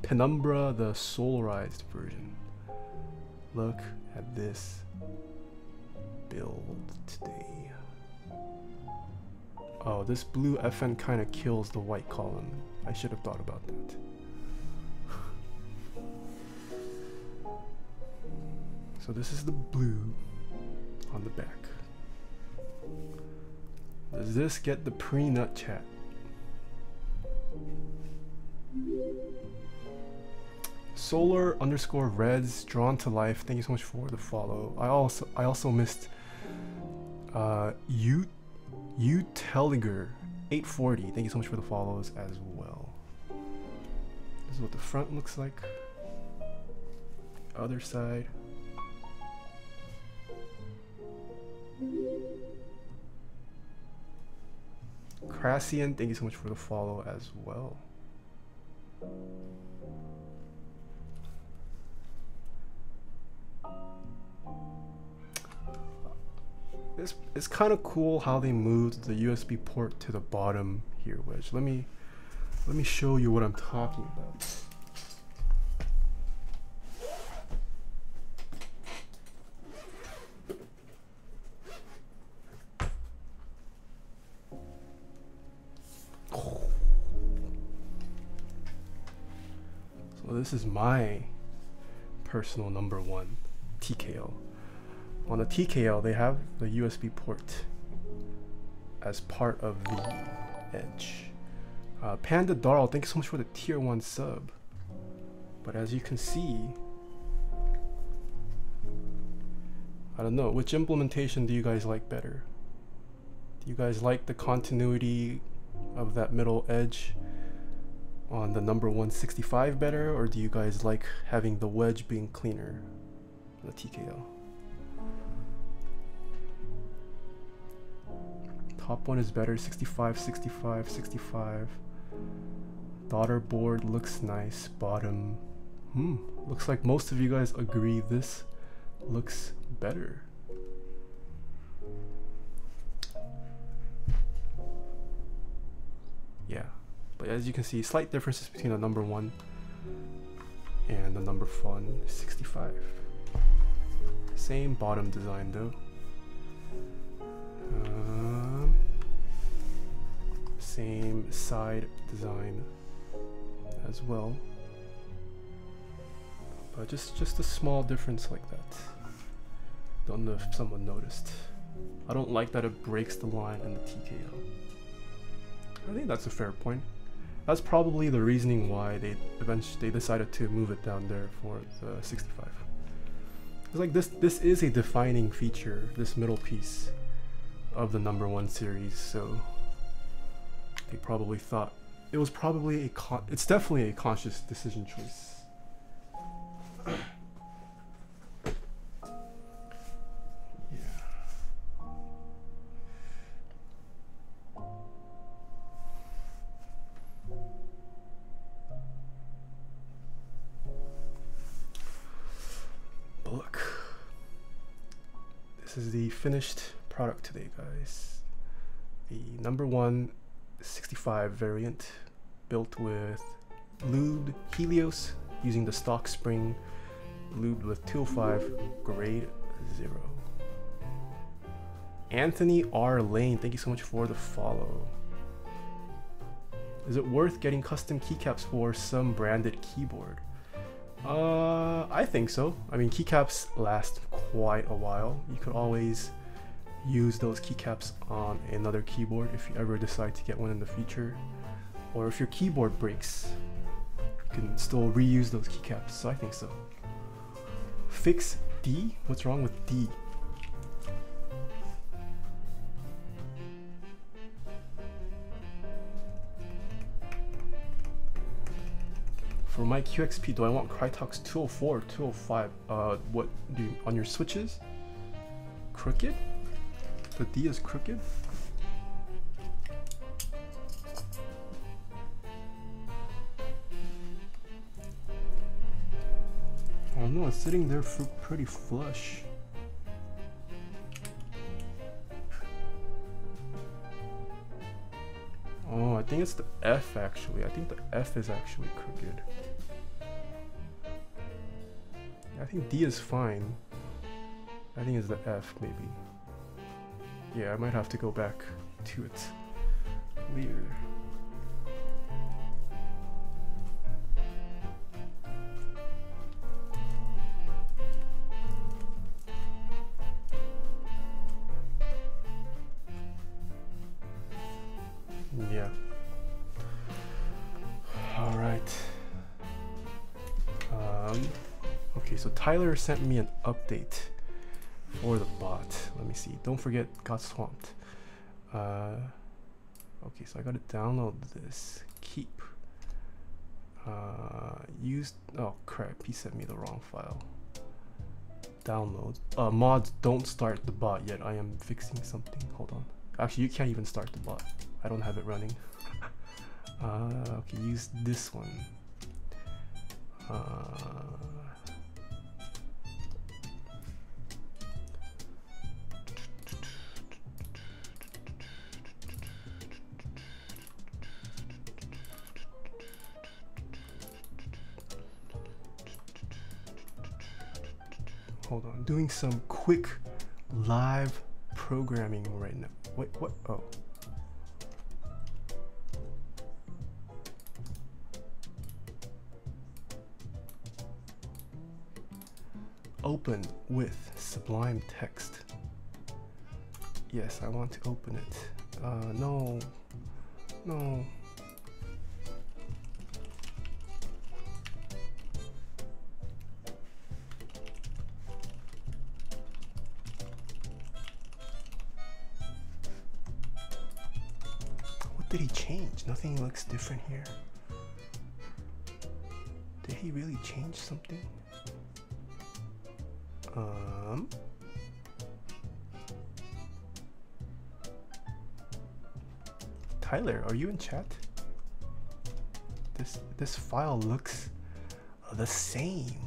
Penumbra, the Solarized version. Look at this build today. Oh, this blue FN kind of kills the white column. I should have thought about that. So this is the blue on the back. Does this get the pre-nut chat? Solar_Reds drawn to life. Thank you so much for the follow. I also missed Uteliger 840. Thank you so much for the follows as well. This is what the front looks like. Other side. Crassian, thank you so much for the follow as well. It's kind of cool how they moved the USB port to the bottom here, Wedge. Let me show you what I'm talking about. this is my personal number one TKO. On the TKO, they have the USB port as part of the edge. Panda Darl, thank you so much for the tier 1 sub. But as you can see, I don't know, which implementation do you guys like better? Do you guys like the continuity of that middle edge on the number 165 better, or do you guys like having the wedge being cleaner on the TKO? Top one is better, 65, 65, 65. Daughter board looks nice, bottom. Looks like most of you guys agree this looks better. Yeah, but as you can see, slight differences between the number 1 and the number 65. Same bottom design though. Same side design as well, but just a small difference like that. Don't know if someone noticed. I don't like that it breaks the line in the TKO. I think that's a fair point. That's probably the reasoning why they decided to move it down there for the 65. It's like this is a defining feature, this middle piece of the number 1 series, so they probably thought it was probably it's definitely a conscious decision choice. Yeah. But look, this is the finished product today, guys. The number 165 variant, built with lubed Helios using the stock spring, lubed with 205 grade 0. Anthony R. Lane, thank you so much for the follow. Is it worth getting custom keycaps for some branded keyboard? I think so. I mean, keycaps last quite a while. You could always use those keycaps on another keyboard if you ever decide to get one in the future, or if your keyboard breaks, you can still reuse those keycaps. So I think so. Fix D? What's wrong with D? For my QXP, do I want Crytox 204 or 205? What do you, on your switches? Crooked? The D is crooked? Oh no, it's sitting there pretty flush. Oh, I think it's the F actually. I think the F is actually crooked. I think D is fine. I think it's the F maybe. Yeah, I might have to go back to it later. Yeah. All right. Okay, so Tyler sent me an update for the bot. Let me see. Don't forget, got swamped. Okay, so I gotta download this. Keep. Used. Oh crap! He sent me the wrong file. Download. Mods don't start the bot yet. I am fixing something. Hold on. Actually, you can't even start the bot. I don't have it running. Okay, use this one. Hold on, doing some quick live programming right now. Wait, what? Oh. Open with Sublime text. Yes, I want to open it. No. No. What did he change? Nothing looks different here. Did he really change something? Tyler, are you in chat? This file looks the same.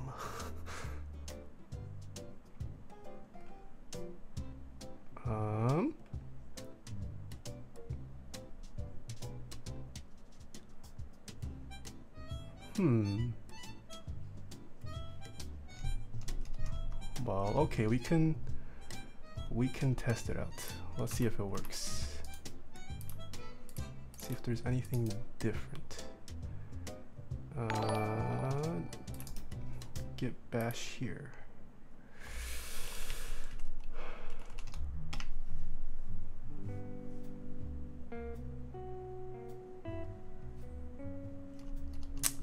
Well, okay, we can test it out. Let's see if it works. See if there's anything different. Git bash here.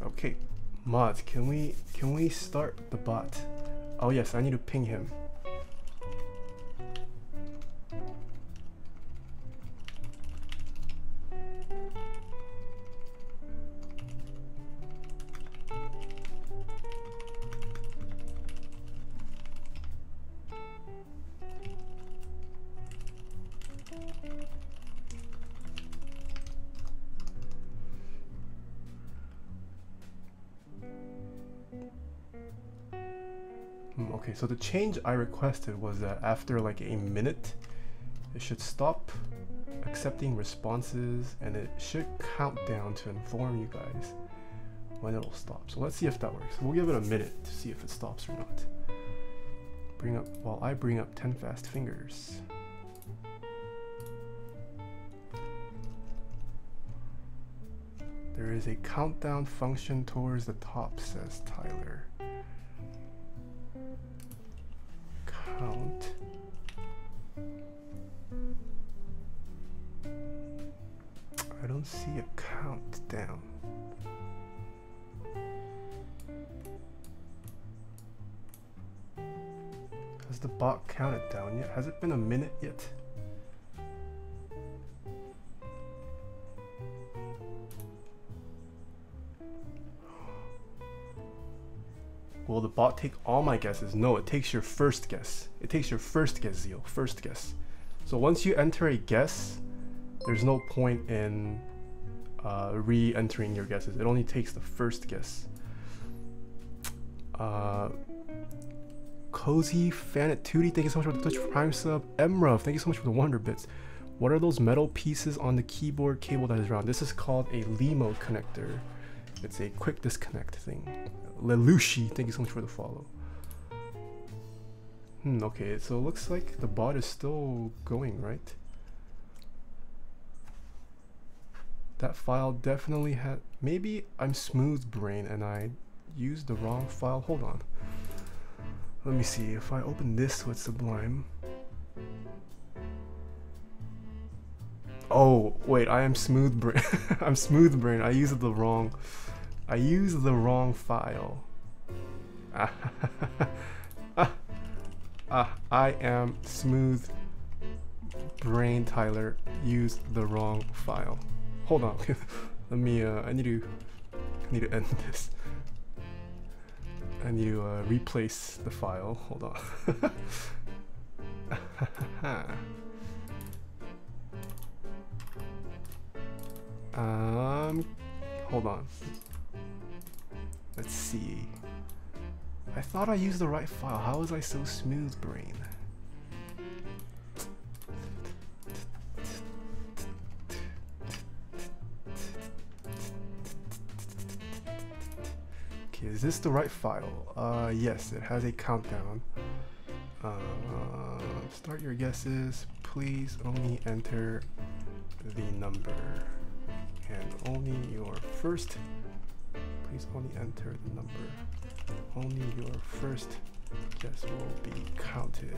Okay, mods, can we start the bot? Oh yes, I need to ping him. Okay, so the change I requested was that after like a minute, it should stop accepting responses and it should count down to inform you guys when it'll stop. So let's see if that works. We'll give it a minute to see if it stops or not. While I bring up 10 fast fingers. There is a countdown function towards the top, says Tyler. Count. I don't see a countdown. Has the bot counted down yet? Has it been a minute yet? Will the bot take all my guesses? No, it takes your first guess. It takes your first guess, Zeal. First guess. So once you enter a guess, there's no point in re-entering your guesses. It only takes the first guess. Cozy Fanet Tootie, thank you so much for the Twitch Prime sub. Emra, thank you so much for the Wonder Bits. What are those metal pieces on the keyboard cable that is round? This is called a LEMO connector. It's a quick disconnect thing. Lelouchi, thank you so much for the follow. Okay, so it looks like the bot is still going, right? That file definitely had... Maybe I'm smooth brain and I used the wrong file. Hold on. Let me see. If I open this with Sublime... Oh, wait, I am smooth brain. I'm smooth brain. I used the wrong file. I am smooth brain. Tyler used the wrong file. Hold on. Let me I need to end this. I need to replace the file. Hold on. Hold on. Let's see. I thought I used the right file. How was I so smooth brain? Okay, is this the right file? Yes, it has a countdown. Start your guesses. Please only enter the number. And only your first. Please only enter the number. Only your first guess will be counted.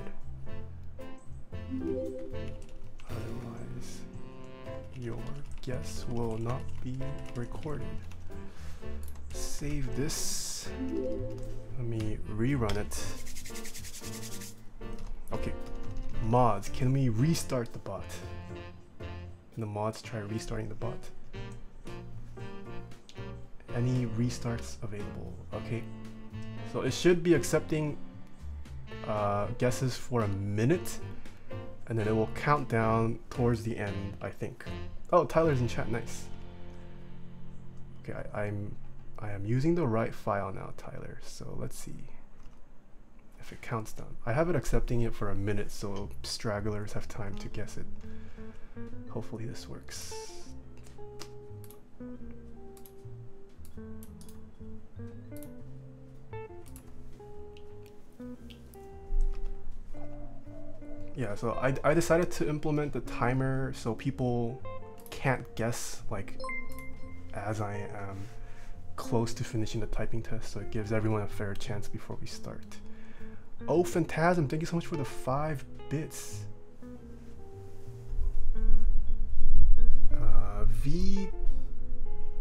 Otherwise, your guess will not be recorded. Save this. Let me rerun it. Okay. Mods, can we restart the bot? Can the mods try restarting the bot? Any restarts available? Okay. So it should be accepting guesses for a minute, and then it will count down towards the end, I think. Oh, Tyler's in chat, nice. Okay, I am using the right file now, Tyler. So let's see if it counts down. I have it accepting it for a minute, so stragglers have time to guess it. Hopefully this works. Yeah, so I decided to implement the timer so people can't guess like as I am close to finishing the typing test, so it gives everyone a fair chance before we start. Oh, Phantasm, thank you so much for the 5 bits. V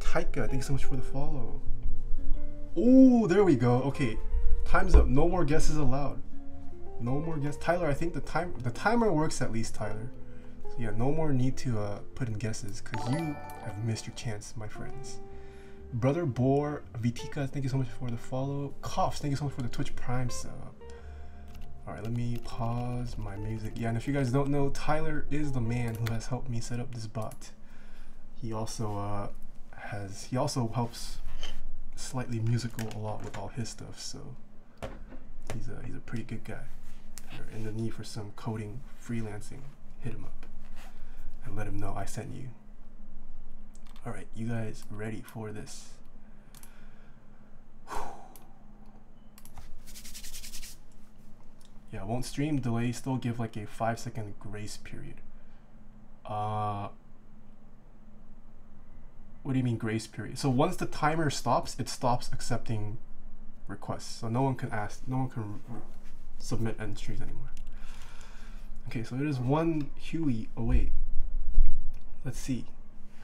Taika, thank you so much for the follow. Oh, there we go. Okay, time's up. No more guesses allowed. No more guess. Tyler, I think the timer works at least, Tyler. So yeah, no more need to put in guesses because you have missed your chance, my friends. Brother Boar, Vitika, thank you so much for the follow. Coughs, thank you so much for the Twitch Prime sub. Alright, let me pause my music. Yeah, and if you guys don't know, Tyler is the man who has helped me set up this bot. He also helps slightly musical a lot with all his stuff, so he's a pretty good guy. If you're in the need for some coding freelancing, hit him up and let him know I sent you. Alright, you guys ready for this? Yeah, won't stream delay, still give like a 5-second grace period. What do you mean grace period? So once the timer stops, it stops accepting requests. So no one can submit entries anymore. Okay, so it is 1 Huey away. Let's see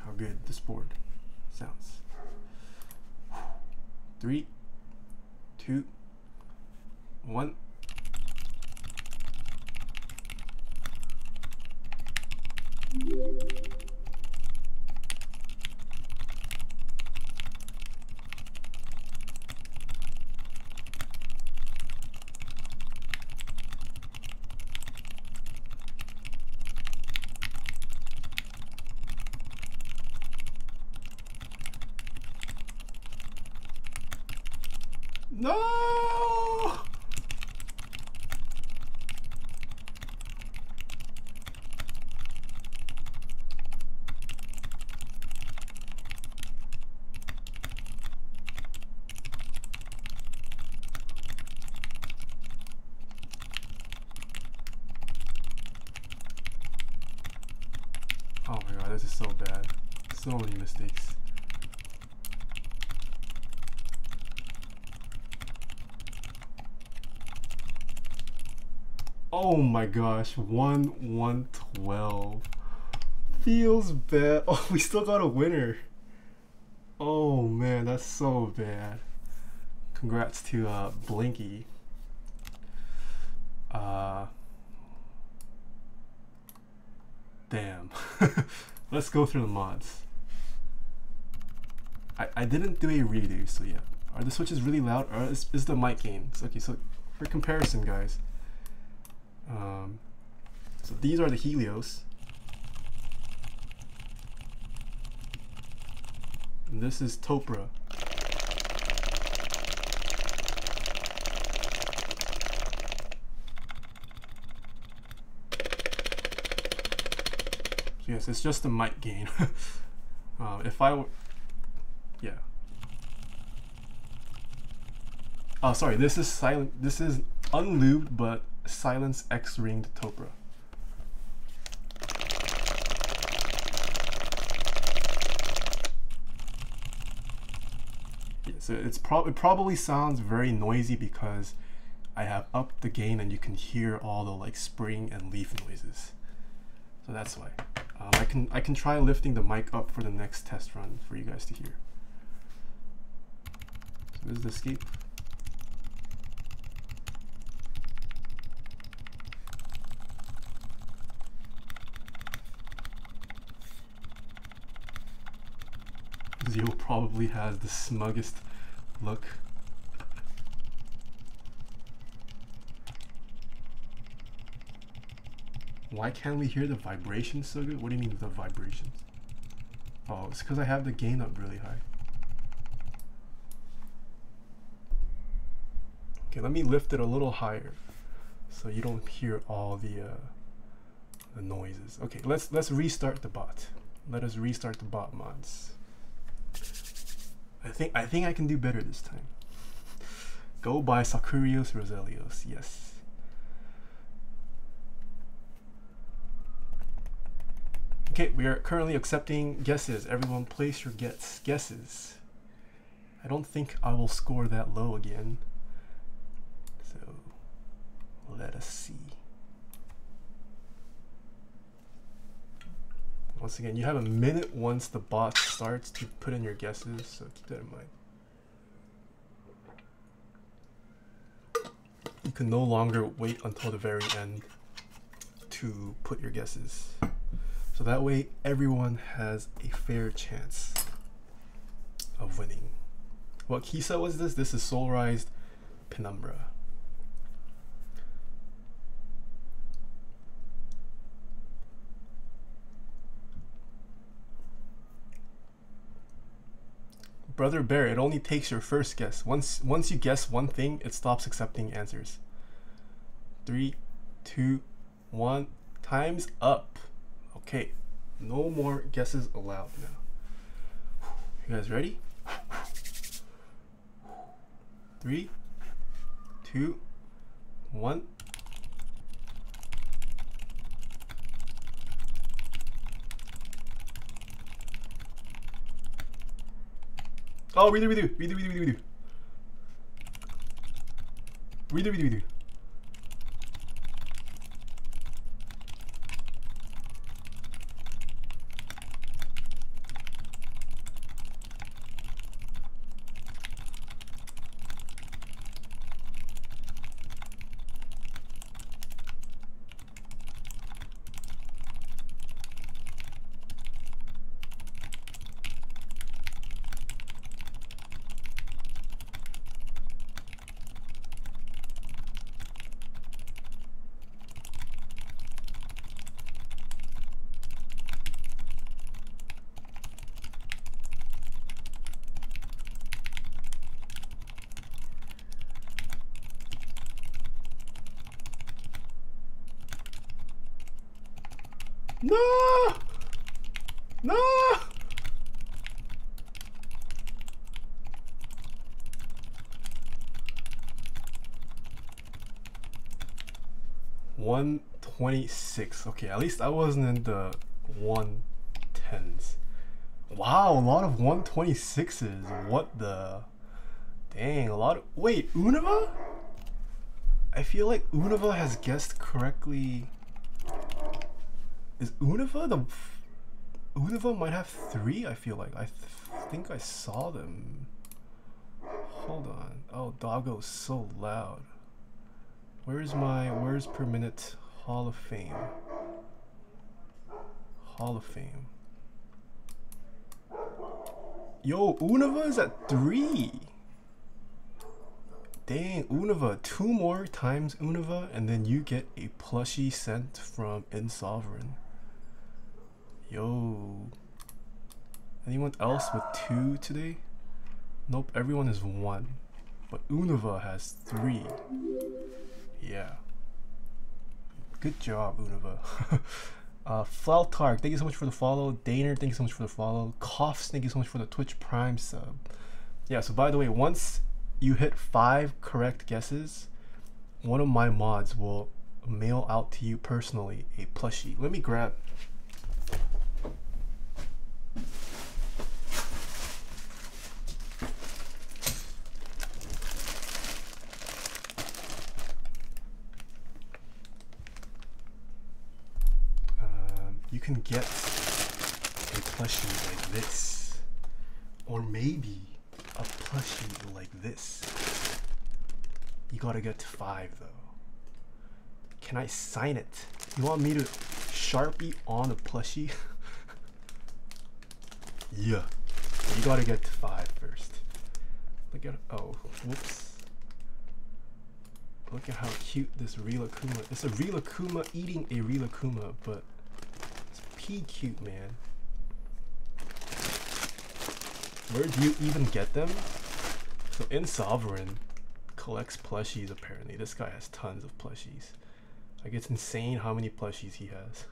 how good this board sounds. 3, 2, 1. No! Oh my god, this is so bad. So many mistakes. Oh my gosh, 1-1-12. Feels bad. Oh, we still got a winner. Oh man, that's so bad. Congrats to Blinky. Damn. Let's go through the mods. I didn't do a redo, so yeah. Are the switches really loud, or is the mic gain? Okay, so for comparison, guys. So these are the Helios. And this is Topra. So yes, it's just the mic gain. If I were, yeah. Oh, sorry, this is silent. This is unlubed, but Silence X-ringed Topra. Yeah, so it probably sounds very noisy because I have upped the gain and you can hear all the like spring and leaf noises. So that's why. I can try lifting the mic up for the next test run for you guys to hear. So this is the escape. Zio probably has the smuggest look. Why can't we hear the vibrations so good? What do you mean the vibrations? Oh, it's because I have the gain up really high. Okay, let me lift it a little higher so you don't hear all the noises. Okay, let's restart the bot. Let us restart the bot mods. I think I can do better this time. Go by Sakurios Roselios, yes. Okay, we are currently accepting guesses. Everyone place your guesses. I don't think I will score that low again. So let us see. Once again, you have a minute once the bot starts to put in your guesses, so keep that in mind. You can no longer wait until the very end to put your guesses. So that way everyone has a fair chance of winning. What Kisa was this? This is Soulrized Penumbra. Brother Bear, it only takes your first guess. Once you guess one thing, it stops accepting answers. 3, 2, 1, time's up. Okay, no more guesses allowed now. You guys ready? 3, 2, 1. Oh, redo. Redo. No! No! $126. Okay, at least I wasn't in the 110s. Wow, a lot of 126s. What the? Dang, a lot of. Wait, Unova? I feel like Unova has guessed correctly. Is Unova the... Unova might have 3, I feel like. I think I saw them. Hold on. Oh, Doggo's so loud. Where's per minute Hall of Fame? Hall of Fame. Yo, Unova is at 3. Dang, Unova. 2 more times Unova, and then you get a plushie sent from Insovereign. Yo. Anyone else with 2 today? Nope, everyone is 1. But Unova has 3. Yeah. Good job, Unova. Flautark, thank you so much for the follow. Daner, thank you so much for the follow. Coughs, thank you so much for the Twitch Prime sub. Yeah, so by the way, once you hit 5 correct guesses, one of my mods will mail out to you personally a plushie. Let me grab. you can get a plushie like this, or maybe a plushie like this. You gotta get to 5 though. Can I sign it? You want me to Sharpie on a plushie? Yeah. You gotta get to 5 first. Look at, oh, whoops. Look at how cute this Rilakuma. It's a Rilakuma eating a Rilakuma, but it's pea cute, man. Where do you even get them? So in Soldering collects plushies apparently. This guy has tons of plushies. Like, it's insane how many plushies he has.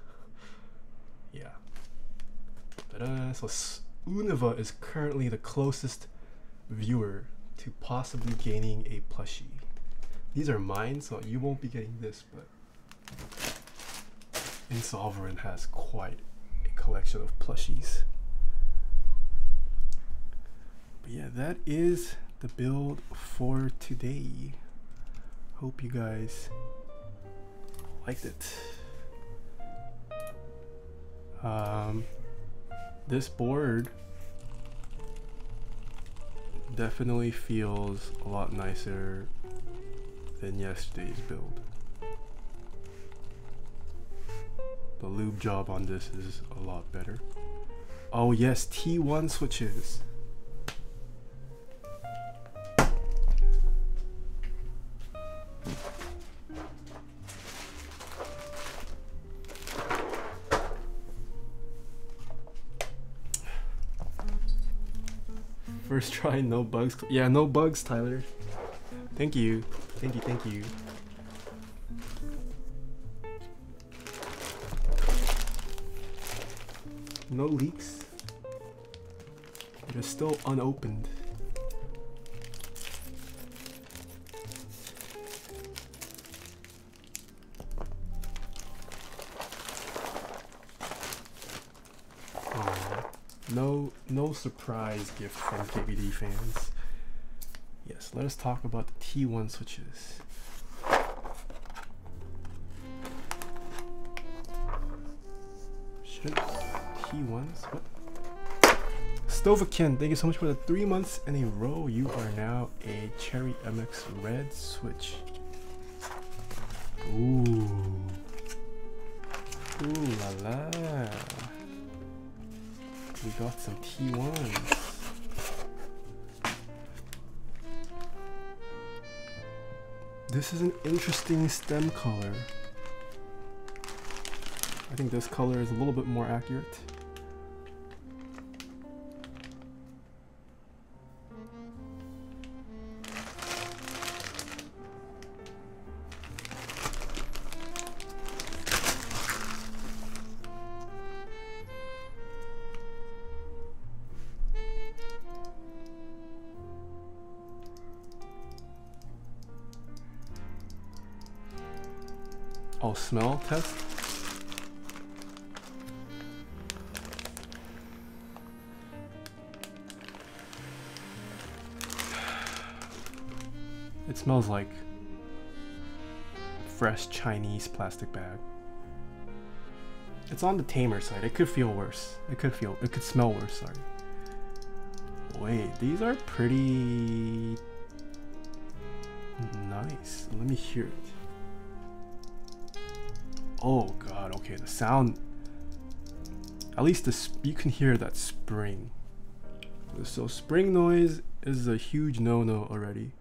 Yeah. So Univa is currently the closest viewer to possibly gaining a plushie. These are mine, so you won't be getting this, but Soldering has quite a collection of plushies. But yeah, that is the build for today. Hope you guys liked it. This board definitely feels a lot nicer than yesterday's build. The lube job on this is a lot better. Oh yes, T1 switches. First try, no bugs. Yeah, no bugs, Tyler. Thank you. Thank you, thank you. No leaks. It is still unopened. No surprise gift from KBD fans. Yes, let us talk about the T1 switches. Shouldn't T1s? What? Stovakin, thank you so much for the 3 months in a row. You are now a Cherry MX Red switch. Ooh. Ooh la la. We got some T1s. This is an interesting stem color. I think this color is a little bit more accurate. Oh, smell test? It smells like fresh Chinese plastic bag. It's on the tamer side. It could feel worse. It could smell worse, sorry. Wait, these are pretty nice. Let me hear it. Oh god, okay, the sound, at least you can hear that spring. So spring noise is a huge no-no already,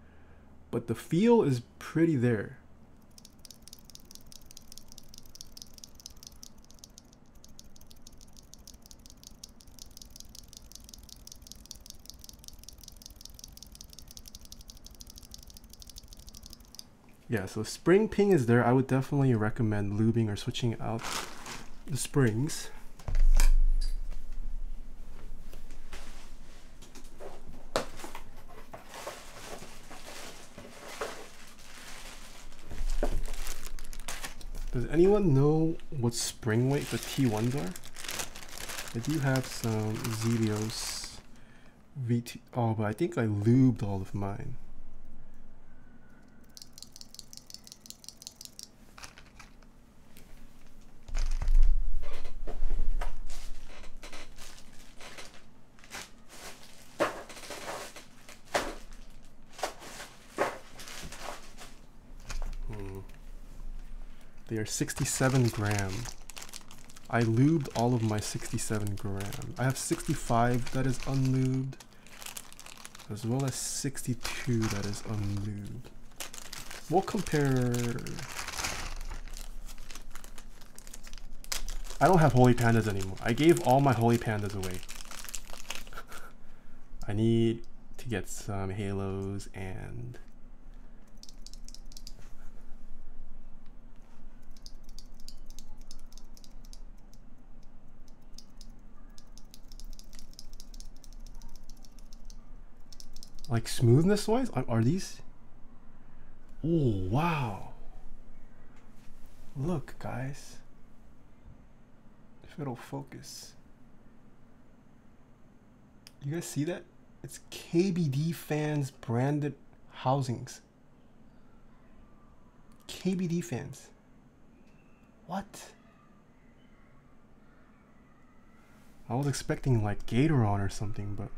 but the feel is pretty there. Yeah, so spring ping is there. I would definitely recommend lubing or switching out the springs. Does anyone know what spring weight the T1s are? I do have some Zelios VT. Oh, but I think I lubed all of mine. They are 67 gram. I lubed all of my 67 gram. I have 65 that is unlubed, as well as 62 that is unlubed. We'll compare. I don't have Holy Pandas anymore. I gave all my Holy Pandas away. I need to get some halos and like smoothness wise, are these? Oh wow. Look guys. If it'll focus. You guys see that? It's KBD fans branded housings. KBD fans. What? I was expecting like Gatoron or something, but.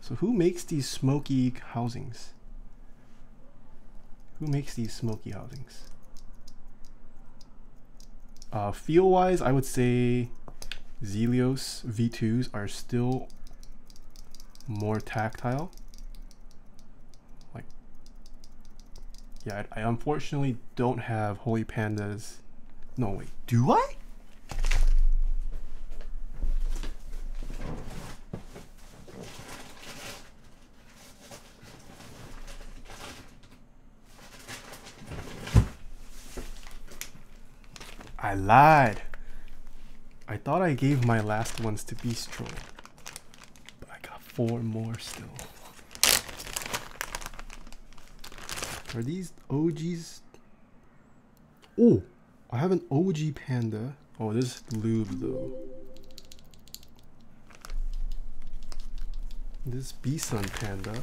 So who makes these smoky housings? Who makes these smoky housings? Feel wise, I would say Zelios V2s are still more tactile. Like, yeah, I unfortunately don't have Holy Pandas. No, wait, do I? I lied. I thought I gave my last ones to Bistro, but I got 4 more still. Are these OGs? Oh, I have an OG Panda. Oh, this is lube though. This B-Sun Panda.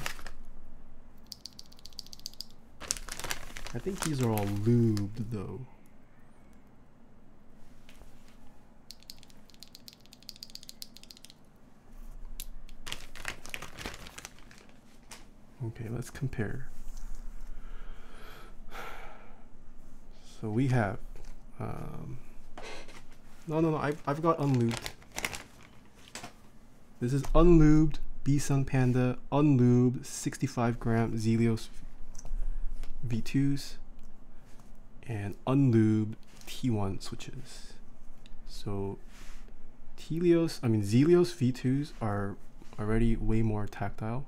I think these are all lubed though. Okay, let's compare. So we have, no, I've got unlubed. This is unlubed B-Sun Panda, unlubed 65 gram Zelios V2s, and unlubed T1 switches. So Zelios V2s are already way more tactile.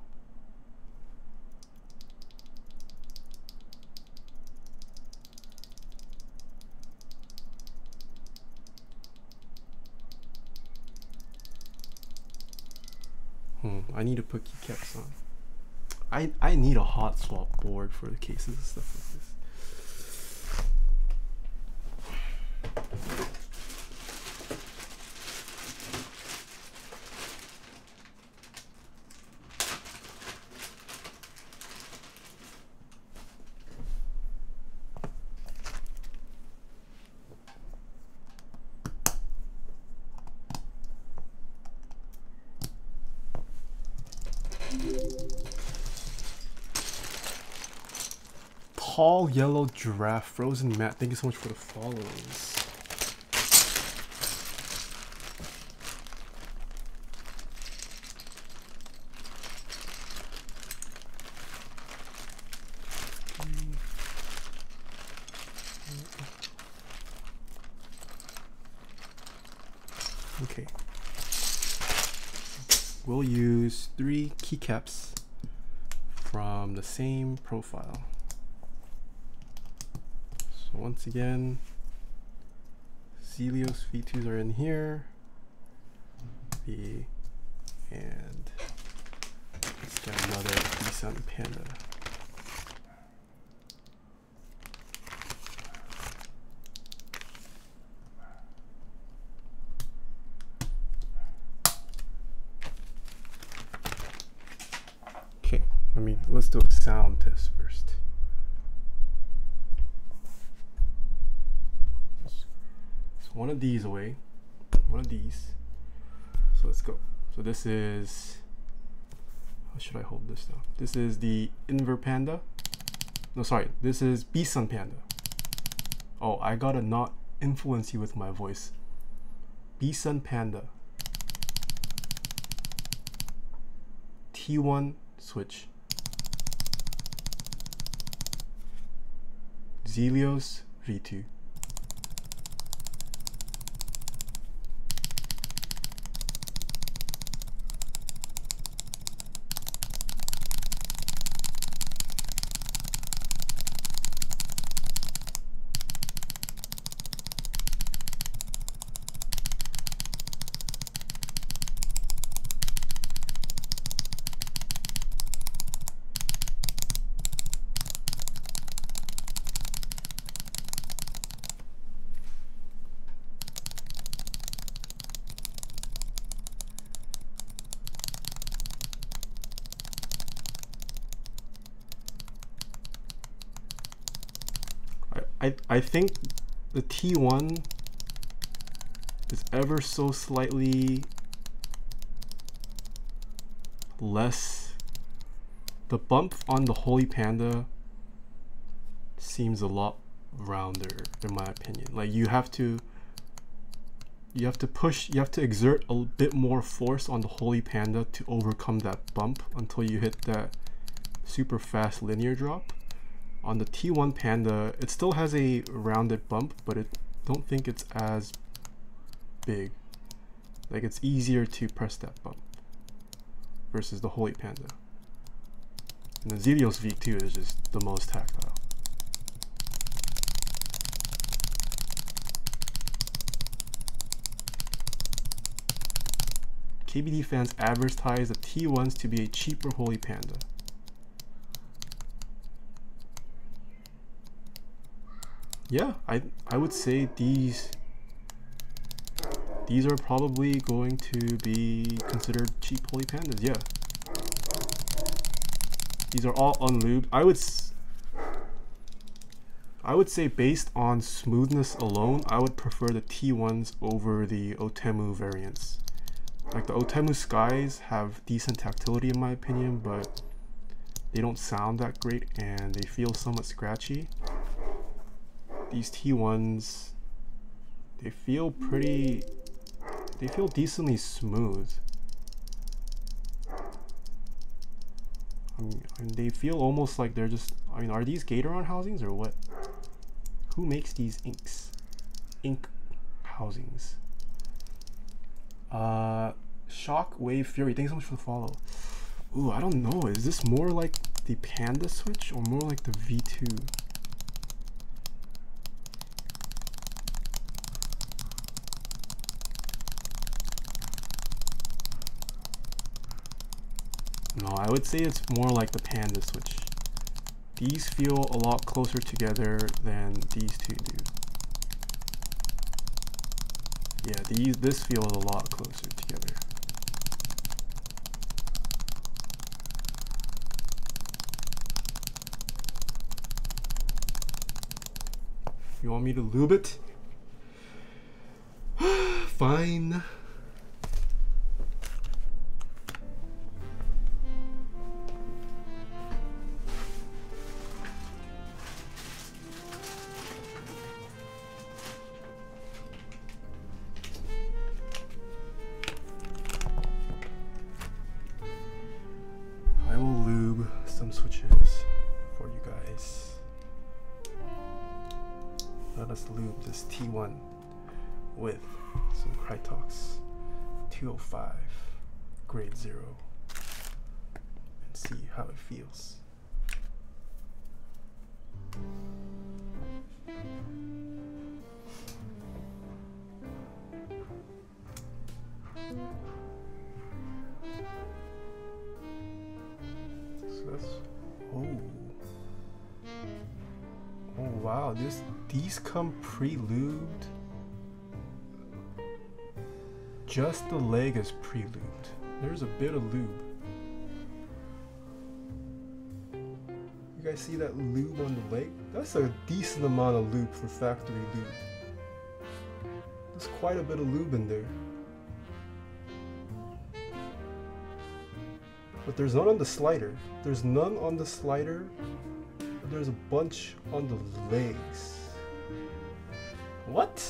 I need to put keycaps on. I need a hot swap board for the cases and stuff like this. Tall yellow giraffe, frozen matte. Thank you so much for the follows. Okay. We'll use 3 keycaps from the same profile. So once again, Zelios V2s are in here. And let's get another B-Sun Panda. Okay, let's do a sound test first. So one of these away, one of these. So let's go. So this is, how should I hold this down? This is the Inver Panda. No, sorry, this is Bisun Panda. Oh, I gotta not influence you with my voice. Bisun Panda. T1 switch. Zelios V2. I think the T1 is ever so slightly less. The bump on the Holy Panda seems a lot rounder in my opinion. Like you have to push, you have to exert a bit more force on the Holy Panda to overcome that bump until you hit that super fast linear drop. On the T1 Panda, it still has a rounded bump, but I don't think it's as big. Like it's easier to press that bump versus the Holy Panda. And the Zelios V2 is just the most tactile. KBD fans advertise the T1s to be a cheaper Holy Panda. Yeah, I would say these are probably going to be considered cheap Holy Pandas. Yeah, these are all unlubed. I would say based on smoothness alone, I would prefer the T1s over the Otemu variants. Like the Otemu Skies have decent tactility in my opinion, but they don't sound that great and they feel somewhat scratchy. These T1s, they feel decently smooth. I mean, they feel almost like they're just, I mean, are these Gatoron housings or what? Who makes these ink housings? Shockwave Fury, thanks so much for the follow. Ooh, I don't know, is this more like the Panda switch or more like the V2? No, I would say it's more like the Panda switch. These feel a lot closer together than these two do. Yeah, this feels a lot closer together. You want me to lube it? Fine. Lube this T1 with some Krytox 205 grade 0 and see how it feels. So that's, oh wow, these come pre-lubed. Just the leg is pre-lubed. There's a bit of lube. You guys see that lube on the leg? That's a decent amount of lube for factory lube. There's quite a bit of lube in there. But there's none on the slider. There's none on the slider But there's a bunch on the legs. What?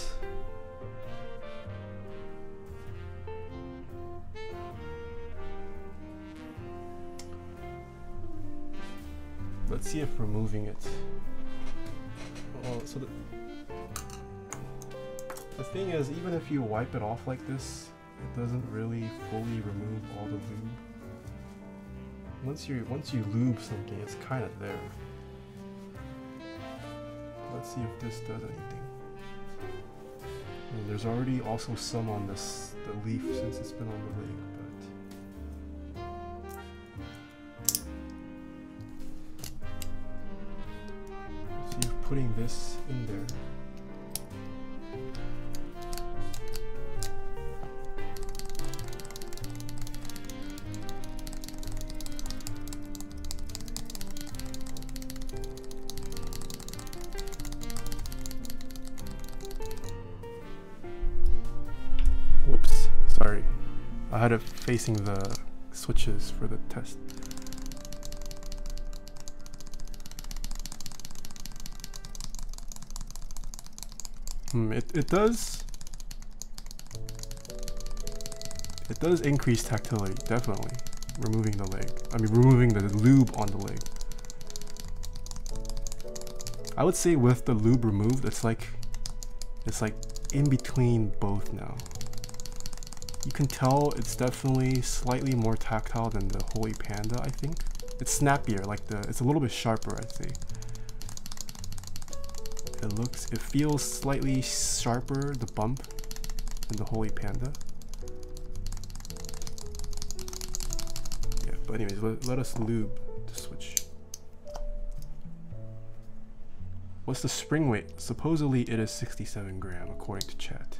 Let's see if removing it. Oh, so the thing is, even if you wipe it off like this, it doesn't really fully remove all the lube. Once you lube something, it's kind of there. Let's see if this does anything. And there's already also some on the leaf since it's been on the leg, but see if putting this in there. Whoops, sorry. I had it facing the switches for the test. It does increase tactility, definitely. Removing the leg. Removing the lube on the leg. I would say with the lube removed, it's like in between both now. You can tell it's definitely slightly more tactile than the Holy Panda, I think. It's snappier, it's a little bit sharper, I'd say. It feels slightly sharper, the bump, than the Holy Panda. Yeah, but anyways, let us lube the switch. What's the spring weight? Supposedly it is 67 grams, according to chat.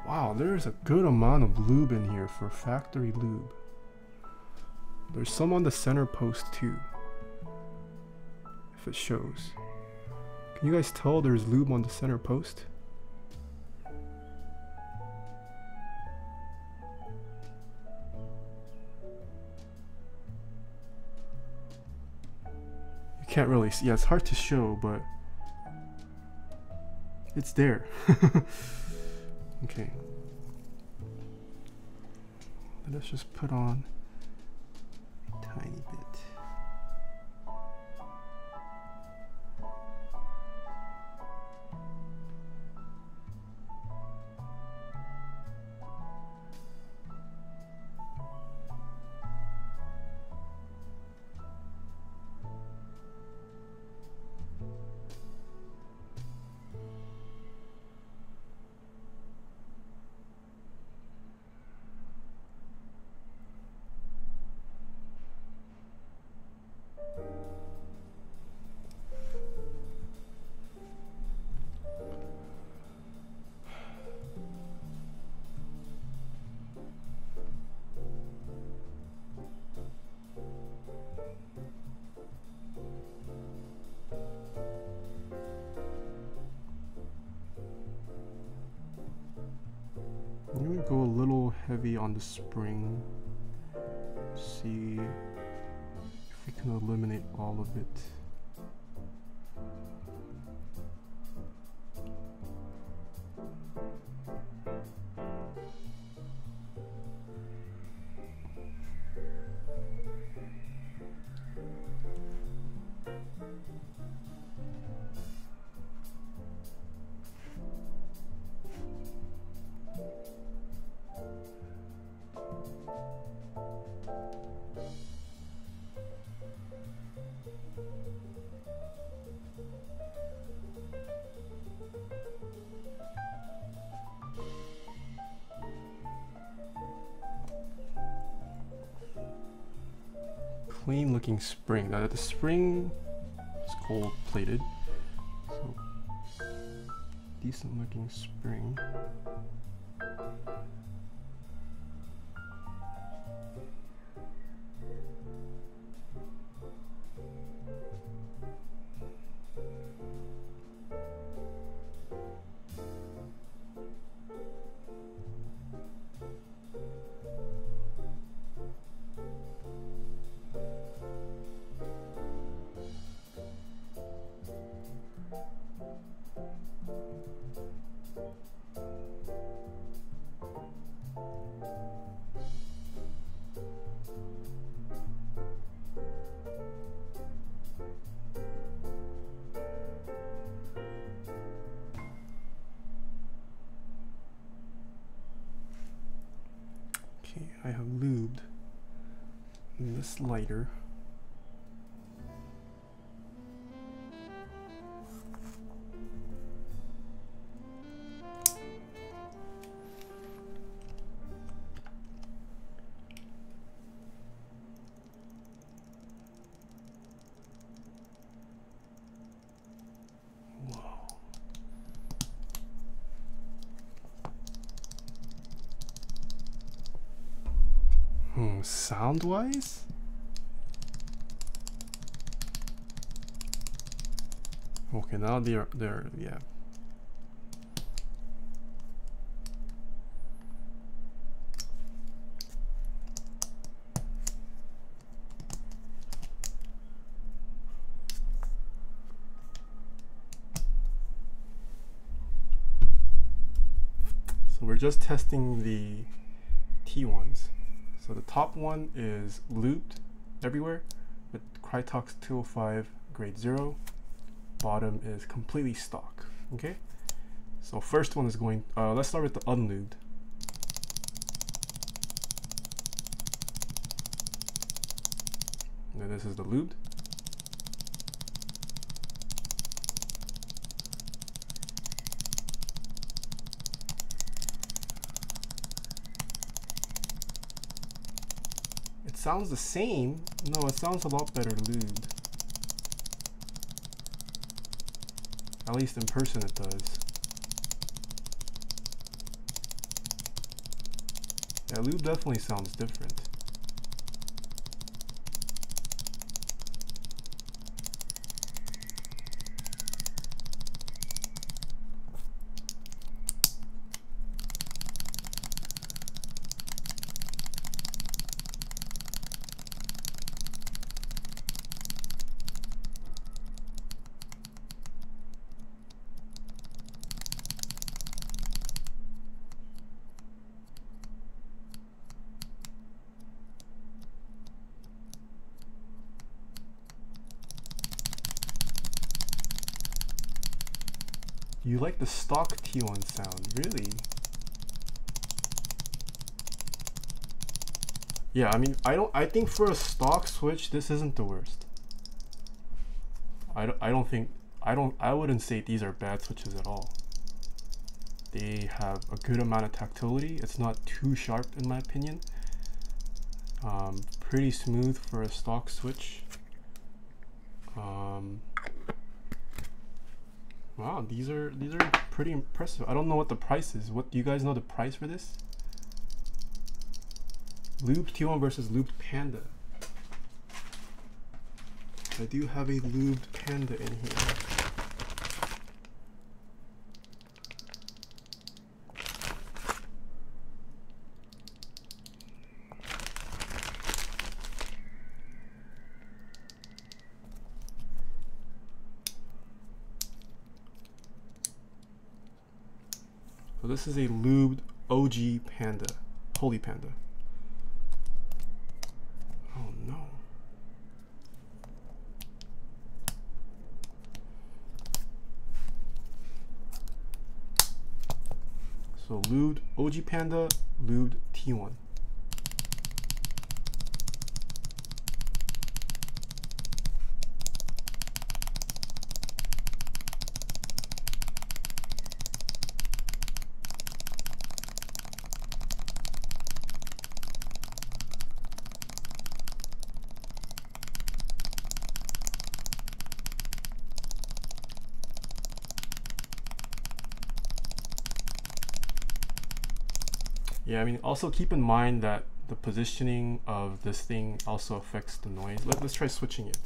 Wow, there's a good amount of lube in here for factory lube. There's some on the center post too, if it shows. Can you guys tell there's lube on the center post? You can't really see. Yeah, it's hard to show, but it's there. Okay. Let's just put on a tiny bit. I'm gonna go a little heavy on the spring. See if we can eliminate all of it. Clean looking spring. Now the spring is gold plated, so decent looking spring. I have lubed this lighter. Sound wise? Okay, now they're yeah. So we're just testing the T1s. So the top one is lubed everywhere with Krytox 205 grade 0. Bottom is completely stock. Okay, so first one is going, let's start with the unlubed. And then this is the lubed. Sounds the same. No, it sounds a lot better lubed. At least in person it does. Yeah, lube definitely sounds different. You like the stock T1 sound, really? Yeah, I mean, I think for a stock switch, this isn't the worst. I wouldn't say these are bad switches at all. They have a good amount of tactility. It's not too sharp in my opinion. Pretty smooth for a stock switch. Wow, these are pretty impressive. I don't know what the price is. What do you guys know the price for this? Lubed T1 versus lubed Panda. I do have a lubed Panda in here. So this is a lubed OG Panda, Holy Panda. Oh no. So lubed OG Panda, lubed T1. Yeah, I mean, also keep in mind that the positioning of this thing also affects the noise. Let's try switching it.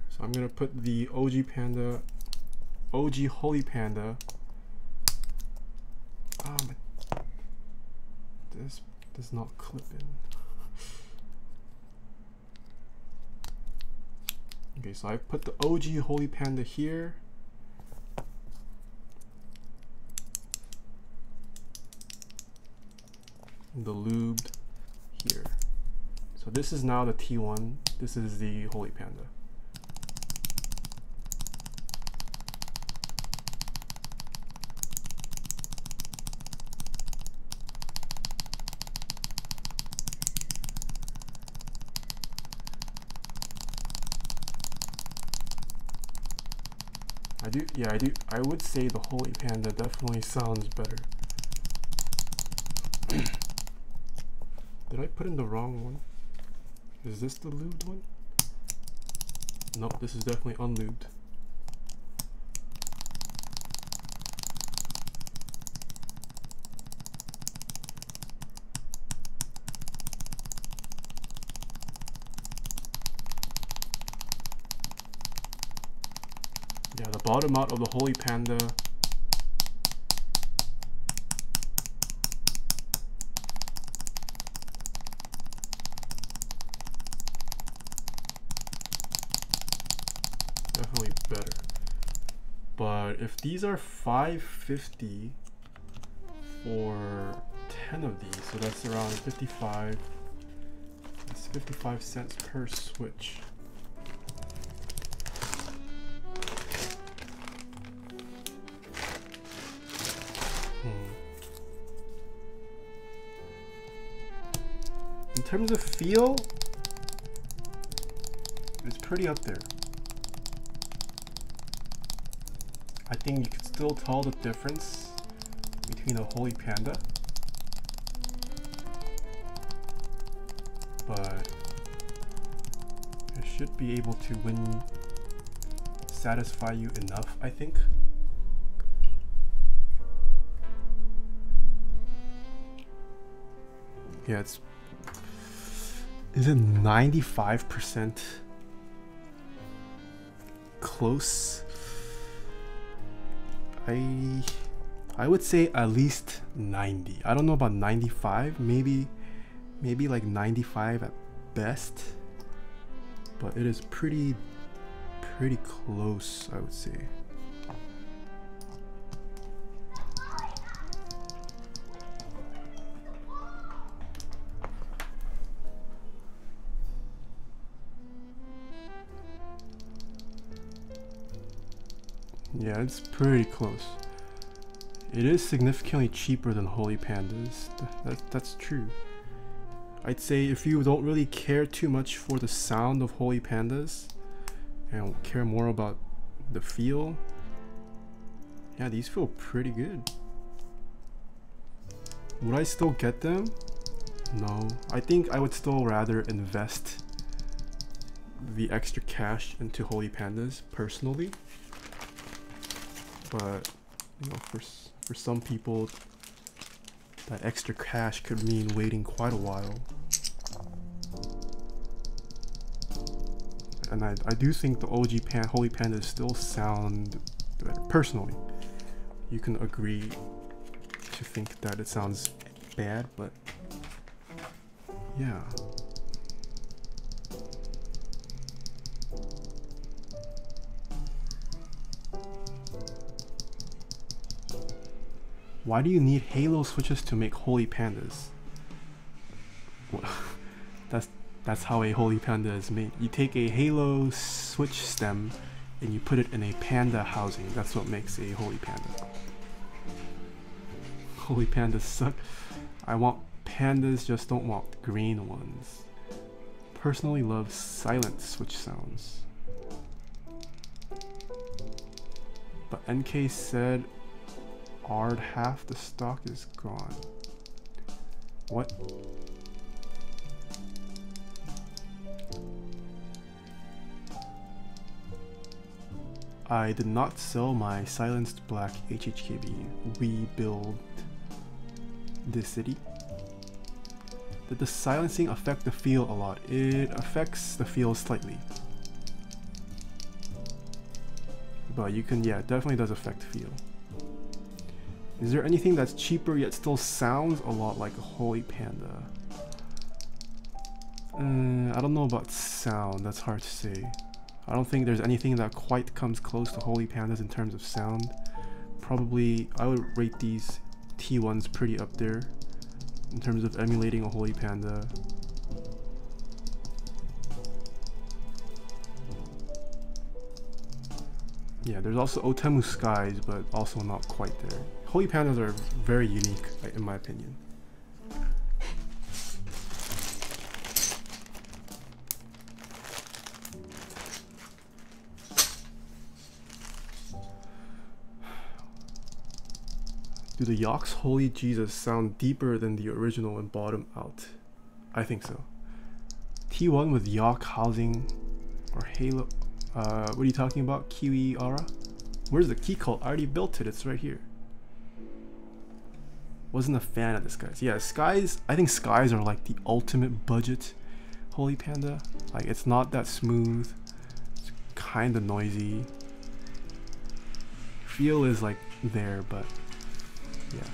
So I'm gonna put the OG Panda, OG Holy Panda. This does not clip in. Okay, so I put the OG Holy Panda here. The lubed here. So this is now the T1. This is the Holy Panda. I would say the Holy Panda definitely sounds better. Did I put in the wrong one? Is this the lubed one? Nope, this is definitely unlubed. Yeah, the bottom out of the Holy Panda definitely better. But if these are $5.50 for 10 of these, so that's around 55. That's 55 cents per switch. In terms of feel, it's pretty up there. I think you can still tell the difference between a Holy Panda, but it should be able to satisfy you enough, I think. Yeah, is it 95% close? I would say at least 90. I don't know about 95, maybe like 95 at best, but it is pretty close, I would say. Yeah, it's pretty close. It is significantly cheaper than Holy Pandas. That's true. I'd say if you don't really care too much for the sound of Holy Pandas and care more about the feel, yeah, these feel pretty good. Would I still get them? No. I think I would still rather invest the extra cash into Holy Pandas personally. But you know, for some people, that extra cash could mean waiting quite a while. And I do think the OG Holy Pandas still sound better. Personally, you can agree to think that it sounds bad, but yeah. Why do you need Halo switches to make Holy Pandas? Well, that's how a Holy Panda is made. You take a Halo switch stem and you put it in a panda housing. That's what makes a Holy Panda. Holy Pandas suck. I want pandas, just don't want green ones. Personally love silent switch sounds. But NK said half the stock is gone. What? I did not sell my silenced black HHKB. We build this city. Did the silencing affect the feel a lot? It affects the feel slightly. But you can, yeah, it definitely does affect feel. Is there anything that's cheaper yet still sounds a lot like a Holy Panda? I don't know about sound, that's hard to say. I don't think there's anything that quite comes close to Holy Pandas in terms of sound. Probably, I would rate these T1s pretty up there in terms of emulating a Holy Panda. Yeah, there's also Otemu Skies, but also not quite there. Holy Pandas are very unique, in my opinion. Do the Yoks Holy Jesus sound deeper than the original and bottom out? I think so. T1 with Yok housing or Halo. What are you talking about? Kiwi Aura? Where's the Keycult? I already built it. It's right here. Wasn't a fan of the Skies. Yeah, Skies. I think Skies are like the ultimate budget Holy Panda. Like, it's not that smooth. It's kind of noisy. Feel is like there, but yeah.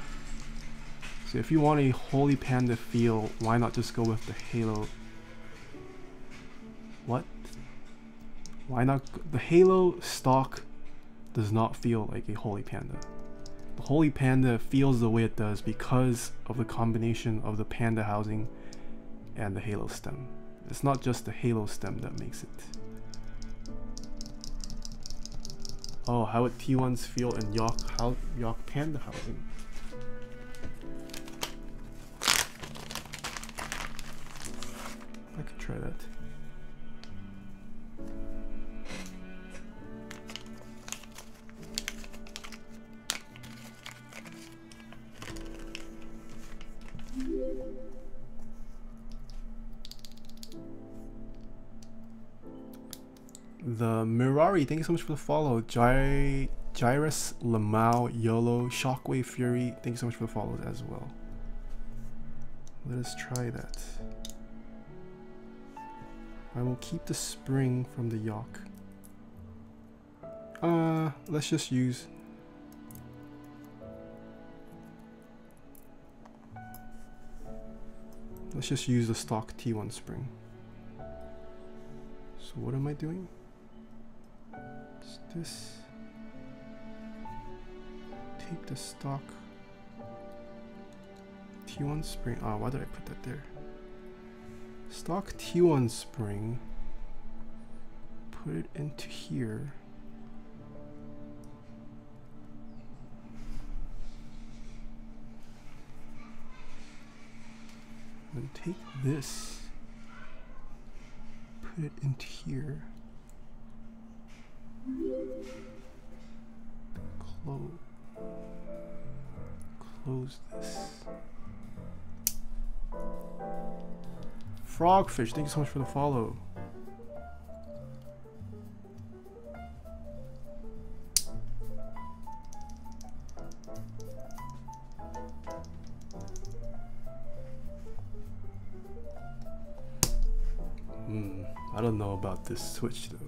So if you want a Holy Panda feel, why not just go with the Halo? What? Why not? The Halo stock does not feel like a Holy Panda. The Holy Panda feels the way it does because of the combination of the Panda housing and the Halo stem. It's not just the Halo stem that makes it. Oh, how would T1s feel in Yok Panda housing? I could try that. The Mirari, thank you so much for the follow. Gyrus, Lamau, YOLO, Shockwave Fury, thank you so much for the follows as well. Let us try that. I will keep the spring from the Yok. Let's just use... Let's just use the stock T1 spring. So what am I doing? It's this. Take the stock T1 spring. Ah, why did I put that there? Stock T1 spring. Put it into here. And take this. Put it into here. Close this. Frogfish, thank you so much for the follow. I don't know about this switch though.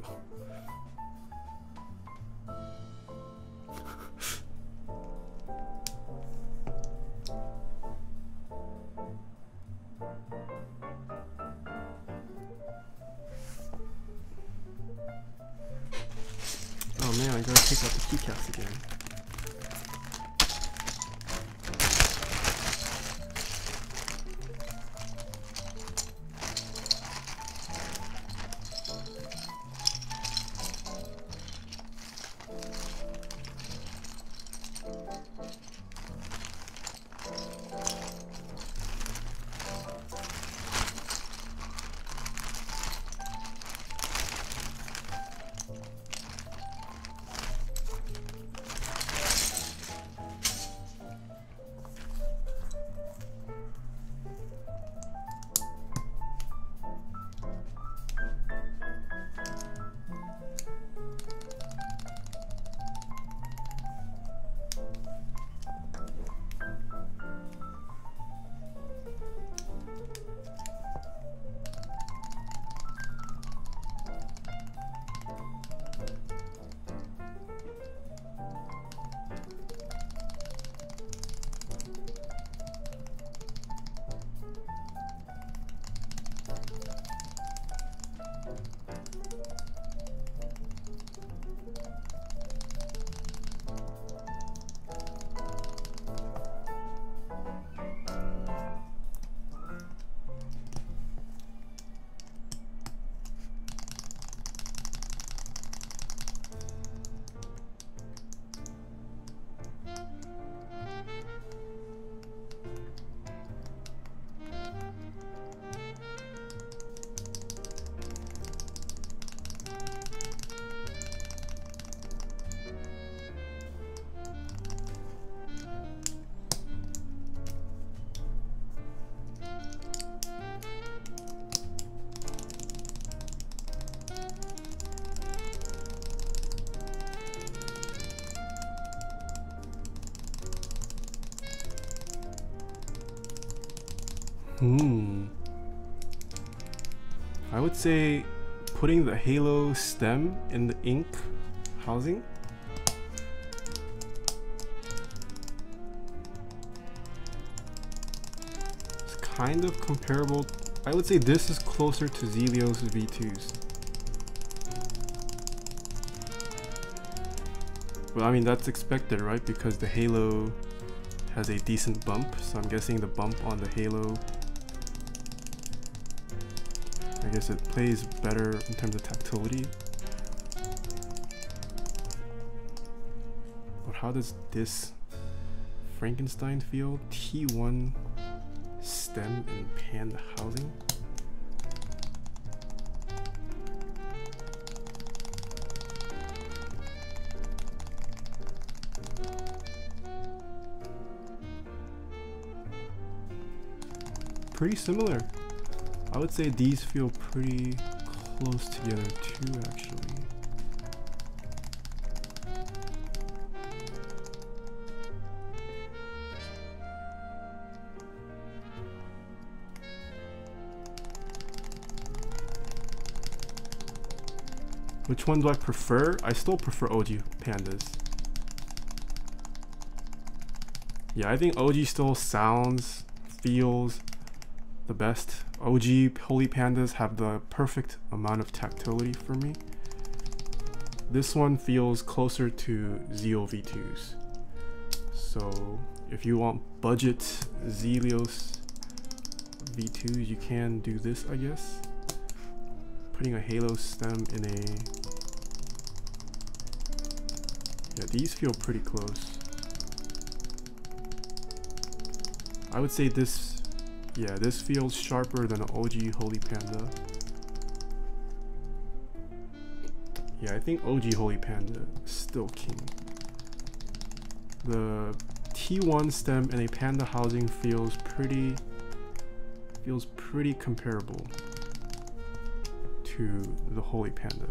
Oh man, I gotta take out the keycaps again. I would say putting the halo stem in the ink housing. It's kind of comparable. I would say this is closer to Zelios V2s. Well, I mean, that's expected, right? Because the halo has a decent bump, so I'm guessing the bump on the halo, I guess it plays better in terms of tactility. But how does this Frankenstein feel? T1 stem and pan housing. Pretty similar. I would say these feel pretty close together too, actually. Which one do I prefer? I still prefer OG pandas. Yeah, I think OG still sounds, feels the best. OG Holy Pandas have the perfect amount of tactility for me. This one feels closer to Zeo V2s. So if you want budget Zelios V2s, you can do this, I guess. Putting a halo stem in a... Yeah, these feel pretty close. I would say this... Yeah, this feels sharper than an OG Holy Panda. Yeah, I think OG Holy Panda is still king. The T1 stem and a panda housing feels pretty comparable to the Holy Panda.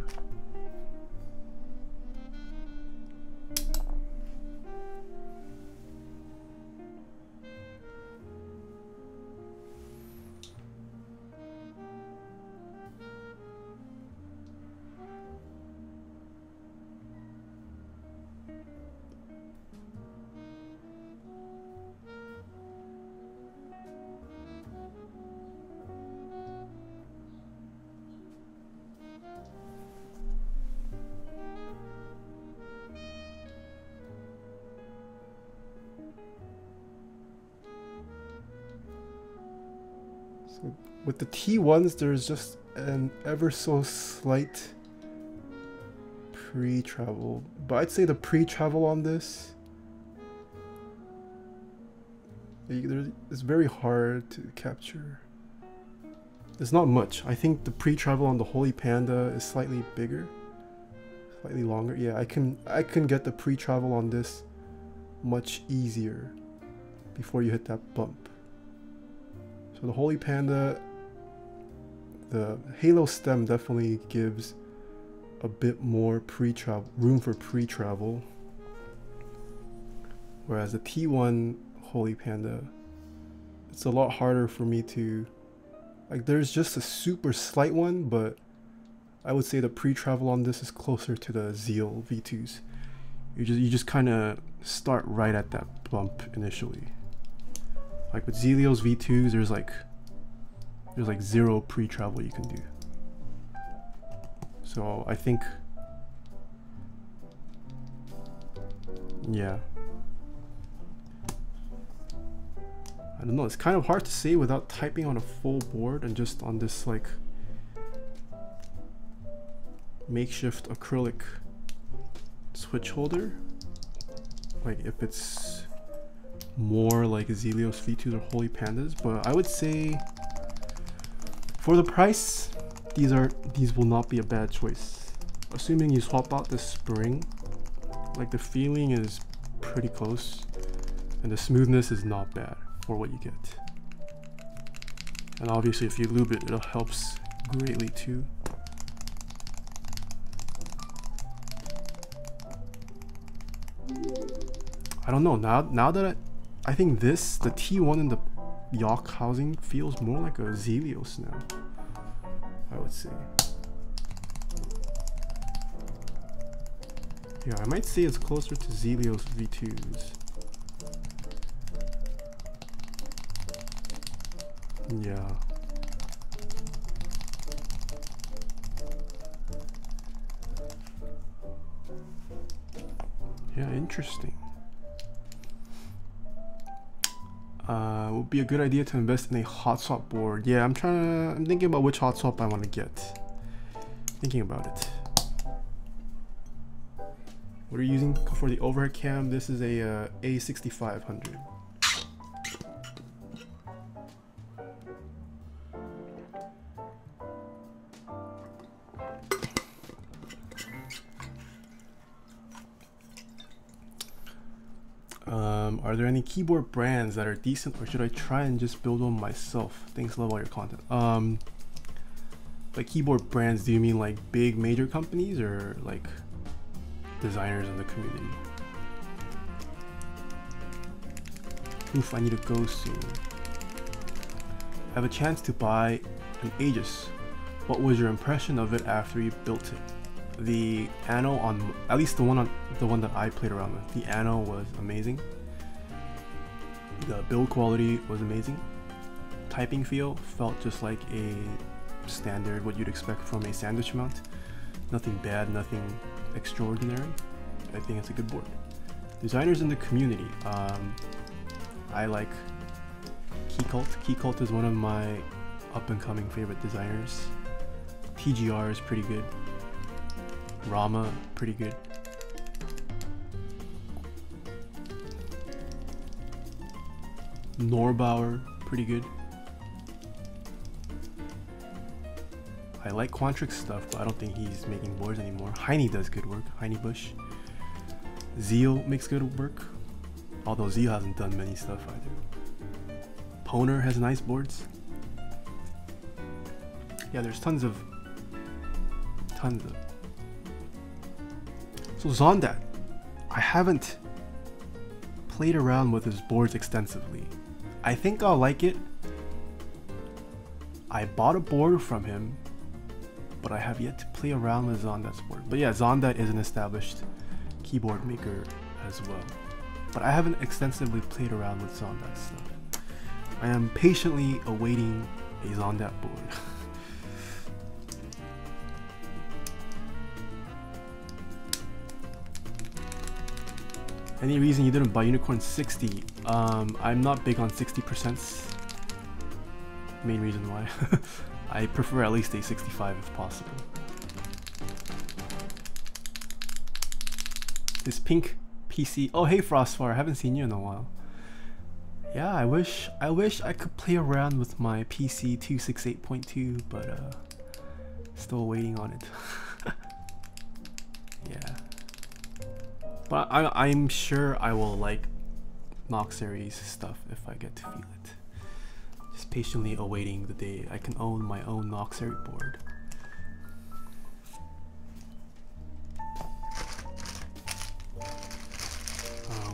So with the T1s, there's just an ever so slight pre-travel, but I'd say the pre-travel on this, it's very hard to capture. There's not much. I think the pre-travel on the Holy Panda is slightly bigger, slightly longer. Yeah, I can get the pre-travel on this much easier before you hit that bump. So the Holy Panda, the halo stem definitely gives a bit more pre-travel, room for pre-travel. Whereas the T1 Holy Panda, it's a lot harder for me to, like, there's just a super slight one, but I would say the pre-travel on this is closer to the Zeal V2s. You just kind of start right at that bump initially. Like with Zelios V2s, there's like zero pre-travel you can do. So I think, yeah. I don't know, it's kind of hard to say without typing on a full board and just on this like makeshift acrylic switch holder. Like if it's more like Zelios V2s or Holy Pandas, but I would say for the price, these will not be a bad choice. Assuming you swap out the spring, like the feeling is pretty close and the smoothness is not bad for what you get. And obviously if you lube it, it helps greatly too. I don't know, now that I think this, the T1 and the Yoke housing feels more like a Zelios now, I would say. Yeah, I might say it's closer to Zelios V2s. Yeah. Yeah, interesting. Would be a good idea to invest in a hot swap board. Yeah, I'm thinking about which hot swap I want to get. Thinking about it. What are you using for the overhead cam? This is a A6500. Are there any keyboard brands that are decent, or should I try and just build one myself? Thanks, love all your content. By keyboard brands, do you mean like big major companies or like designers in the community? Oof, I need to go soon. I have a chance to buy an Aegis. What was your impression of it after you built it? The Anno on, at least the one that I played around with, the Anno was amazing. The build quality was amazing. Typing feel felt just like a standard, what you'd expect from a sandwich mount. Nothing bad, nothing extraordinary. I think it's a good board. Designers in the community. I like Keycult. Keycult is one of my up-and-coming favorite designers. TGR is pretty good. Rama, pretty good. Norbauer, pretty good. I like Quantrix stuff, but I don't think he's making boards anymore. Heine does good work. Heine Bush. Zeal makes good work, although Zeal hasn't done many stuff either. Poner has nice boards. Yeah, there's tons of. So Zondat, I haven't played around with his boards extensively. I think I'll like it. I bought a board from him, but I have yet to play around with Zondat's board. But yeah, Zondat is an established keyboard maker as well. But I haven't extensively played around with Zondat's stuff. I am patiently awaiting a Zondat board. Any reason you didn't buy Unicorn 60? I'm not big on 60%. Main reason why. I prefer at least a 65 if possible. This pink PC. Oh hey Frostfire, I haven't seen you in a while. Yeah, I wish I could play around with my PC 268.2, but still waiting on it. Yeah. But I'm sure I will like Nox Series stuff if I get to feel it. Just patiently awaiting the day I can own my own Nox Series board.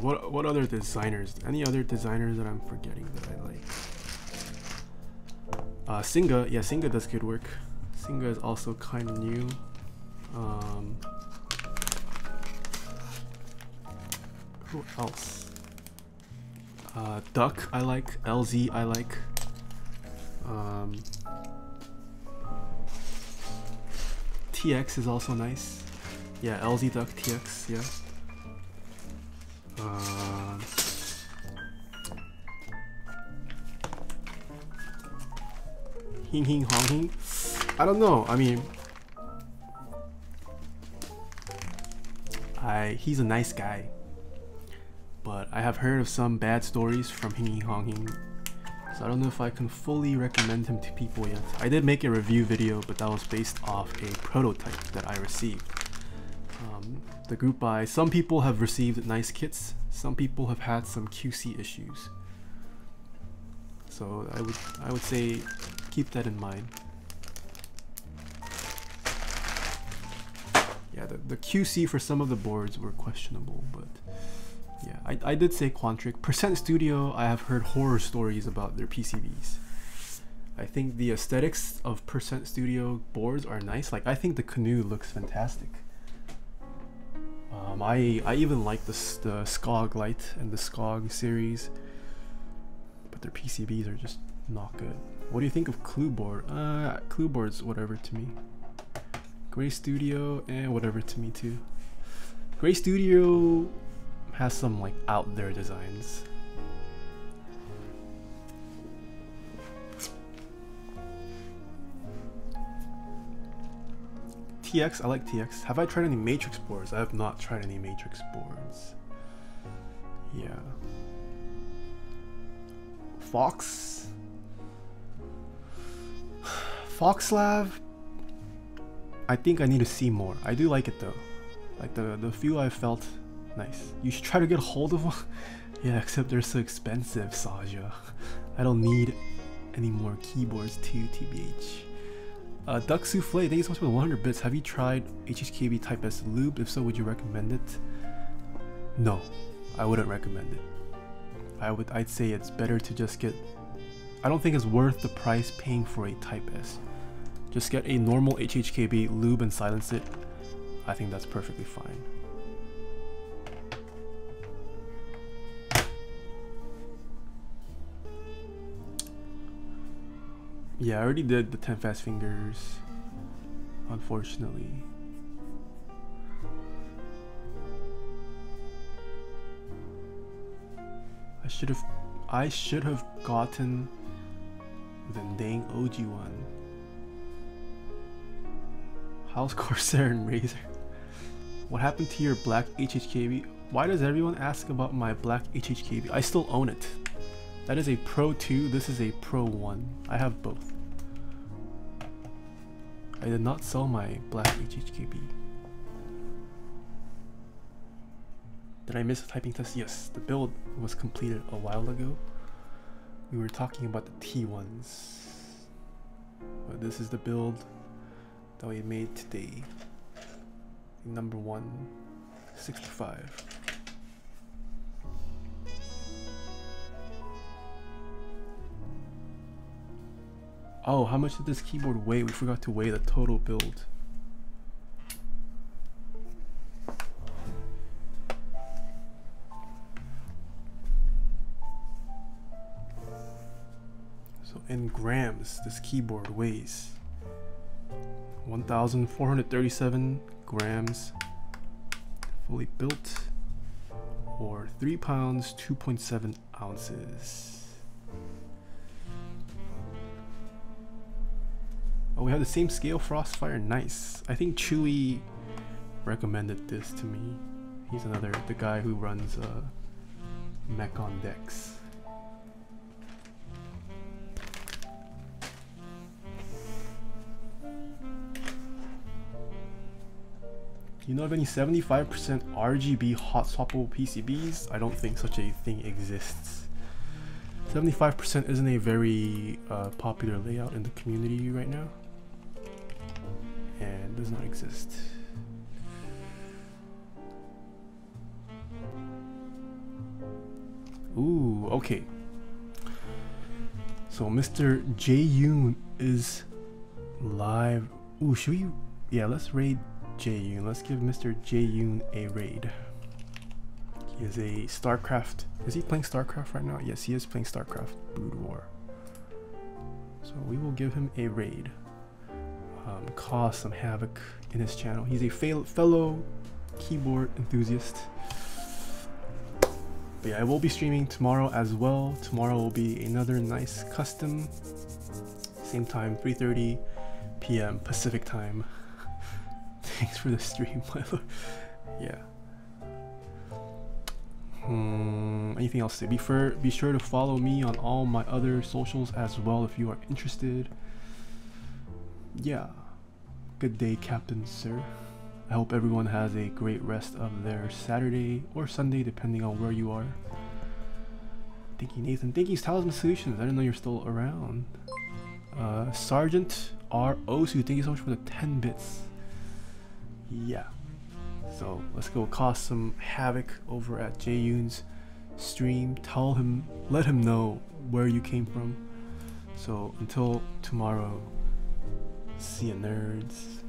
What other designers? Any other designers that I'm forgetting that I like? Singa, yeah, Singa does good work. Singa is also kind of new. Who else? Duck I like, LZ I like. TX is also nice. Yeah, LZ Duck, TX, yeah. Hing Hing Hong Hing. I don't know. I mean, he's a nice guy, but I have heard of some bad stories from Hing Hing Hong Hing, so I don't know if I can fully recommend him to people yet. I did make a review video, but that was based off a prototype that I received. The group buy. Some people have received nice kits. Some people have had some QC issues. So I would say keep that in mind. Yeah, the QC for some of the boards were questionable, but Yeah, I did say Quantric. Percent Studio, I have heard horror stories about their PCBs. I think the aesthetics of Percent Studio boards are nice. Like, I think the Canoe looks fantastic. I even like the Skog Light and the Skog series, but their PCBs are just not good. What do you think of Clue Board? Clue Board's whatever to me. Gray Studio, and whatever to me too. Gray Studio has some like out there designs. TX, I like TX. Have I tried any Matrix boards? I have not tried any Matrix boards. Yeah. Fox? Foxlav? I think I need to see more. I do like it though. Like the few I felt nice. You should try to get a hold of one. Yeah, except they're so expensive, Saja. I don't need any more keyboards too, TBH. Duck Souffle, thank you so much for the 100 bits. Have you tried HHKB Type S lube? If so, would you recommend it? No, I wouldn't recommend it. I'd say it's better to just get, I don't think it's worth the price paying for a Type S. Just get a normal HHKB, lube and silence it. I think that's perfectly fine. Yeah, I already did the 10 fast fingers, unfortunately. I should have gotten the dang OG one. How's Corsair and Razer? What happened to your black HHKB? Why does everyone ask about my black HHKB? I still own it. That is a Pro 2, this is a Pro 1. I have both. I did not sell my black HHKB. Did I miss a typing test? Yes, the build was completed a while ago. We were talking about the T1s. But this is the build that we made today. Number 1, 65. Oh, how much did this keyboard weigh? We forgot to weigh the total build. So in grams, this keyboard weighs 1,437 grams, fully built, or 3 pounds, 2.7 ounces. Oh, we have the same scale, Frostfire, nice. I think Chewy recommended this to me. He's the guy who runs Mech on Decks. Do you know of any 75% RGB hot swappable PCBs? I don't think such a thing exists. 75% isn't a very popular layout in the community right now, and does not exist. Ooh, okay. So Mr. Jae-yoon is live. Ooh, should we? Yeah, let's raid Jae-yoon. Let's give Mr. Jae-yoon a raid. He is a StarCraft. Is he playing StarCraft right now? Yes, he is playing StarCraft Brood War. So we will give him a raid. Cause some havoc in his channel. He's a fellow keyboard enthusiast. But yeah, I will be streaming tomorrow as well. Tomorrow will be another nice custom. Same time, 3:30 p.m. Pacific time. Thanks for the stream, my lord. Yeah. Anything else to say? Be sure to follow me on all my other socials as well if you are interested. Yeah. Good day, Captain Sir. I hope everyone has a great rest of their Saturday or Sunday, depending on where you are. Thank you, Nathan. Thank you, Talisman Solutions. I didn't know you're still around. Sergeant R. Osu, thank you so much for the 10 bits. Yeah. So let's go cause some havoc over at Jaeyoon's stream. Let him know where you came from. So until tomorrow, see ya nerds.